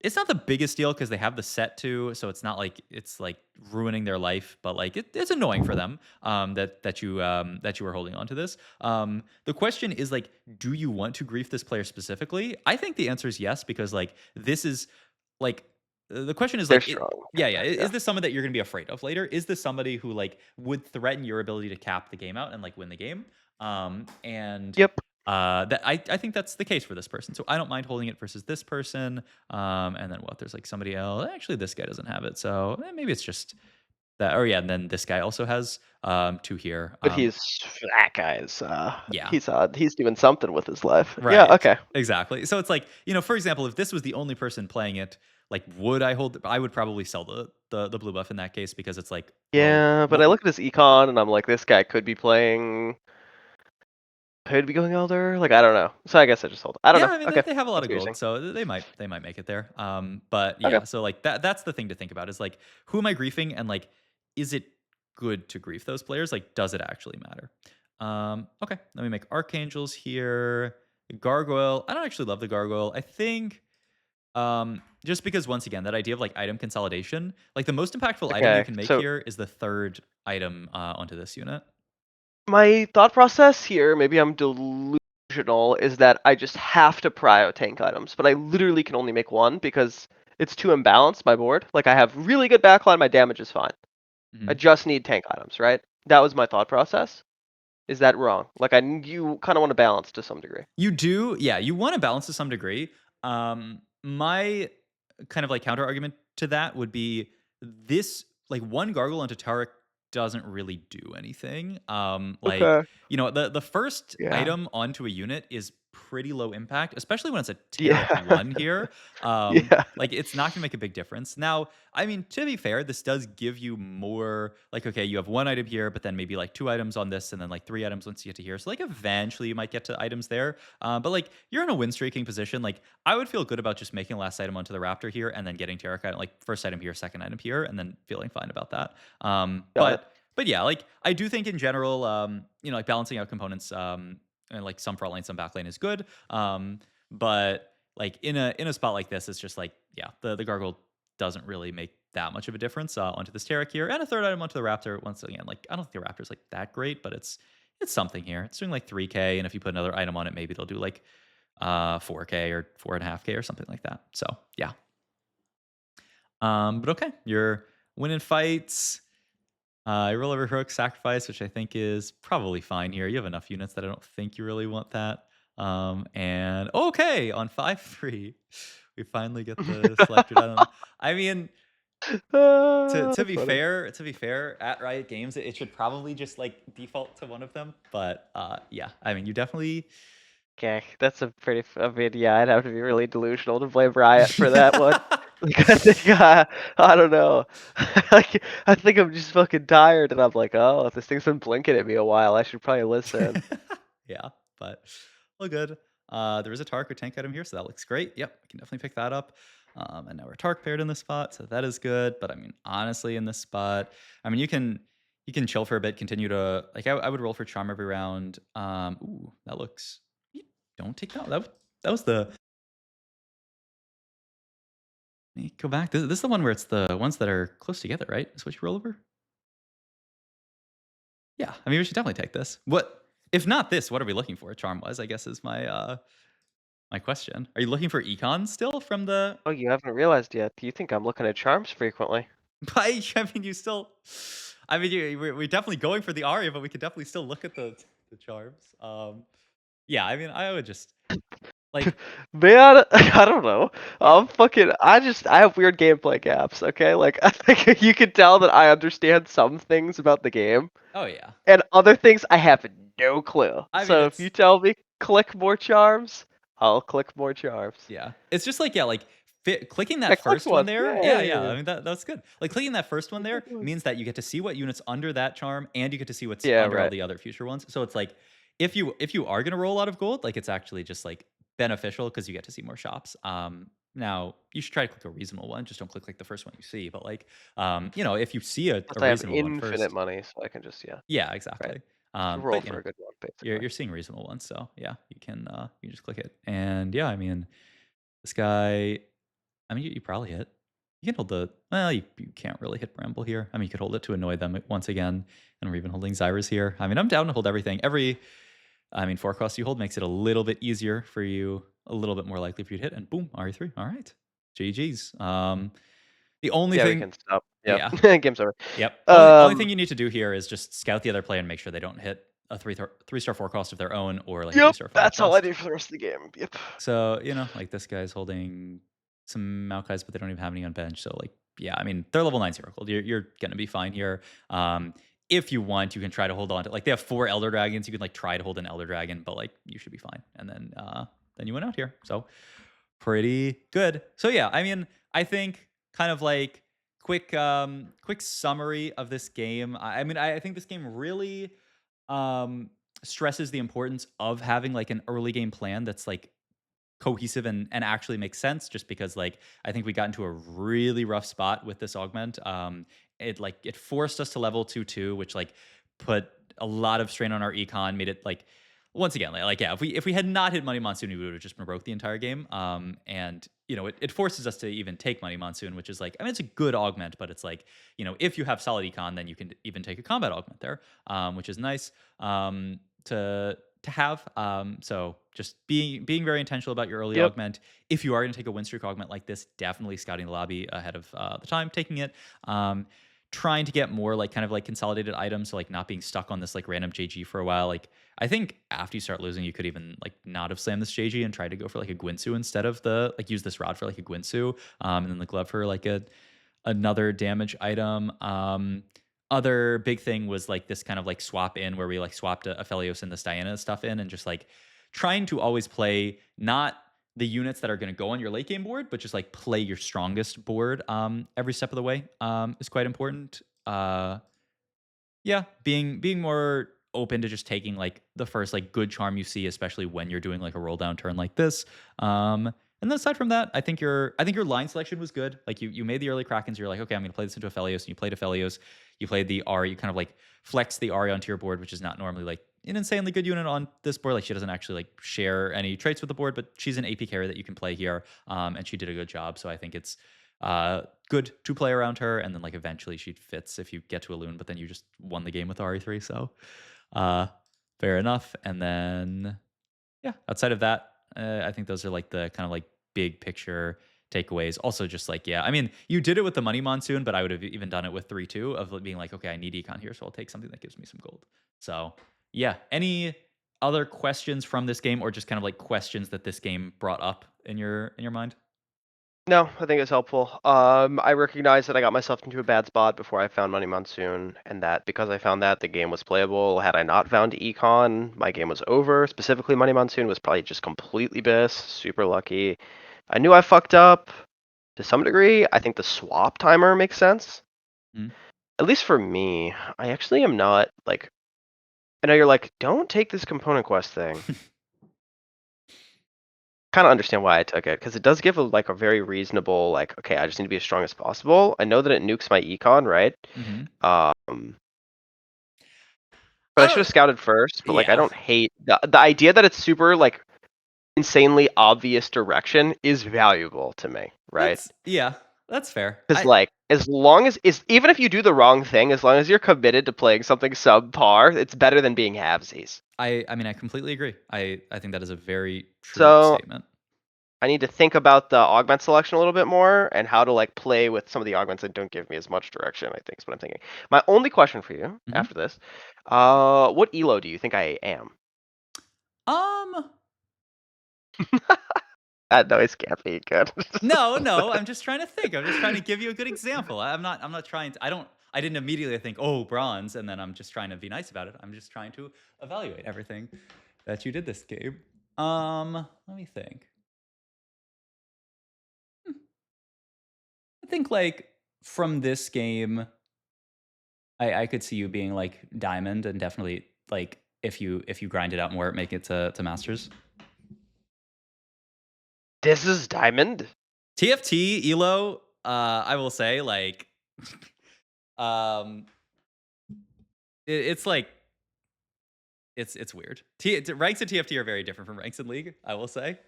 it's not the biggest deal because they have the set too, so it's not like it's like ruining their life, but like it's annoying for them that you are holding on to this. The question is like, do you want to grief this player specifically? I think the answer is yes because like this is like the question is They're like strong. yeah, yeah. Yeah. Is this somebody that you're gonna be afraid of later? Is this somebody who like would threaten your ability to cap the game out and like win the game? And Yep. that I think that's the case for this person. So I don't mind holding it versus this person. And then what? There's like somebody else. Actually, this guy doesn't have it, so maybe it's just that. Or yeah, and then this guy also has 2 here. But that guy is Yeah, he's doing something with his life. Yeah, right, okay. exactly. So it's like for example, if this was the only person playing it, like would I hold? I would probably sell the blue buff in that case because it's like, well, Yeah, but I look at his econ and I'm like, this guy could be going elder. Like I don't know. So I guess I just hold. I don't Yeah, know. I mean Okay, they have a lot that's of what you're gold, saying. so they might make it there. But Okay. yeah, so like that's the thing to think about is like who am I griefing and like is it good to grief those players? Like does it actually matter? Okay, let me make archangels here. Gargoyle. I don't actually love the gargoyle. I think just because once again that idea of like item consolidation, like the most impactful item you Okay. can make So here is the 3rd item onto this unit. my thought process here, maybe I'm delusional, is that I just have to prio tank items, but I literally can only make one because it's too imbalanced, my board. Like I have really good backline, my damage is fine. I Mhm. just need tank items, right? That was my thought process. Is that wrong? Like you kind of want to balance to some degree. You do, yeah, you wanna balance to some degree. My kind of, like, counter argument to that would be this like, 1 gargle onto Taric doesn't really do anything. Like, Okay. the first Yeah. item onto a unit is pretty low impact, especially when it's a Taric Yeah. 1 here. Yeah. Like, it's not gonna make a big difference. Now, I mean, to be fair, this does give you more like, okay, you have 1 item here, but then maybe, like, 2 items on this, and then, like, 3 items once you get to here. So, like, eventually you might get to items there. But, like, you're in a win streaking position. Like, I would feel good about just making last item onto the Raptor here and then getting Taric item, like, first item here, second item here, and then feeling fine about that. Got it. But yeah, like, I do think in general, like, balancing out components, and, like, some front lane, some back lane is good. But, like, in a spot like this, it's just, like, yeah, the gargle doesn't really make that much of a difference onto this Taric here, and a 3rd item onto the Raptor. Once again, like I don't think the Raptor's like that great, but it's something here. It's doing like 3K, and if you put another item on it, maybe it'll do like 4K or 4.5K or something like that. So yeah. But okay, you're winning fights. You roll over heroic sacrifice, which I think is probably fine here. You have enough units that I don't think you really want that. And okay, on 5-3, we finally get the selected item. I mean, to That's be funny. fair, at Riot Games, it should probably just like default to one of them. But yeah, I mean, you definitely. Okay, that's a pretty. I mean, yeah, I'd have to be really delusional to blame Riot for that one. Like, I think I don't know. Like, I think I'm just fucking tired, and I'm like, oh, this thing's been blinking at me a while. I should probably listen. Yeah, but all good. There is a Tark or tank item here, so that looks great. Yep, we can definitely pick that up. And now we're Tark paired in this spot, so that is good. But I mean, honestly, in this spot, I mean, you can chill for a bit, continue to like. I would roll for charm every round. Ooh, that looks. Don't take that. That was the. Let me go back. This is the one where it's the ones that are close together, right? Is what you roll over. Yeah, I mean, we should definitely take this. What if not this? What are we looking for? Charm wise, I guess is my question. Are you looking for econ still from the? Oh, you haven't realized yet. Do you think I'm looking at charms frequently? I mean, you still. I mean, we're definitely going for the aria, but we could definitely still look at the charms. Yeah, I mean, I would just like. Man, I don't know. Yeah. I have weird gameplay gaps, okay? Like, I think you can tell that I understand some things about the game, Oh yeah. and other things I have no clue. I mean, So if you tell me click more charms, I'll click more charms. yeah. It's just like, yeah, like clicking I that clicked first one one. there. Yeah, yeah. I Yay! mean, that's good. Like clicking that first one I there clicked one. means that you get to see what units under that charm and you get to see what's Yeah, under all right. the other future ones. So it's like if you are gonna roll out of gold, like it's actually just like beneficial because you get to see more shops. Now you should try to click a reasonable one. Just don't click like the first one you see. But like, if you see a Plus I have reasonable one infinite first, money, so I can just yeah, yeah, right. exactly. Roll But for a good one, you're basically. you're seeing reasonable ones, so yeah, you can just click it. And yeah, I mean, this guy, I mean, you probably hit. You can hold the well, you can't really hit Bramble here. I mean, you could hold it to annoy them once again, and we're even holding Zyra's here. I mean, I'm down to hold everything. I mean, 4 cost you hold makes it a little bit easier for you, a little bit more likely for you to hit, and boom, RE3. All right. GG's. The only Yeah, we thing, can stop. Yep. yeah, Game's over. yep. Only thing Um, you need to do here is just scout the other player and make sure they don't hit a 3-star 4 cost of their own or like a yep, 3-star 5 that's all I cost. do for the rest of the game. Yep. So, like this guy's holding some Maokais, but they don't even have any on bench. So, like, yeah, I mean, they're level 9 Zero Gold. You're going to be fine here. If you want, you can try to hold on to, like, they have 4 Elder Dragons. You can, like, try to hold an Elder Dragon, but, like, you should be fine. And then you went out here. So, pretty good. So, yeah, I mean, I think kind of like quick summary of this game. I mean, I think this game really um, stresses the importance of having, like, an early game plan that's, like, cohesive and actually makes sense just because like I think we got into a really rough spot with this augment. It forced us to level 2-2, which like put a lot of strain on our econ, made it like once again like yeah, if we had not hit Money Monsoon, we would have just been broke the entire game. And it forces us to even take Money Monsoon, which is like, I mean, it's a good augment, but it's like, if you have solid econ, then you can even take a combat augment there, which is nice. To have. So just being very intentional about your early Yep. augment. If you are going to take a win streak augment like this, definitely scouting the lobby ahead of the time, taking it. Trying to get more like kind of like consolidated items, so like not being stuck on this like random JG for a while. Like I think after you start losing, you could even like not have slammed this JG and try to go for like a Gwinsu instead of the like use this rod for like a Gwinsu, and then the glove for like another damage item. Other big thing was like this kind of like swap in where we like swapped Aphelios and this Diana stuff in and just like trying to always play not the units that are going to go on your late game board, but just like play your strongest board every step of the way is quite important. Yeah, being more open to just taking like the first like good charm you see, especially when you're doing like a roll down turn like this. And then aside from that, I think your line selection was good. Like you made the early Krakens, you're like, okay, I'm gonna play this into Aphelios, and you played Aphelios, you played the Ari, you kind of like flex the Ari onto your board, which is not normally like an insanely good unit on this board. Like she doesn't actually like share any traits with the board, but she's an AP carry that you can play here. And she did a good job. So I think it's good to play around her, and then like eventually she fits if you get to a loon, but then you just won the game with RE3, so uh, fair enough. And then yeah, outside of that, I think those are like the kind of like big picture takeaways. Also, just like yeah, I mean, you did it with the Money Monsoon, but I would have even done it with 3-2 of being like, okay, I need econ here, so I'll take something that gives me some gold. So yeah, any other questions from this game, or just kind of like questions that this game brought up in your mind? No, I think it's helpful. I recognize that I got myself into a bad spot before I found Money Monsoon, and that because I found that, the game was playable. Had I not found Econ, my game was over. Specifically, Money Monsoon was probably just completely BIS. Super lucky. I knew I fucked up to some degree. I think the swap timer makes sense. Mm. At least for me, I actually am not like. I know you're like, don't take this component quest thing. kind of understand why I took it because it does give like a very reasonable like. Okay, I just need to be as strong as possible. I know that it nukes my econ, right? Mhm. Um, but I I should have don't scouted first. But like, I yeah. don't hate the idea that it's super like insanely obvious direction is valuable to me, right? Yeah, that's fair. Because like, as long as is even if you do the wrong thing, as long as you're committed to playing something subpar, it's better than being halvesies. I mean, I completely agree. I think that is a very true So statement. I need to think about the augment selection a little bit more and how to like play with some of the augments that don't give me as much direction, I think is what I'm thinking. My only question for you Mhm. after this, what elo do you think I am? Um, That noise can't be good. no, no, I'm just trying to think. I'm just trying to give you a good example. I'm not trying to I didn't immediately think, "Oh, bronze," and then I'm just trying to be nice about it. I'm just trying to evaluate everything that you did this game. Let me think. Hmm, I think like from this game, I could see you being like diamond and definitely like if you grind it out more, make it to masters. This is diamond. TFT Elo, I will say like um it's like it's weird. Ranks in TFT are very different from ranks in League, I will say.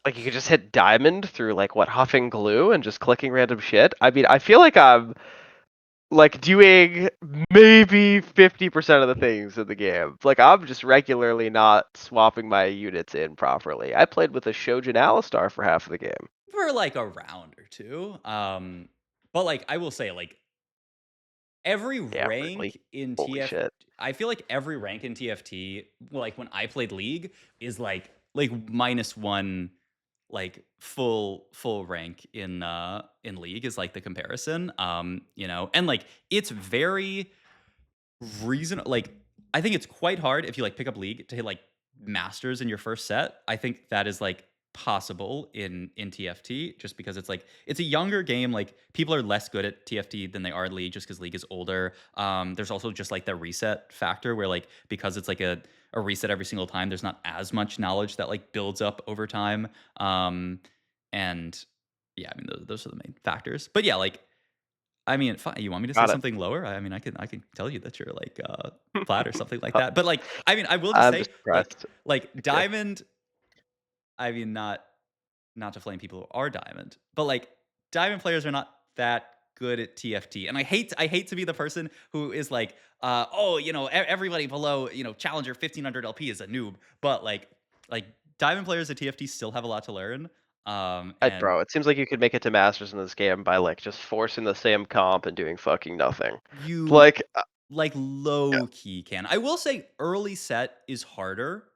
Like you could just hit diamond through like what huffing glue and just clicking random shit. I mean, I feel like I'm like doing maybe 50% of the things in the game. Like I'm just regularly not swapping my units in properly. I played with a Shojin Alistar for half of the game. For like a round or two. But like I will say like every Yeah, really. rank in Holy TF shit. I feel like every rank in TFT, like when I played League, is like -1 like full rank in League is like the comparison. And like it's very like I think it's quite hard if you like pick up League to hit like masters in your first set. I think that is like possible in TFT just because it's like it's a younger game. Like people are less good at TFT than they are at League just because League is older. There's also just like the reset factor where like because it's like a reset every single time, there's not as much knowledge that like builds up over time. And yeah, I mean those are the main factors. But yeah, like I mean, fine. You want me to say Got it. something lower? I mean, I can tell you that you're like flat or something like that. But like, I mean, I will just I'm say just impressed. like Yeah. diamond. I mean, not to flame people who are diamond, but like diamond players are not that good at TFT. And I hate to be the person who is like, oh, everybody below challenger 1500 LP is a noob. But like diamond players at TFT still have a lot to learn. And Bro, it seems like you could make it to masters in this game by like just forcing the same comp and doing fucking nothing. you Like, like yeah. low key can. I will say early set is harder,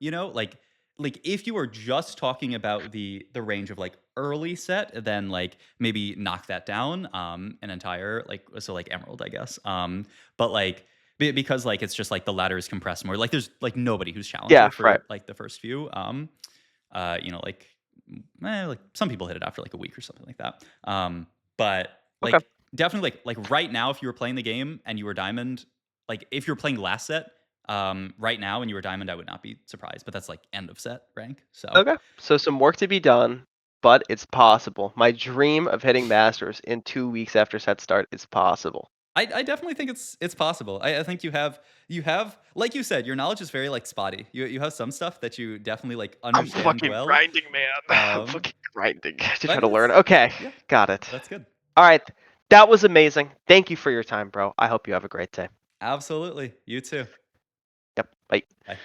like if you are just talking about the range of like early set, then like maybe knock that down an entire like so like emerald, I guess. But like because like it's just like the ladder is compressed more. Like there's like nobody who's Yeah, challenger right. for like the first few. Like like some people hit it after like a week or something like that. But Okay. like definitely like right now, if you were playing the game and you were diamond, like if you're playing last set, right now and you were diamond, I would not be surprised. But that's like end of set rank. So Okay. So some work to be done, but it's possible. My dream of hitting masters in 2 weeks after set start is possible. I definitely think it's possible. I think you have like you said, your knowledge is very like spotty. You have some stuff that you definitely like I'm understand fucking well. grinding, man. I'm Um, fucking grinding to but I try to mean learn. that's Okay. yeah, Got it. that's good. All right. That was amazing. Thank you for your time, bro. I hope you have a great day. Absolutely. You too. Yep. Bye. Bye.